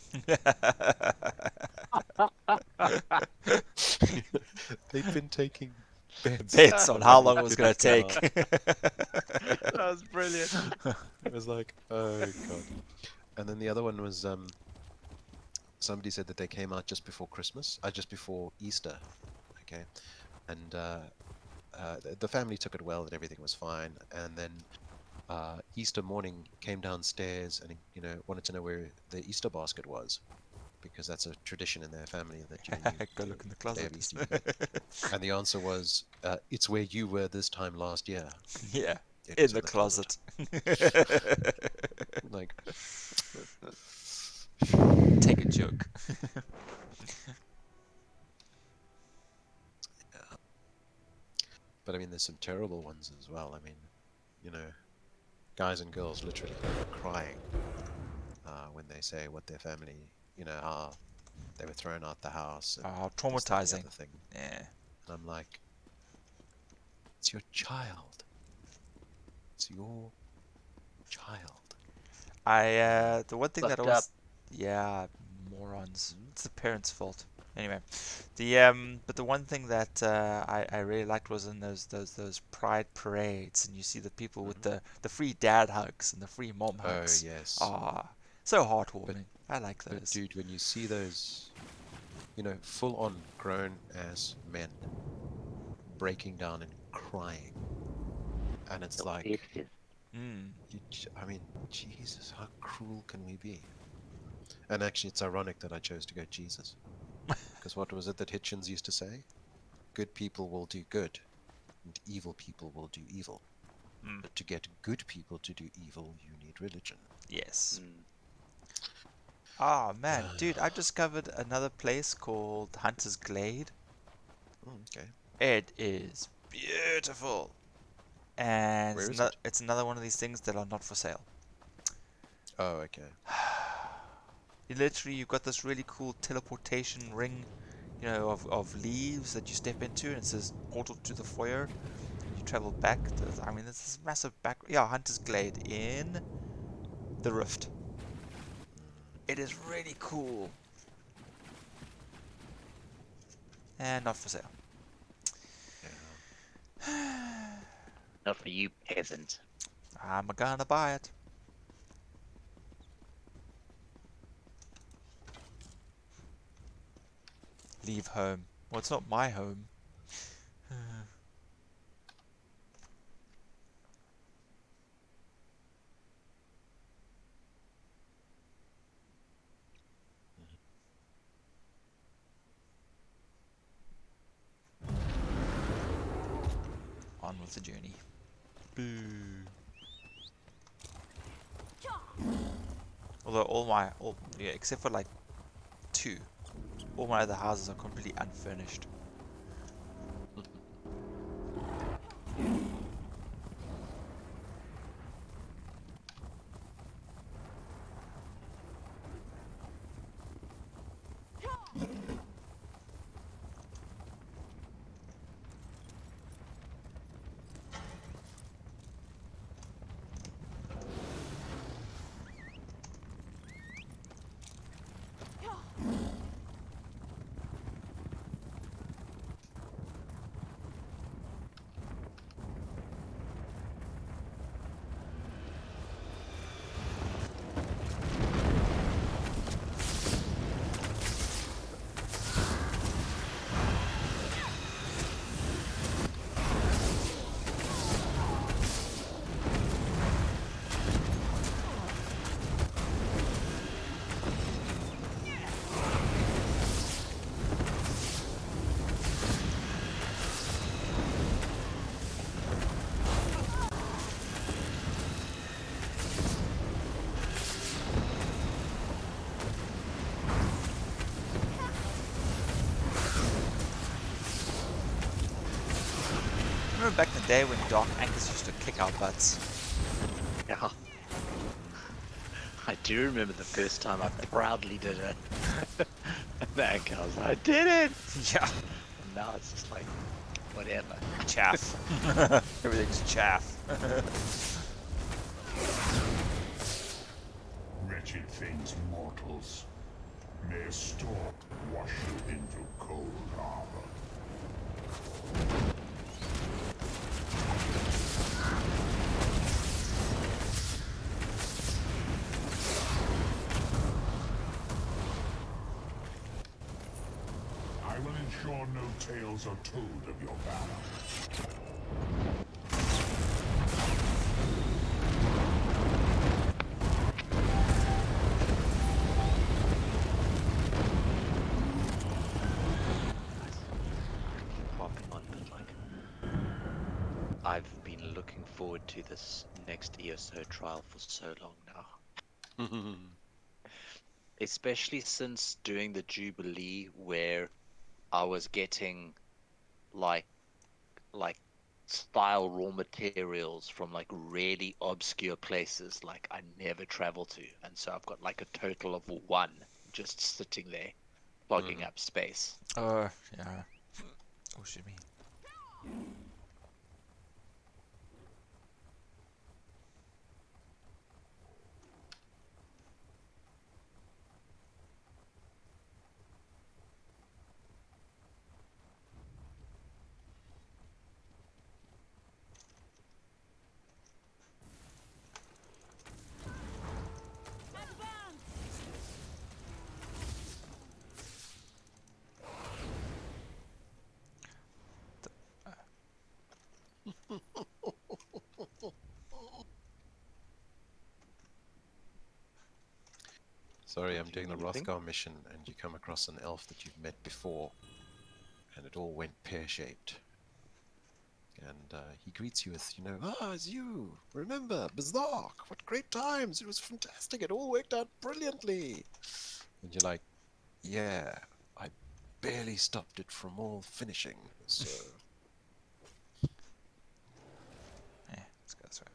They'd been taking bets Bets on on how whether long he it was could gonna get take. out. That was brilliant. It was like, oh God. And then the other one was somebody said that they came out just before Christmas, just before Easter. Okay, and the family took it well, that everything was fine. And then Easter morning came downstairs and wanted to know where the Easter basket was, because that's a tradition in their family that Go look in the the day closet. of Easter you go. And the answer was, "It's where you were this time last year." Yeah, It in was the closet. Like, Take a joke. but I mean, there's some terrible ones as well. I mean, guys and girls literally crying when they say what their family, how they were thrown out the house and this, that, and the Traumatizing. other thing. Yeah. And I'm like, it's your child. It's your child. The one thing that Fucked always, up. yeah, morons. Hmm? It's the parents' fault. Anyway, but the one thing that I really liked was in those pride parades, and you see the people with Hmm. the free dad hugs and the free mom Oh hugs. yes. Ah, so But heartwarming. I like but those. dude, when you see those, full on grown ass men breaking down and crying, and it's like, Mm. I mean, Jesus, how cruel can we be? And actually, it's ironic that I chose to go Jesus, because what was it that Hitchens used to say? Good people will do good, and evil people will do evil. Mm. But to get good people to do evil, you need religion. Yes. Mm. Ah, man, dude, I discovered another place called Hunter's Glade. Okay. It is beautiful. And Where is it? it's another one of these things that are not for sale. Oh, okay. You've got this really cool teleportation ring, of leaves that you step into, and it says portal to the foyer. You travel back. I mean, this is massive back. Yeah, Hunter's Glade in the Rift. It is really cool. And not for sale. Yeah. Not for you, peasant. I'm gonna buy it. Leave home. Well, it's not my home. On with the journey. Boo. Although yeah, except for like 2, all my other houses are completely unfurnished. Remember back in the day when Dark Angus used to kick our butts? Yeah. I do remember the first time I proudly did it. Thank I was like, I did it! Yeah. And now it's just like, whatever. Chaff. Everything's chaff. Wretched things, mortals. May a storm wash you into cold harbor. I will ensure no tales are told of your valor. Hopping on, but like, I've been looking forward to this next ESO trial for so long now. Especially since doing the Jubilee where I was getting like like style raw materials from like really obscure places like I never travel to, and so I've got like a total of 1 just sitting there clogging up space. Yeah. Oh, shit me. Sorry, I'm doing the Anything? Rothgar mission, and you come across an elf that you've met before, and it all went pear-shaped. And he greets you with, it's you! Remember, Berserk! What great times! It was fantastic! It all worked out brilliantly! And you're like, yeah, I barely stopped it from all finishing, so... Yeah, let's go this way.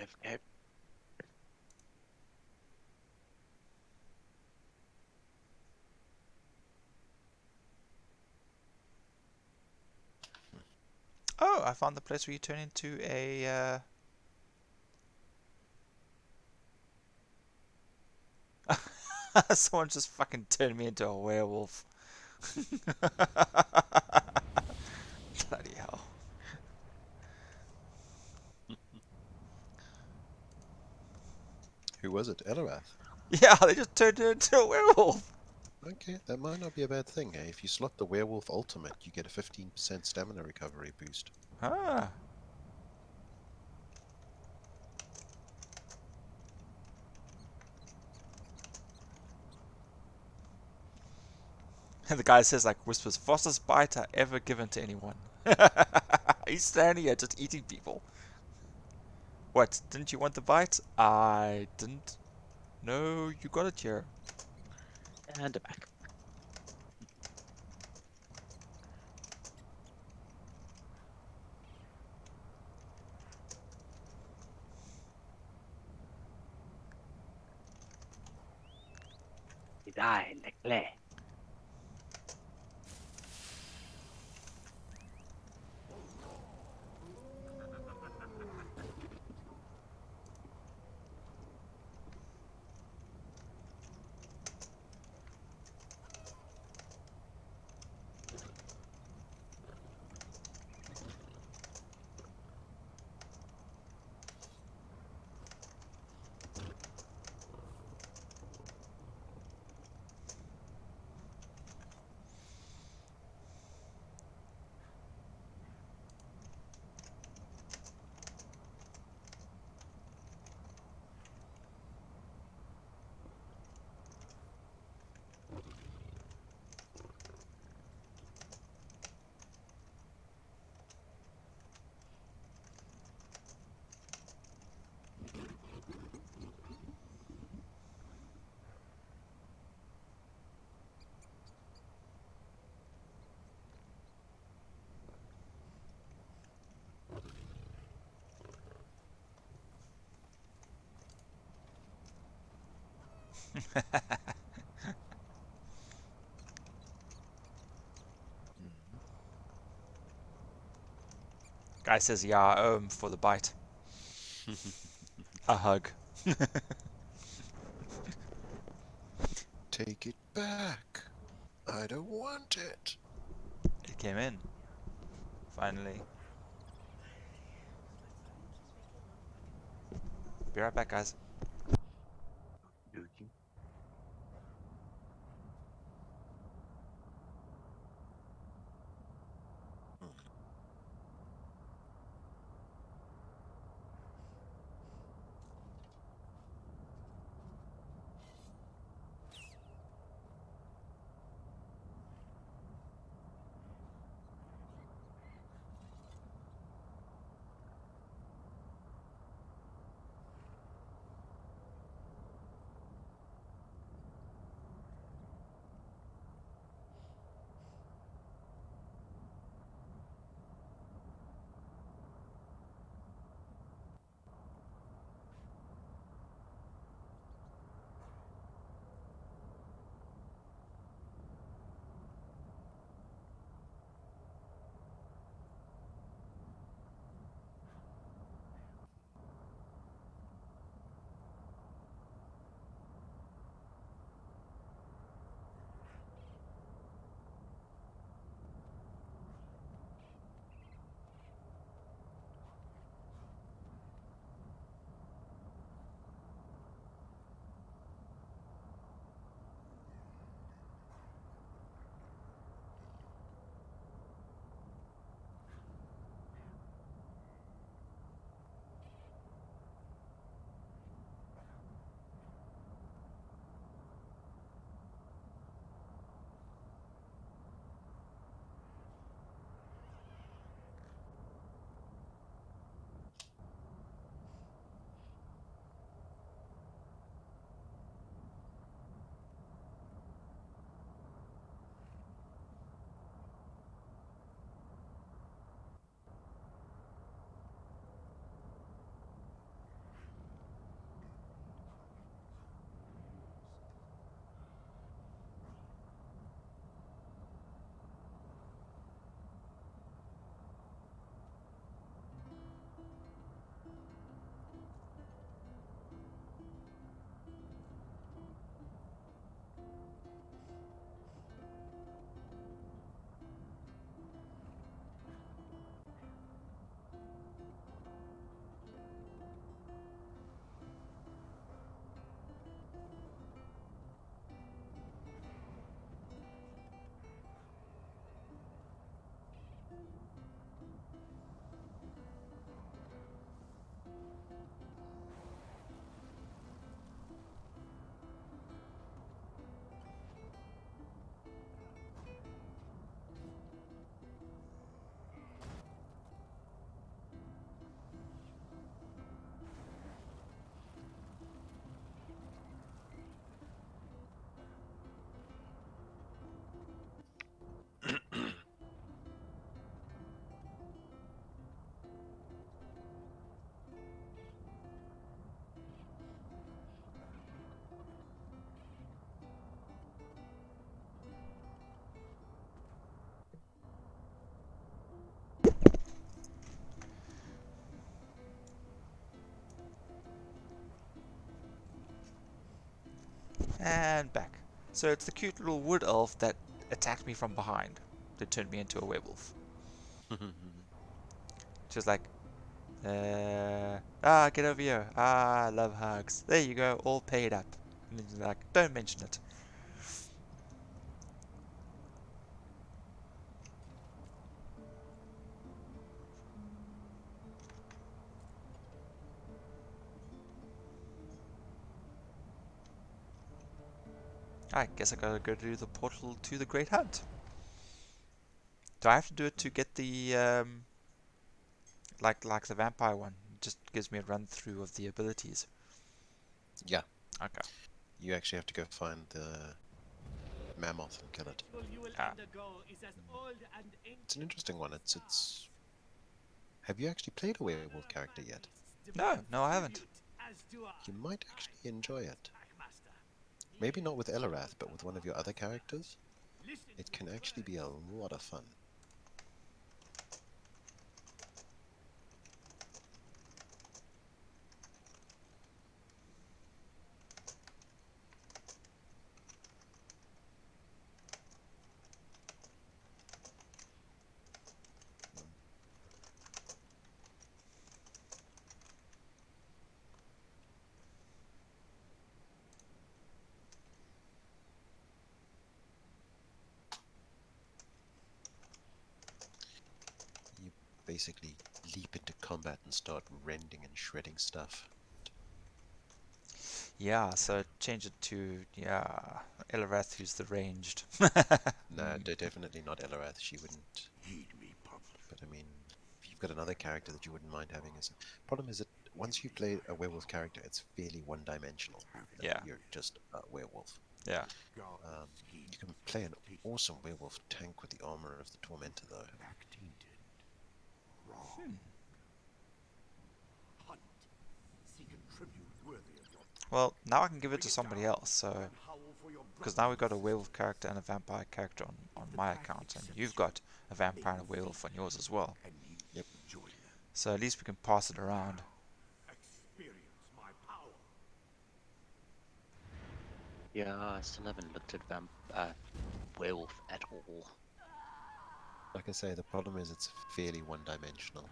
Okay. Oh, I found the place where you turn into a. Someone just fucking turned me into a werewolf. Bloody hell. Who was it? Elarath. Yeah, they just turned it into a werewolf. Okay, that might not be a bad thing. If you slot the werewolf ultimate, you get a 15% stamina recovery boost. Ah. And the guy says, like, whispers, fastest bite I ever given to anyone. He's standing here just eating people. What, didn't you want the bite? I didn't. No, you got it here. And back. You die in the clay. Guy says, yeah, I owe him for the bite. A hug. Take it back. I don't want it. It came in. Finally. Be right back, guys. and back. So it's the cute little wood elf that attacked me from behind that turned me into a werewolf. Just like, get over here. I love hugs. There you go, all paid up. And then like, don't mention it. I guess I gotta go do the portal to the Great Hunt. Do I have to do it to get the like the vampire one? It just gives me a run through of the abilities. Yeah. Okay. You actually have to go find the mammoth and kill it. You will Ah. undergo is as old and It's an interesting one. It's. Have you actually played a werewolf character yet? No, I haven't. You might actually enjoy it. Maybe not with Elarath, but with one of your other characters. It can actually be a lot of fun. You basically leap into combat and start rending and shredding stuff. Yeah, so change it to, yeah, Elarath, who's the ranged. No, definitely not Elarath. She wouldn't. But I mean, if you've got another character that you wouldn't mind having as a... Problem is that once you play a werewolf character, it's fairly one-dimensional. Yeah. You're just a werewolf. Yeah. You can play an awesome werewolf tank with the armor of the Tormentor, though. Well, now I can give it to somebody else, so... Because now we've got a werewolf character and a vampire character on my account, and you've got a vampire and a werewolf on yours as well. Yep. So at least we can pass it around. Yeah, I still haven't looked at werewolf at all. Like I say, the problem is it's fairly one-dimensional.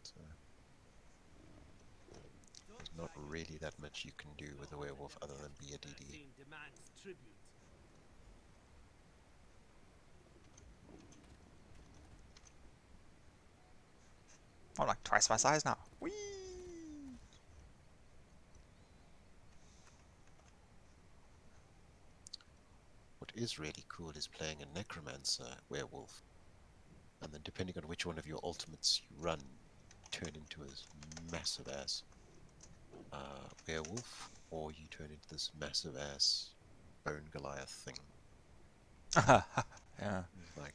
So there's not really that much you can do with a werewolf other than be a DD. I'm like twice my size now. Whee! What is really cool is playing a necromancer werewolf, and then depending on which one of your ultimates you run, turn into a massive ass werewolf, or you turn into this massive ass bone Goliath thing. Yeah. It's like,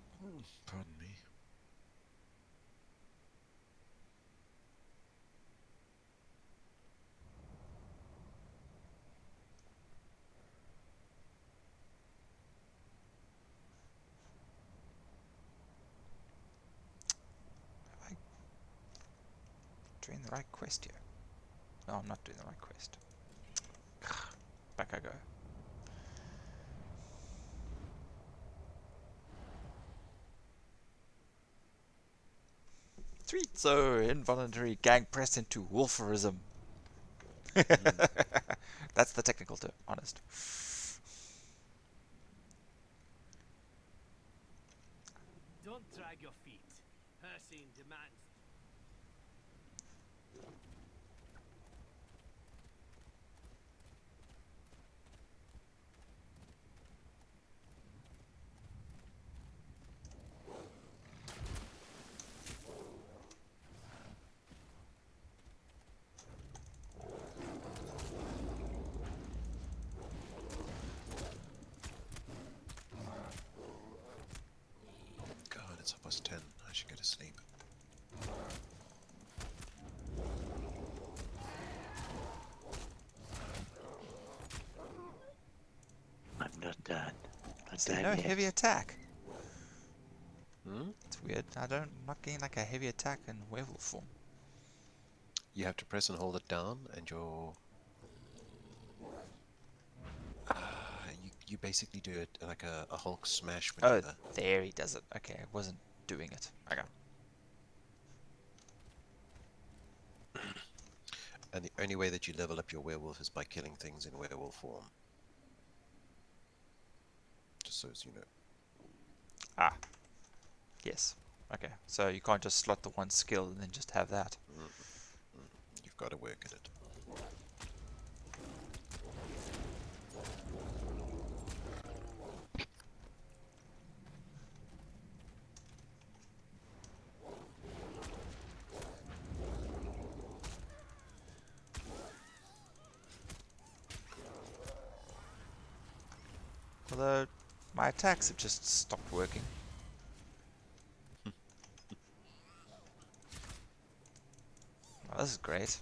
Uh, pardon me. Doing the right quest here. Oh, I'm not doing the right quest. Back I go. Sweet, so involuntary gang press into wolferism. That's the technical term, honest. Don't drag your feet. Hercene demands. God, it's 10:30. I should go to sleep. I'm not done. Not See, done no yet. heavy attack. Hmm? It's weird. I'm not getting like a heavy attack in werewolf form. You have to press and hold it down, and you basically do it like a Hulk smash Oh, maneuver. there he does it. Okay, I wasn't doing it. Okay. And the only way that you level up your werewolf is by killing things in werewolf form. Just so as you know. Ah, yes. Okay, so you can't just slot the one skill and then just have that. You've got to work at it. Although, my attacks have just stopped working. Oh, this is great.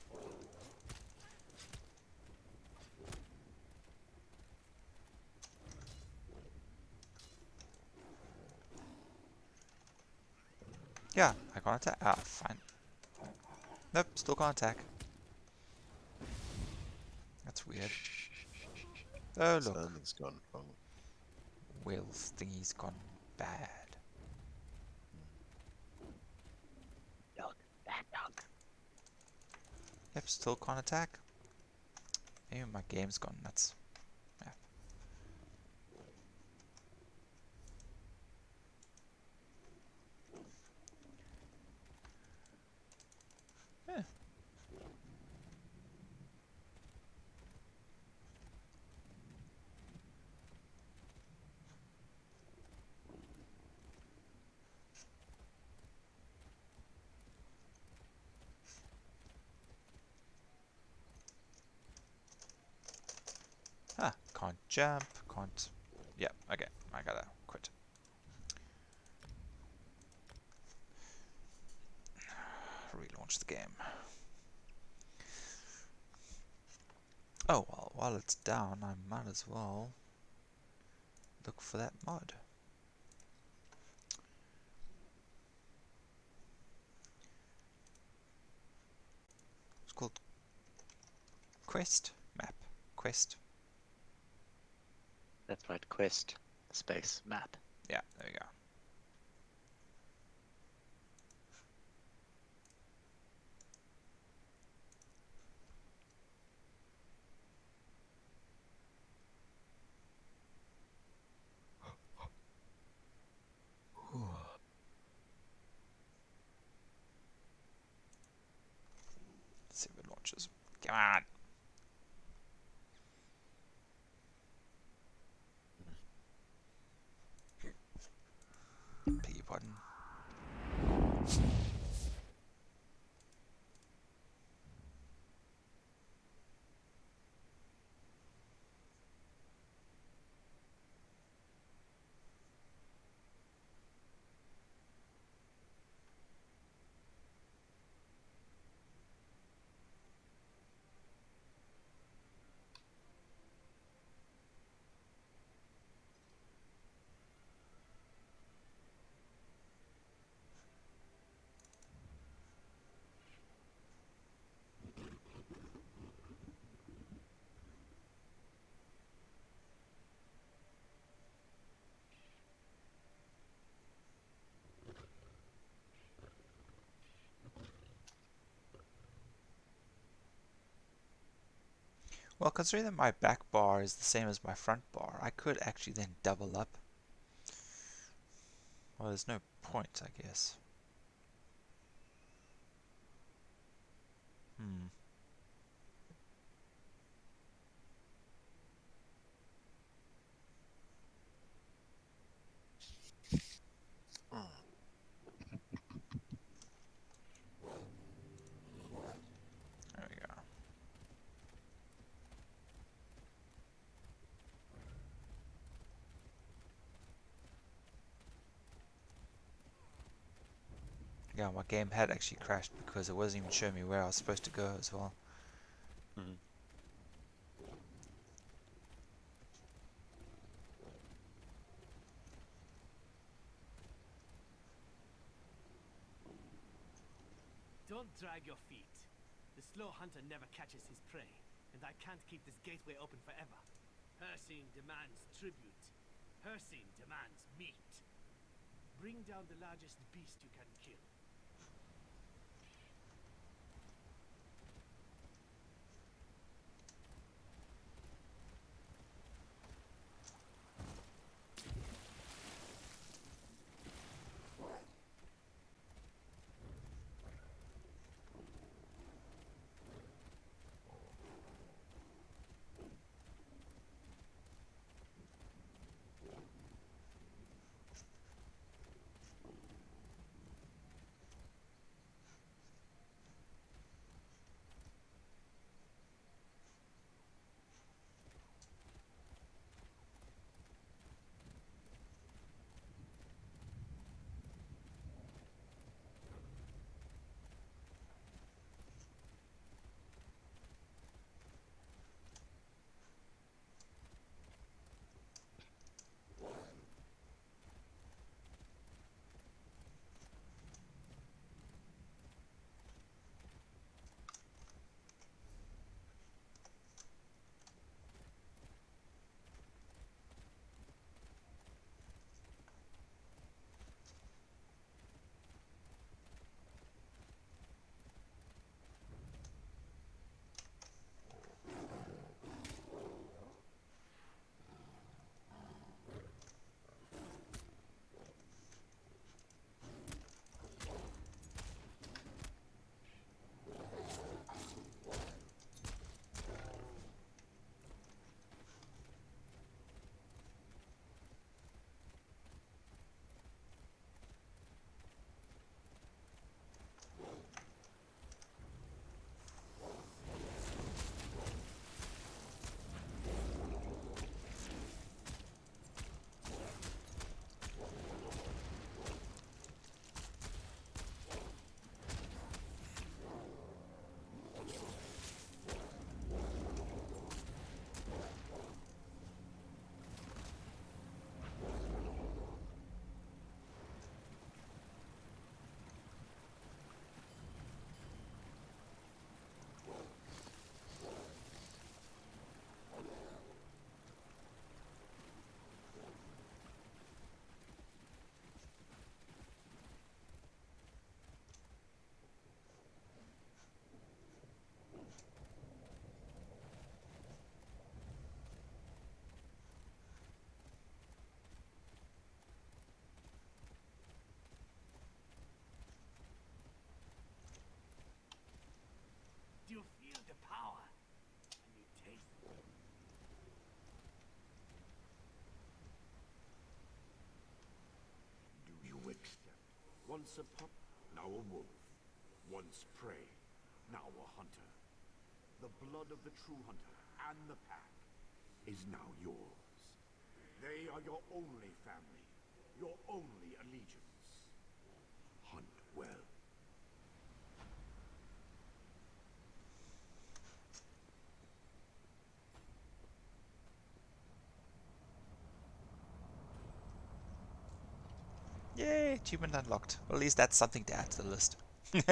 Yeah, I can't attack. Ah, fine. Nope, still can't attack. That's weird. Oh, look. Something's gone wrong. Will's thingy's gone bad. Dog. Bad dog. Yep, still can't attack. Maybe my game's gone nuts. Yeah. Eh. Ah, can't jump, can't... Yeah, okay, I gotta quit. Relaunch the game. Oh, well, while it's down, I might as well look for that mod. It's called Quest Map. Quest. That's right. Quest. Space. Map. Yeah, there we go. Let's see if it launches. Come on! Beg your pardon. Well, considering that my back bar is the same as my front bar, I could actually then double up. Well, there's no point, I guess. Hmm. There we go. Yeah, my game had actually crashed because it wasn't even showing me where I was supposed to go as well. Mm. Don't drag your feet. The slow hunter never catches his prey, and I can't keep this gateway open forever. Hercene demands tribute. Hercene demands meat. Bring down the largest beast you can kill. Do you feel the power? And you taste it? Do you accept? Once a pup, now a wolf. Once prey, now a hunter. The blood of the true hunter and the pack is now yours. They are your only family, your only allegiance. Hunt well. Yay, achievement unlocked. Well, at least that's something to add to the list. Mm.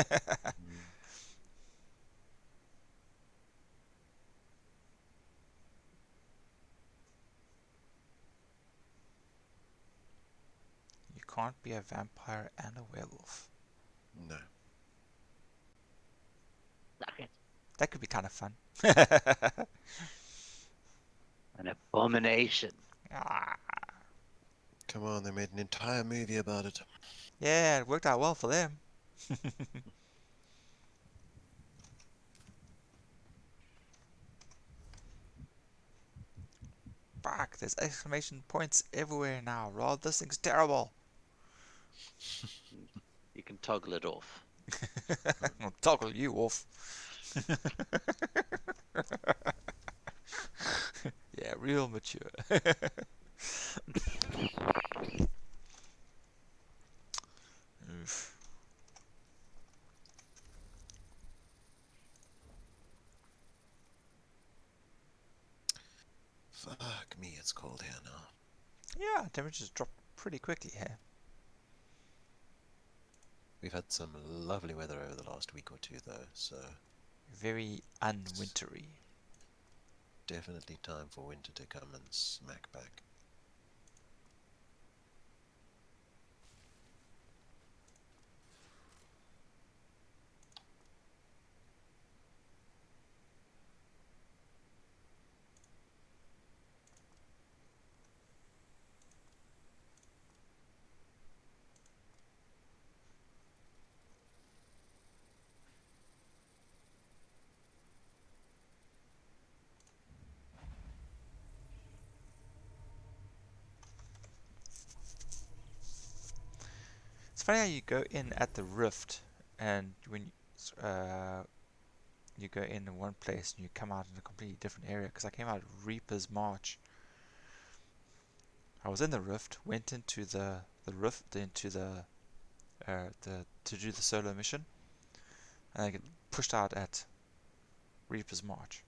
You can't be a vampire and a werewolf. No. That could be kind of fun. An abomination. Ah, Come on, they made an entire movie about it. yeah, it worked out well for them. Fuck, there's exclamation points everywhere now, Rod. This thing's terrible. You can toggle it off. I'll toggle you off. Yeah, real mature. Oof. Fuck me, it's cold here now. Yeah, temperatures dropped pretty quickly here. We've had some lovely weather over the last week or two, though, so Very unwintery. definitely time for winter to come and smack back. It's funny how you go in at the rift, and when you go in one place and you come out in a completely different area. Because I came out of Reaper's March. I was in the rift, went into the rift into the to do the solo mission, and I get pushed out at Reaper's March.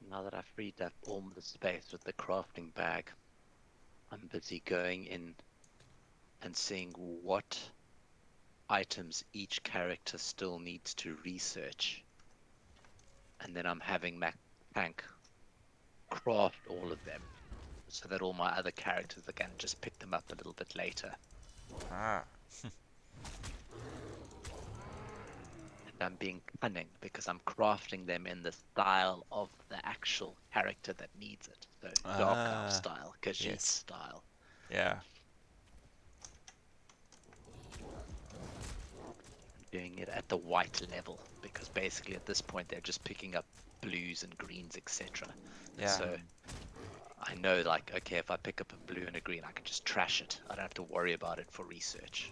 Now that I've freed up all the space with the crafting bag, I'm busy going in and seeing what items each character still needs to research. And then I'm having Tank craft all of them so that all my other characters can just pick them up a little bit later. Ah. I'm being cunning because I'm crafting them in the style of the actual character that needs it. So Dark Elf style, Khajiit yes. style. Yeah. I'm doing it at the white level because basically at this point they're just picking up blues and greens, etc. Yeah. So I know, like, okay, if I pick up a blue and a green, I can just trash it. I don't have to worry about it for research.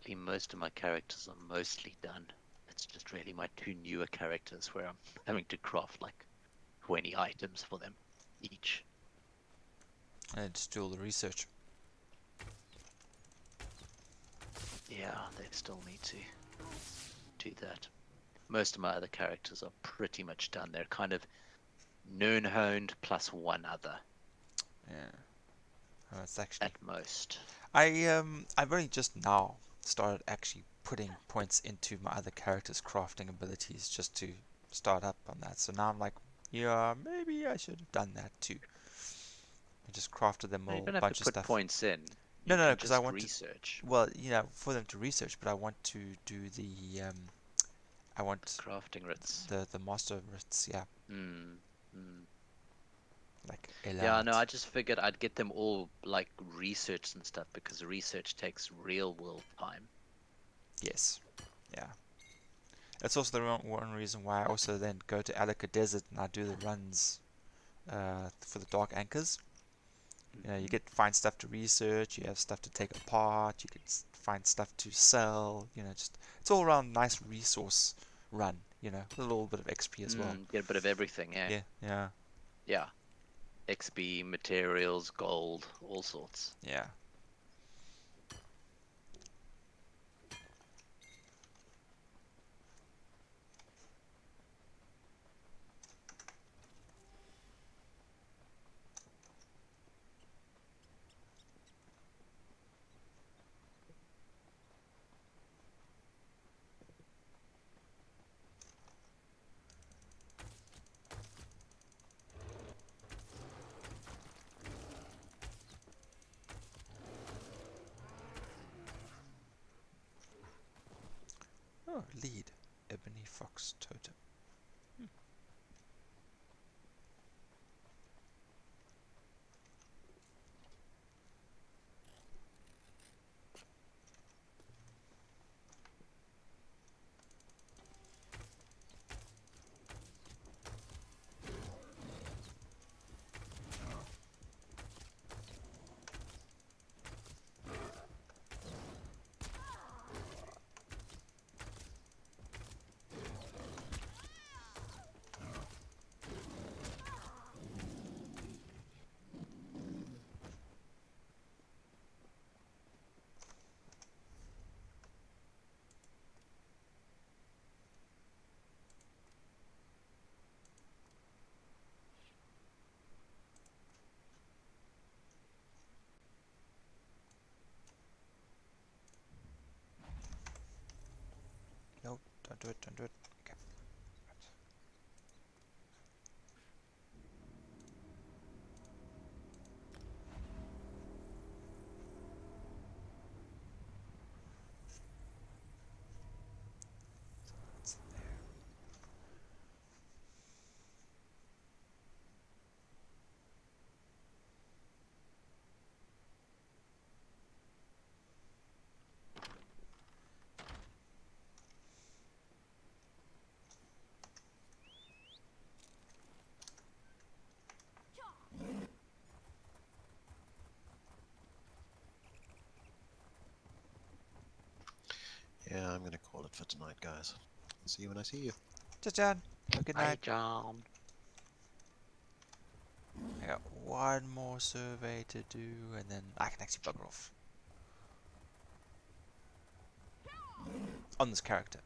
Luckily, most of my characters are mostly done. It's just really my two newer characters where I'm having to craft like 20 items for them each. And just do all the research. Yeah, they still need to do that. Most of my other characters are pretty much done. They're kind of known honed plus one other Yeah. It's actually at most. I've only just now started actually putting points into my other characters' crafting abilities just to start up on that. So now I'm like, yeah, maybe I should have done that too. I just crafted them No, you all don't have to bunch of put stuff. points in. No, You no, can because I just want to. research. Well, for them to research, but I want to do the I want Crafting writs. the master writs, yeah, Hmm. Hmm. like Yeah, no, Elat. I just figured I'd get them all like researched and stuff because research takes real world time. Yes, yeah. That's also the one reason why I also then go to Alaka Desert and I do the runs for the Dark Anchors. You get find stuff to research, you have stuff to take apart, you can find stuff to sell. Just it's all around nice resource run. With a little bit of XP as well. Get a bit of everything, eh? Yeah, yeah, Yeah. XP, materials, gold, all sorts. yeah. Oh, lead. Ebony Fox Totem. No, don't do it, don't do it. Okay. What's in there? Yeah, I'm gonna call it for tonight, guys. See you when I see you. John, have a good Hi, night. John. I got one more survey to do, and then I can actually bugger off. On this character.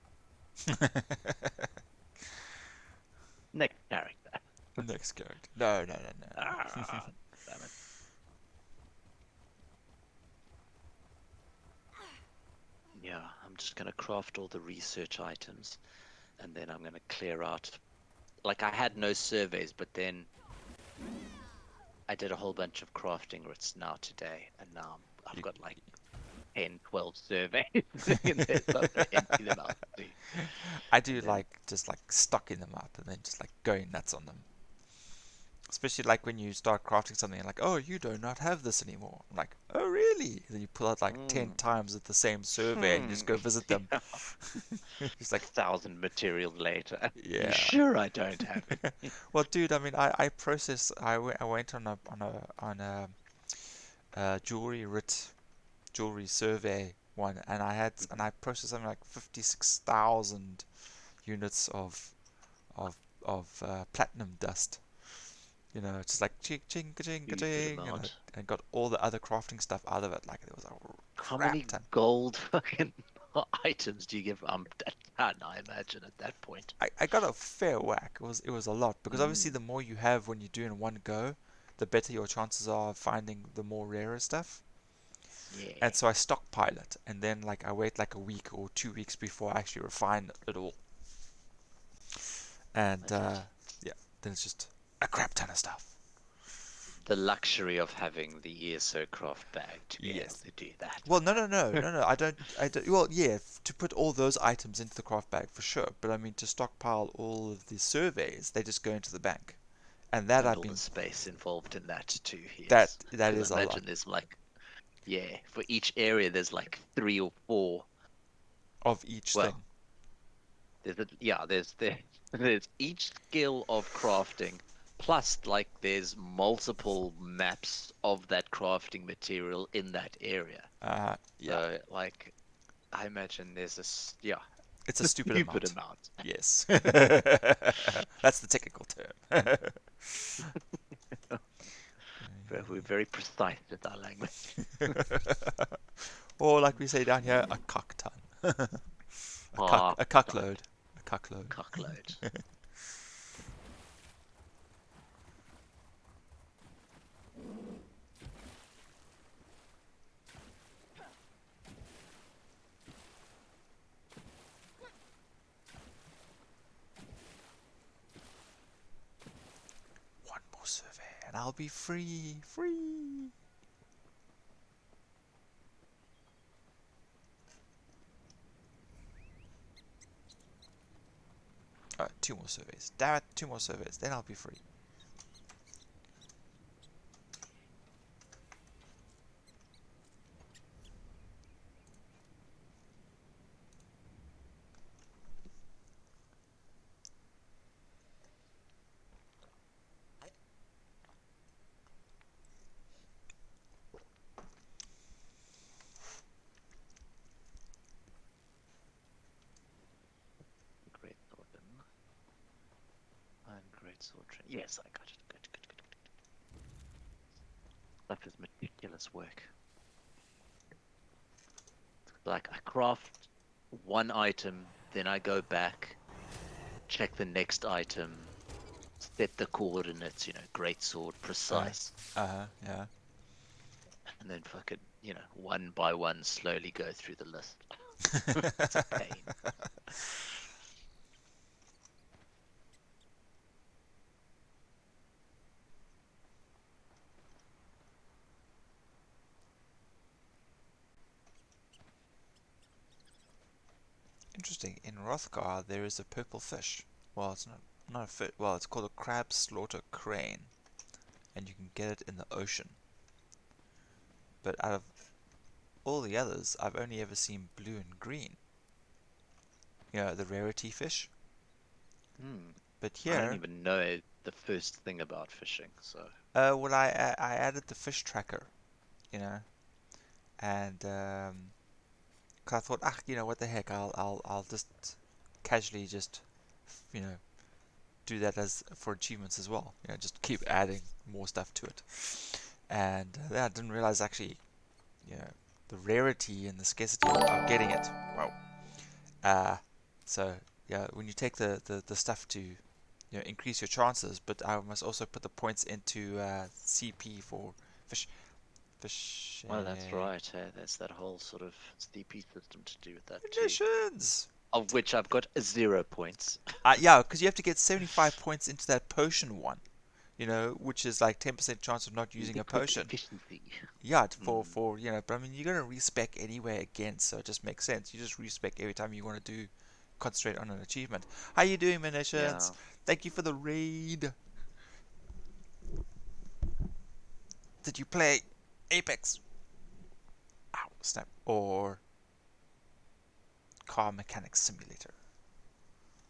Next character. Next character. No, no, no, no. Ah, damn it. Yeah, I'm just gonna craft all the research items, and then I'm gonna clear out. Like I had no surveys, but then I did a whole bunch of crafting writs now today, and now I've got like 10, 12 surveys in there, so I'm gonna empty them out too. I do And then- like just like stocking them up and then just like going nuts on them. Especially like when you start crafting something and like, oh, you do not have this anymore. I'm like, oh, really? And then you pull out like 10 times at the same survey and you just go visit them. It's like, 1,000 materials later. yeah. You sure I don't have it? Well, dude, I mean, I process. I went on a jewelry survey one, and I processed something like 56,000 units of platinum dust. You know, just like ching ching ching Stupid ching, amount. and got all the other crafting stuff out of it. Like there was a How crap many ton. gold fucking items do you give a ton, I imagine, at that point? I got a fair whack. It was a lot because obviously the more you have when you do in one go, the better your chances are of finding the more rarer stuff. Yeah. And so I stockpile it, and then like I wait like a week or 2 weeks before I actually refine it all. And yeah, then it's just a crap ton of stuff. The luxury of having the ESO craft bag to be able Yes. to do that. Well, no. I don't. Well, yeah, to put all those items into the craft bag for sure. But I mean, to stockpile all of the surveys, they just go into the bank, and that And I've all the been space involved in that too, that yes. that Because is I a lot imagine there's like, yeah, for each area there's like 3 or 4. of each Well, thing. there's each skill of crafting, plus like there's multiple maps of that crafting material in that area. Yeah, So like, I imagine there's a it's a stupid stupid amount. amount. Yes, that's the technical term. But we're very precise with our language. Or like we say down here, a cuck ton. Ah, A cuckload. A cuckload. cockload. One more survey and I'll be free. Free. Two more surveys. Damn it, 2 more surveys. Then I'll be free. Great sword. And great sword. Yes, I got it. Good, good, good, good. Stuff is meticulous work. Like I craft one item, then I go back, check the next item, set the coordinates, great sword, precise, Yeah. and then fucking, one by one slowly go through the list. It's a pain. Interesting. In Rothgar, there is a purple fish. Well, it's not a fish. Well, it's called a crab slaughter crane, and you can get it in the ocean. But out of all the others, I've only ever seen blue and green. You know, the rarity fish. But I don't here, even know the first thing about fishing, so. well, I added the fish tracker, you know, and 'cause I thought, what the heck, I'll just casually just, you know, do that as for achievements as well. You know, just keep adding more stuff to it. And I didn't realize actually, you know, the rarity and the scarcity of getting it. Wow. So yeah, when you take the stuff to, increase your chances, but I must also put the points into CP for fish. Fish. Well, that's right. There's that whole sort of CP system to do with that too. Conditions. Of which I've got 0 points. Yeah, because you have to get 75 points into that potion one, which is like 10% chance of not using a potion. Efficiency. Yeah, for but I mean you're gonna respec anyway again, so it just makes sense. You just respec every time you want to concentrate on an achievement. How you doing, Munitions? Yeah. Thank you for the raid. Did you play Apex? Ow, snap. Or Car Mechanics Simulator?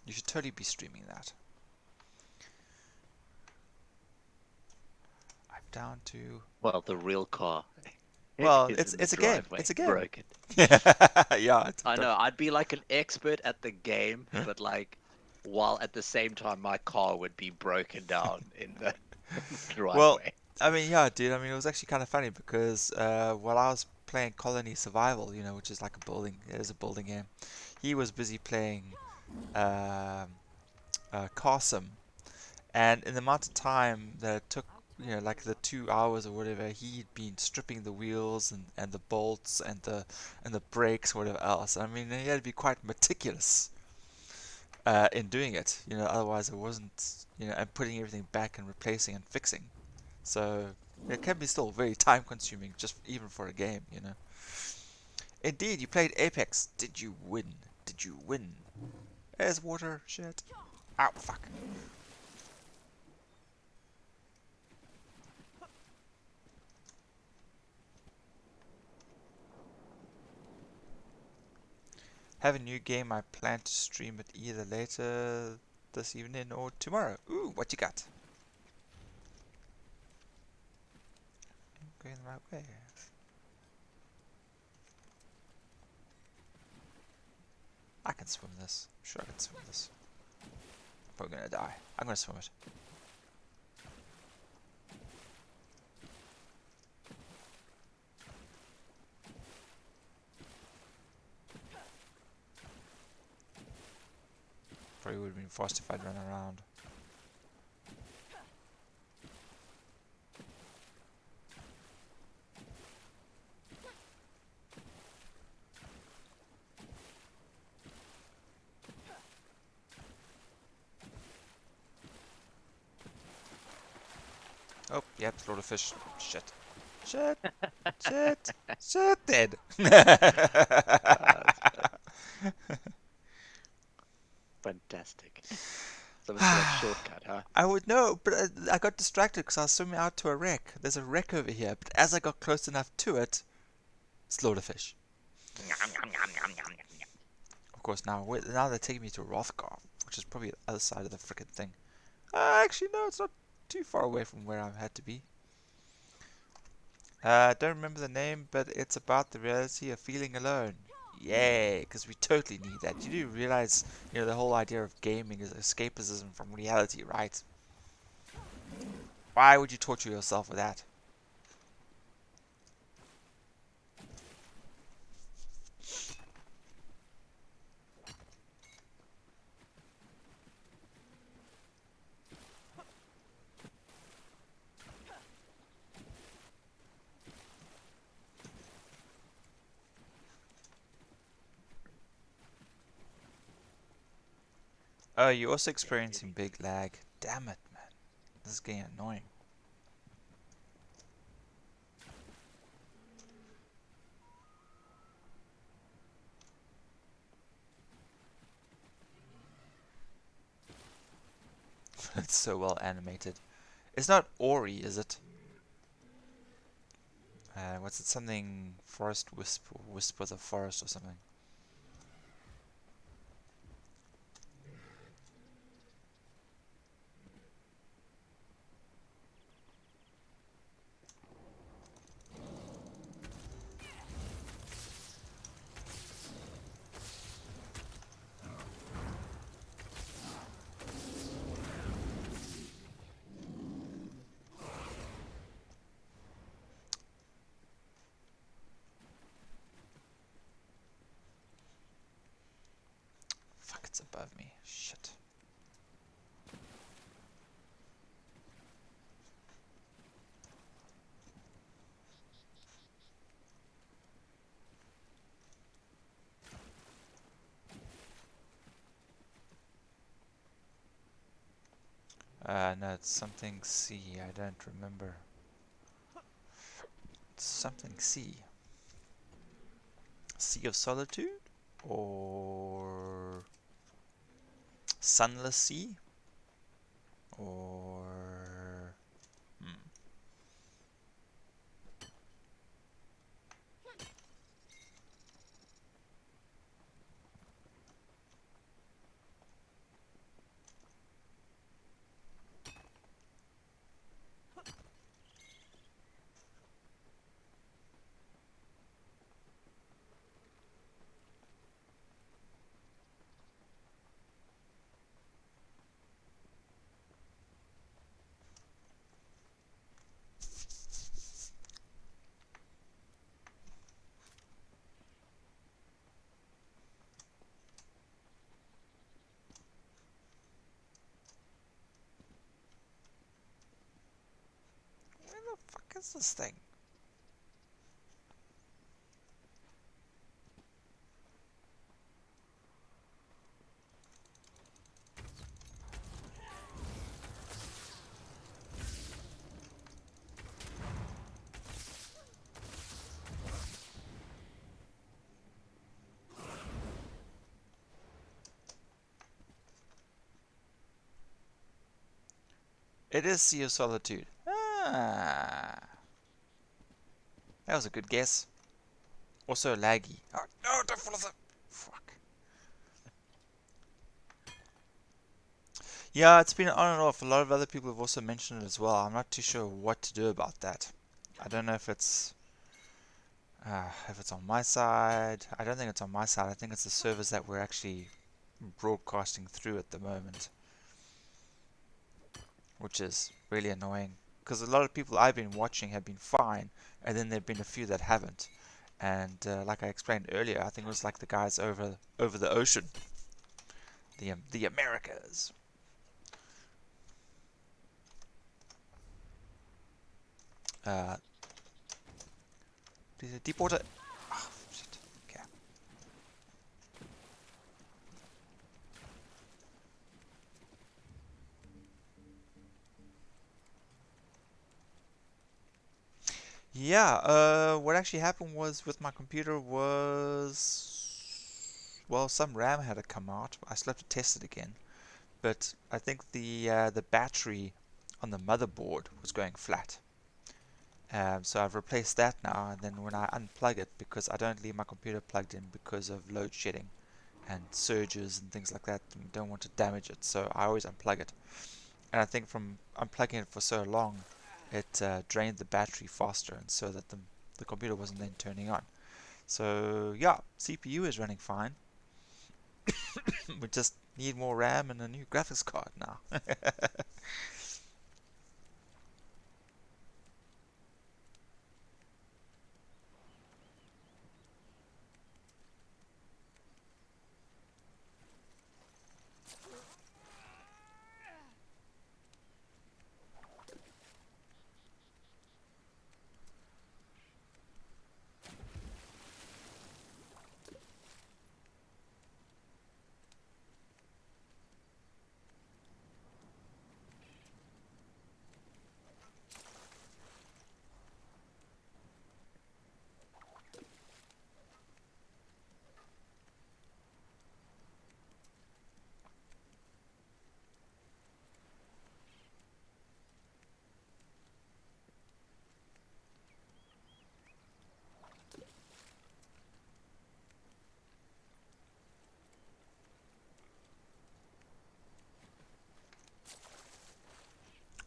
You should totally be streaming that. I'm down to... Well, the real car. Well, is in the it's a game. driveway, It's a game. broken. Yeah. I know, I'd be like an expert at the game, but like, while at the same time my car would be broken down in the Well, driveway. I mean, yeah, dude. I mean, it was actually kind of funny because while I was playing Colony Survival, which is like it is a building game, he was busy playing um Car Sim, and in the amount of time that it took, like the 2 hours or whatever, he'd been stripping the wheels and the bolts and the brakes, whatever else. I mean, he had to be quite meticulous in doing it. Otherwise it wasn't, and putting everything back and replacing and fixing. So it can be still very time consuming, just even for a game. Indeed, you played Apex. Did you win? Did you win? There's water. Shit. Ow, fuck. Have a new game. I plan to stream it either later this evening or tomorrow. Ooh, what you got? Going the right way. I can swim this. Sure, I can swim this. But I'm gonna die. I'm gonna swim it. Probably would have been faster if I'd run around. Oh, yep, load of fish. Shit. Shit. Shit. Shit. Dead. Fantastic. So it's like shortcut, huh? I would know, but I got distracted because I was swimming out to a wreck. There's a wreck over here, but as I got close enough to it, slaughter fish. Of course, now they're taking me to Rothgar, which is probably the other side of the frickin' thing. Actually, no, it's not too far away from where I had to be. Don't remember the name, but it's about the reality of feeling alone. Yay, because we totally need that. You do realize, the whole idea of gaming is escapism from reality, right? Why would you torture yourself with that? Oh, you're also experiencing big lag. Damn it, man. This is getting annoying. It's so well animated. It's not Ori, is it? What's it? Something Forest Wisp, Wisp of the Forest or something. Fuck, it's above me. Shit. No, it's something C. I don't remember. It's something C. Sea of Solitude? Or Sunless Sea? Or... is this thing? It is Sea of Solitude. Ah, that was a good guess. Also laggy. Oh, no, don't fall off the... Fuck. Yeah, it's been on and off. A lot of other people have also mentioned it as well. I'm not too sure what to do about that. I don't know if it's on my side. I don't think it's on my side. I think it's the servers that we're actually broadcasting through at the moment, which is really annoying. Because a lot of people I've been watching have been fine, and then there've been a few that haven't. And like I explained earlier, I think it was like the guys over the ocean, the Americas. Uh, deep water. Oh, shit. Okay. Yeah. What actually happened was with my computer was, well, some RAM had to come out. I still have to test it again, but I think the battery on the motherboard was going flat. So I've replaced that now, and then when I unplug it, because I don't leave my computer plugged in because of load shedding and surges and things like that, and don't want to damage it, so I always unplug it. And I think from unplugging it for so long, it drained the battery faster, and so that the computer wasn't then turning on. So yeah, CPU is running fine. We just need more RAM and a new graphics card now.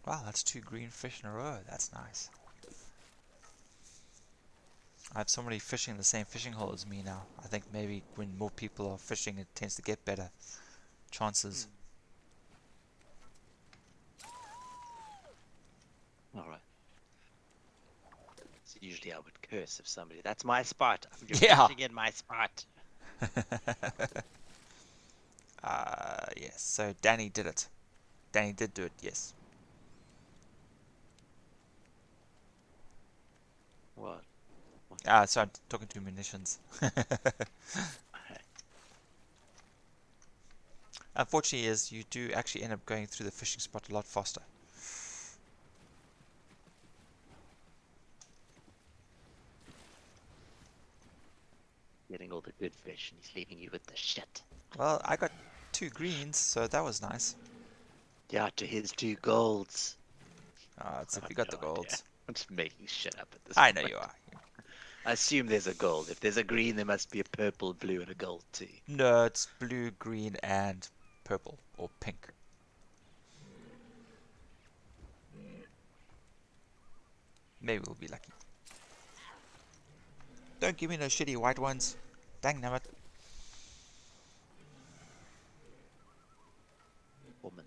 Wow, that's 2 green fish in a row. That's nice. I have somebody fishing the same fishing hole as me now. I think maybe when more people are fishing, it tends to get better chances. All right. So usually I would curse if somebody. That's my spot. You're Yeah. fishing in my spot. Yes. So Danny did it. Danny did do it. Yes. What? So I'm talking to munitions. Unfortunately, is you do actually end up going through the fishing spot a lot faster. Getting all the good fish, and he's leaving you with the shit. Well, I got 2 greens, so that was nice. Yeah, to his 2 golds. It's if I've you got the no idea. golds. I'm just making shit up at this I point. know you are. I assume there's a gold. If there's a green, there must be a purple, blue, and a gold too. No, it's blue, green, and purple or pink. Maybe we'll be lucky. Don't give me no shitty white ones. Dang nabbit. Woman.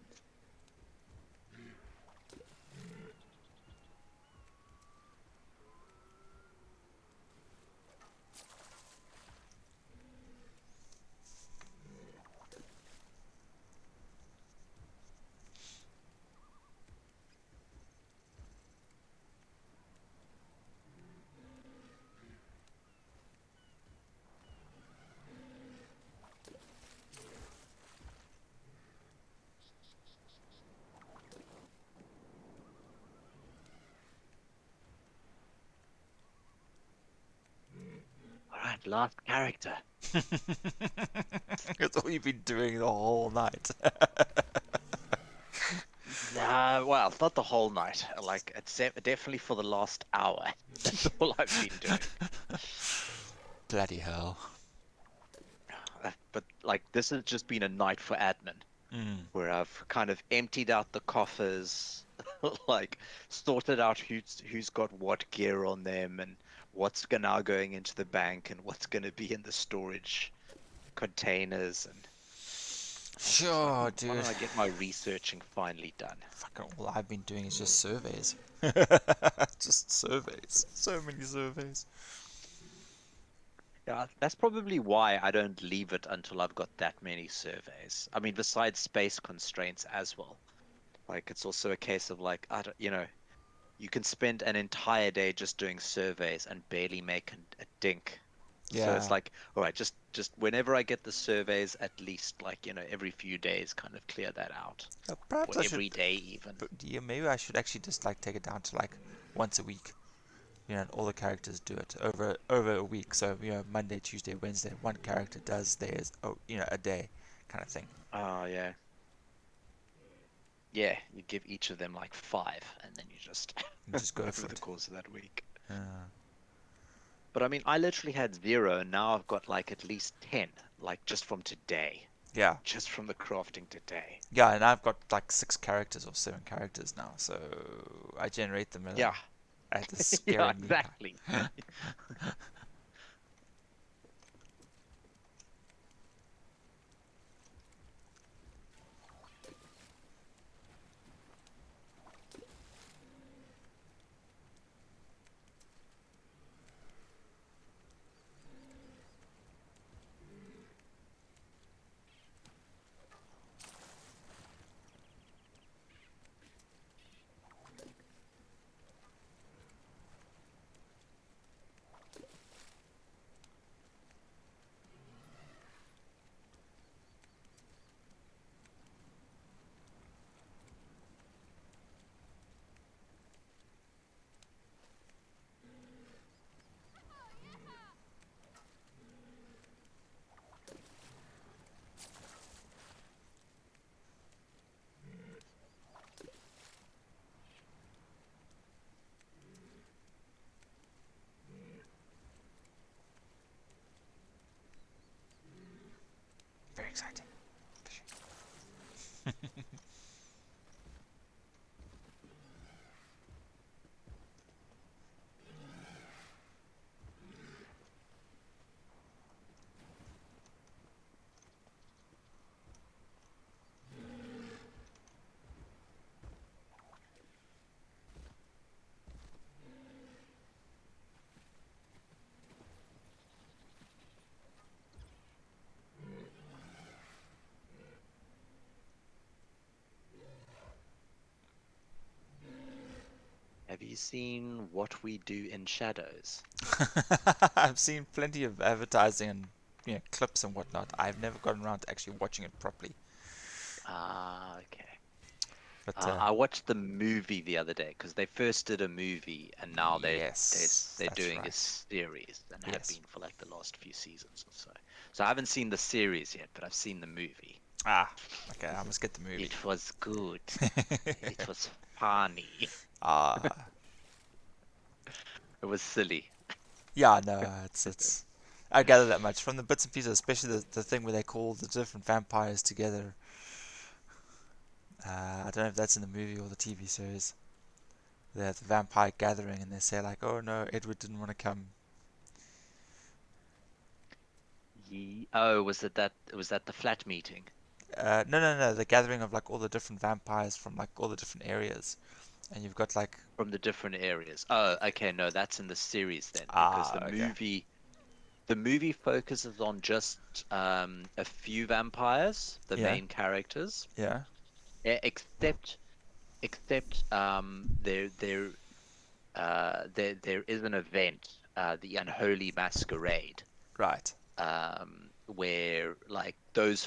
last character. That's all you've been doing the whole night. Nah, well, not the whole night. Like, it's definitely for the last hour. That's all I've been doing. Bloody hell. But, like, this has just been a night for admin, where I've kind of emptied out the coffers, like, sorted out who's got what gear on them, and what's now going into the bank, and what's going to be in the storage containers, and Sure, why dude. don't I get my researching finally done? Fucking all I've been doing is just surveys. Just surveys. So many surveys. Yeah, that's probably why I don't leave it until I've got that many surveys. I mean, besides space constraints as well. Like, it's also a case of like, I don't, you can spend an entire day just doing surveys and barely make a dink. So it's Yeah. like, all right, just whenever I get the surveys, at least like, every few days, kind of clear that out, or Perhaps I should. every day even. But yeah, maybe I should actually just like take it down to like once a week. All the characters do it over a week. So Monday, Tuesday, Wednesday, one character does theirs. Oh, a day, kind of thing. Oh yeah, yeah. You give each of them like 5, and then you just You just go over for the it. course of that week. Uh, But I mean, I literally had 0, and now I've got like at least 10, like just from today, yeah, just from the crafting today. yeah, and I've got like 6 characters or 7 characters now. So I generate them Yeah, at a yeah, scaringly exactly. high. Very exciting. Have you seen What We Do in Shadows? I've seen plenty of advertising and clips and whatnot. I've never gotten around to actually watching it properly. Ah, okay. But I watched the movie the other day because they first did a movie and now yes, they're that's doing a right. series and have Yes. been for like the last few seasons or so. So I haven't seen the series yet, but I've seen the movie. Ah, okay. I must get the movie. It was good. It was funny. Ah, It was silly. yeah. No, it's. I gather that much from the bits and pieces, especially the thing where they call the different vampires together. I don't know if that's in the movie or the TV series. They have the vampire gathering and they say like, "Oh no, Edward didn't want to come." Oh, was that the flat meeting No, no, no. The gathering of like all the different vampires from like all the different areas, and you've got like from the different areas? Oh, okay, no, that's in the series then because okay, the movie focuses on just a few vampires, the yeah, main characters, yeah, except there is an event, the Unholy Masquerade, right, where like those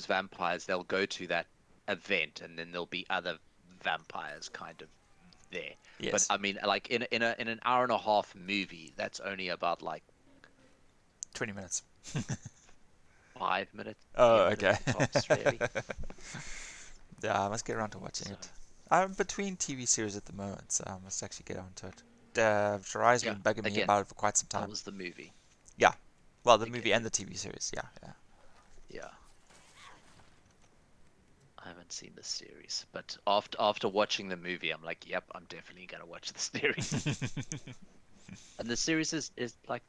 vampires, they'll go to that event and then there'll be other vampires kind of there. But Yes. I mean, like in an hour and a half movie, that's only about like 20 minutes. 5 minutes, Oh, 10 minutes okay. tops, really. Yeah, I must get around to watching So it. I'm between TV series at the moment, so I must actually get onto it. Shirai's yeah, been bugging me again, about it for quite some how time. was the movie? Yeah. Well, the Again, movie and the TV series. Yeah, yeah. yeah. I haven't seen the series, but after watching the movie, I'm like, yep, I'm definitely gonna watch the series. And the series is like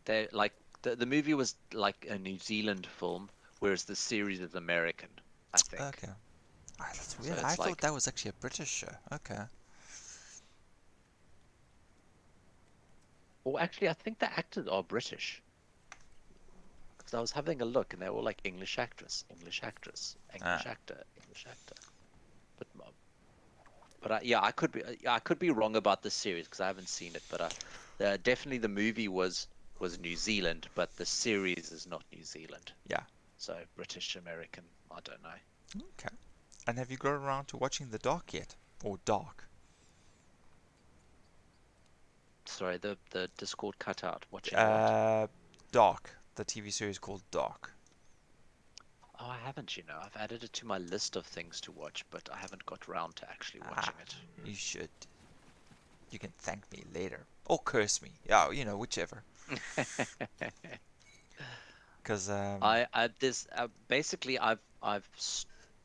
they like the movie was like a New Zealand film, whereas the series is American, I think. Okay. Ah, that's So weird. I it's thought like, that was actually a British show. Okay. well, actually, I think the actors are British. Because I was having a look, and they were like English actress, English actress, Ah, English actor, English actor. But yeah, I could be wrong about the series because I haven't seen it. But definitely the movie was New Zealand, but the series is not New Zealand. yeah. So British American, I don't know. Okay. And have you got around to watching The Dark yet? Or Dark? Sorry, the Discord cut out. Watching what? Uh, Dark. The TV series called Dark. Oh, I haven't. I've added it to my list of things to watch, but I haven't got around to actually Ah, watching it. you should. You can thank me later. Or curse me. Yeah, whichever. Because, I this basically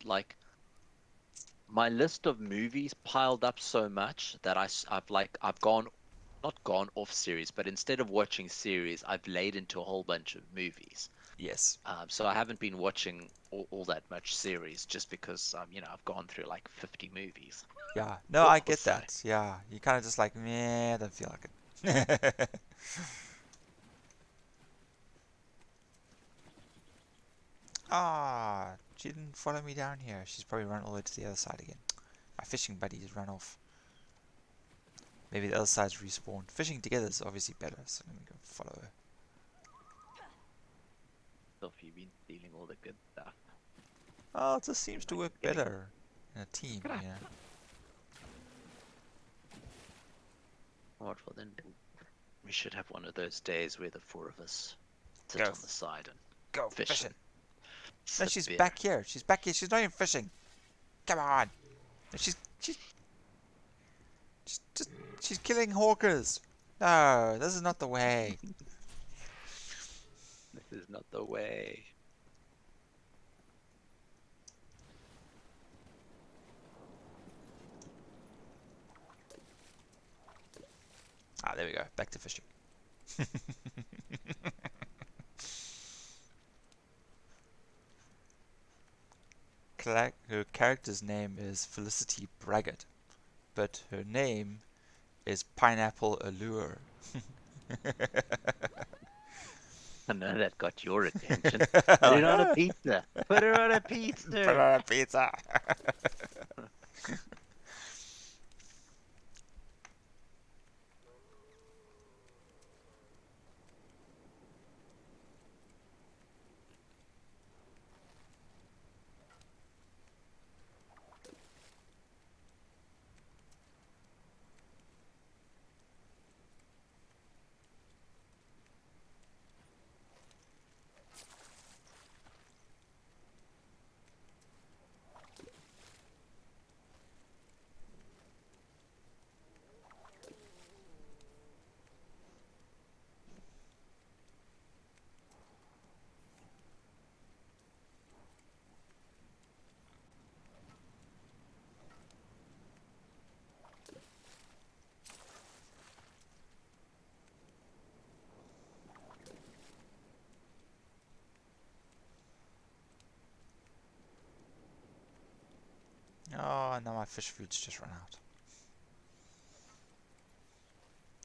like my list of movies piled up so much that I've gone not gone off series, but instead of watching series, I've laid into a whole bunch of movies. yes. So I haven't been watching all that much series just because I've gone through like 50 movies. Yeah. No, Or I get so. that. Yeah. You kind of just like, meh, I don't feel like it. Ah, she didn't follow me down here. She's probably run all the way to the other side again. My fishing buddies run off. Maybe the other side's respawned. Fishing together is obviously better, so let me go follow her. So you've been stealing all the good stuff. Oh, it just seems to Like work getting better in a team, what? Well, then we should have one of those days where the four of us sit Go, on the side and go fish fishing. and No, sip she's beer. back here. She's back here. She's not even fishing. Come on. No, she's killing hawkers. No, this is not the way. This is not the way. Ah, there we go. Back to fishing. Her character's name is Felicity Braggett, but her name is Pineapple Allure. I know that got your attention. Put Oh, it on a yeah. pizza. Put it on a Put it pizza. on a pizza. Oh, now my fish food's just run out.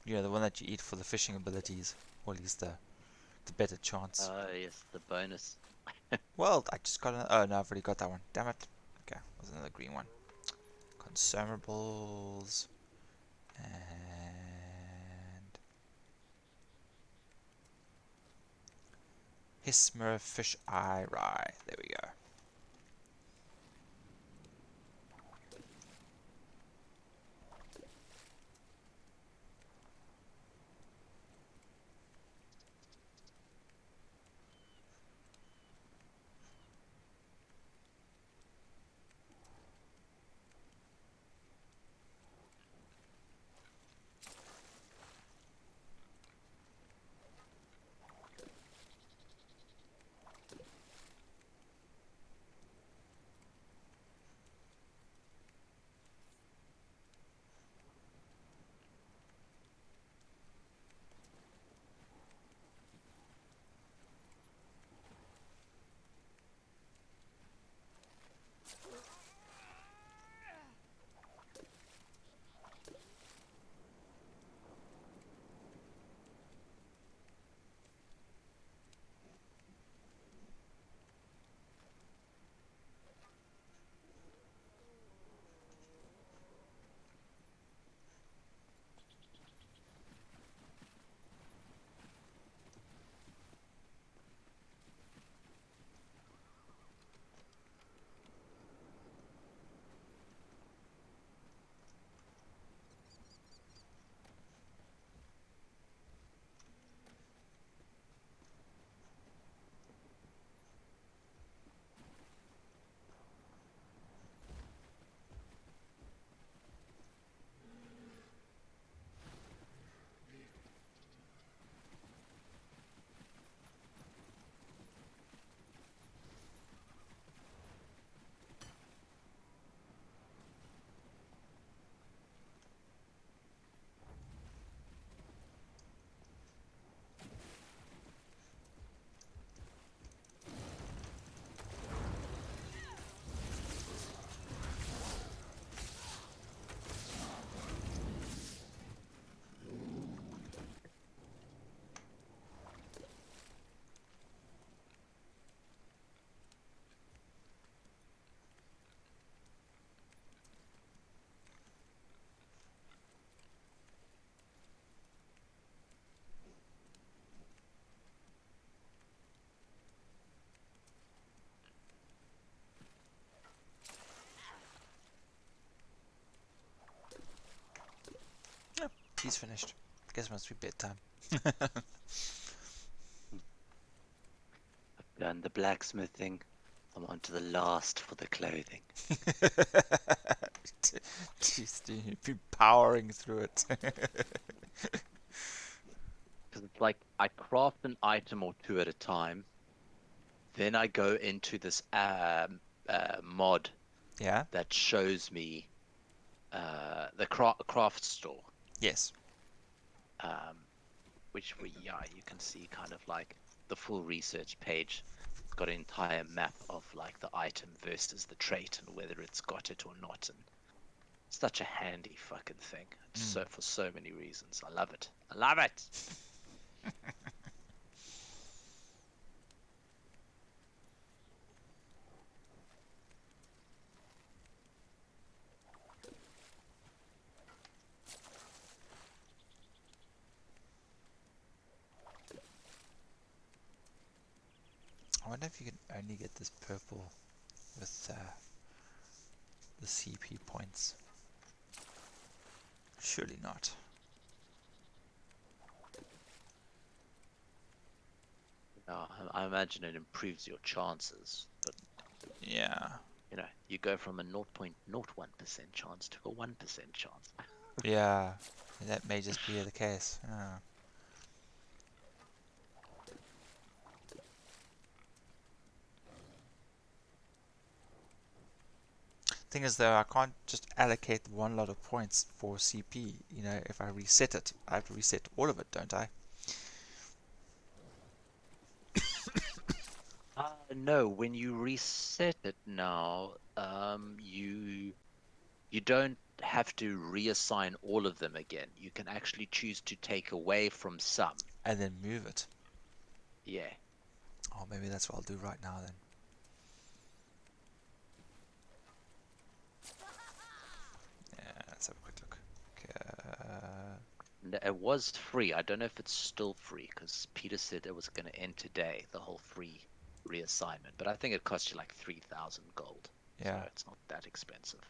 The one that you eat for the fishing abilities, or at least the better chance. Oh, yes, the bonus. Well, I just got oh no, I've already got that one. Damn it. Okay, was another green one. Consumables and Hismer fish eye rye. There we go. tea's finished. Guess it must be bedtime. I've done the blacksmithing. I'm on to the last for the clothing. Jeez, dude, you've been powering through it. Because it's like I craft an item or two at a time. Then I go into this mod Yeah? that shows me the craft store, Yes. which you can see kind of like the full research page. It's got an entire map of like the item versus the trait and whether it's got it or not. And it's such a handy fucking thing. It's so for so many reasons. I love it. I love it. I wonder if you can only get this purple with the CP points. Surely not. I imagine it improves your chances, but Yeah. you know, you go from a 0.01% chance to a 1% chance. Yeah. That may just be the case. Yeah. Thing is though, I can't just allocate one lot of points for CP. You know, if I reset it, I have to reset all of it, don't I? No, when you reset it now, you don't have to reassign all of them again. You can actually choose to take away from some. And then move it. Yeah. Oh, maybe that's what I'll do right now then. Yeah, let's have a quick look. It was free. I don't know if it's still free because Peter said it was going to end today, the whole free reassignment. But I think it costs you like 3,000 gold. So Yeah. it's not that expensive.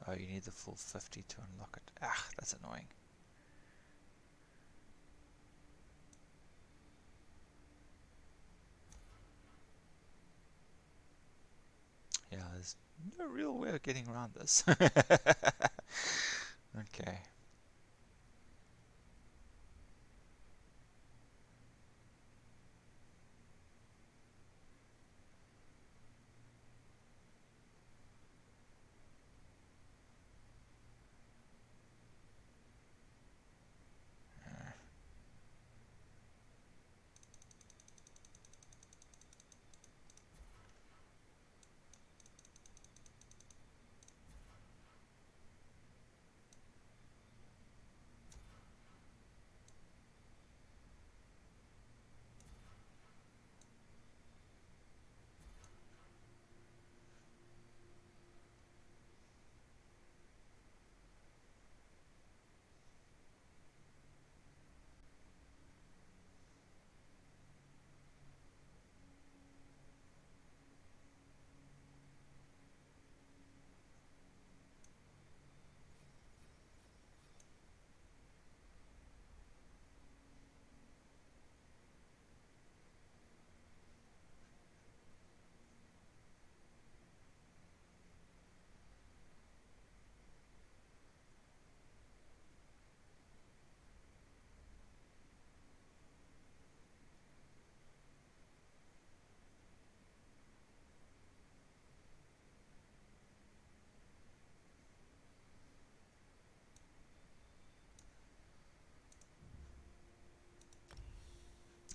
Oh, you need the full 50 to unlock it. Ah, that's annoying. Yeah, there's no real way of getting around this. Okay.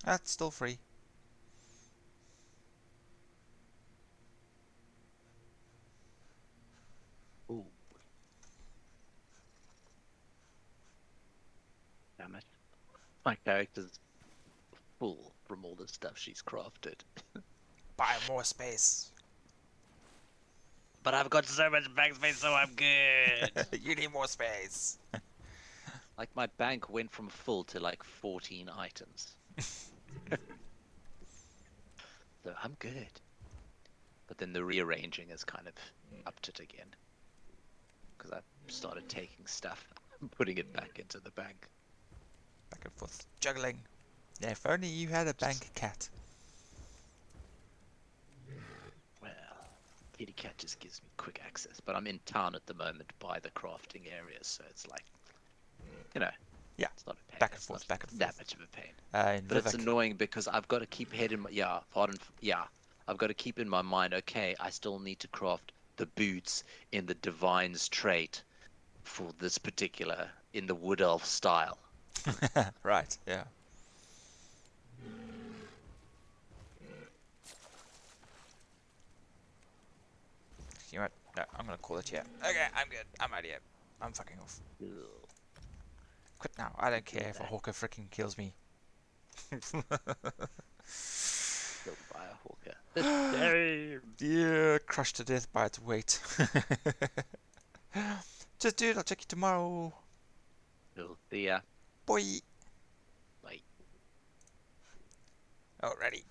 That's still free. Ooh. Damn it. My character's full from all the stuff she's crafted. Buy more space. But I've got so much bank space, so I'm good. You need more space. Like, my bank went from full to like 14 items. So I'm good. But then the rearranging is kind of upped it again. Because I started taking stuff and putting it back into the bank. Back and forth. Juggling. Yeah, if only you had a bank cat. Well, kitty cat just gives me quick access. But I'm in town at the moment by the crafting areas, so it's like, you know, Yeah, it's not a pain. back and It's forth, not back and that forth. much of a pain. In But it's Vivek. annoying because I've got to keep head in my, I've got to keep in my mind, okay, I still need to craft the boots in the divine's trait for this particular, in the wood elf style. Right, yeah. You know what? No, I'm gonna call it here. Okay, I'm good. I'm out of here. I'm fucking off. Ugh, Quit now. I don't do care if a that. hawker freaking kills me. Killed by a hawker. This game. Yeah, crushed to death by its weight. Just dude, I'll check you tomorrow. Cool. See ya. Boy. Bye. Alrighty.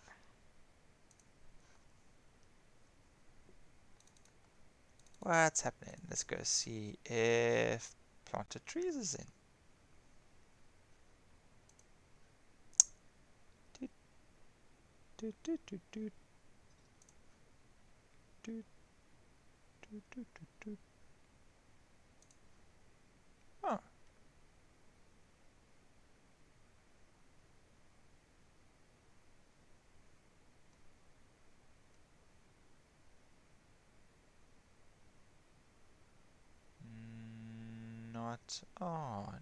What's happening? Let's go see if planted trees is in. Doot, doot, doot, doot, doot. Doot, doot, doot, doot, doot. Oh. Not on.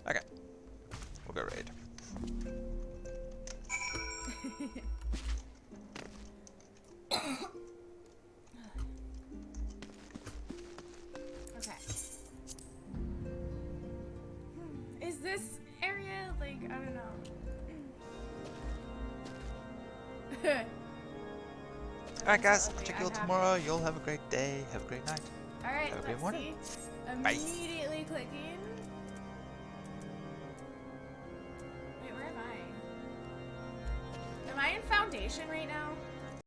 Okay. We'll go raid. Okay. Is this area like, I don't know. Alright guys, I'll check you all tomorrow. You'll have a great day. Have a great night. Alright, Have a great let's morning. see. Bye. Immediately clicking. Wait, where am I? Am I in Foundation right now?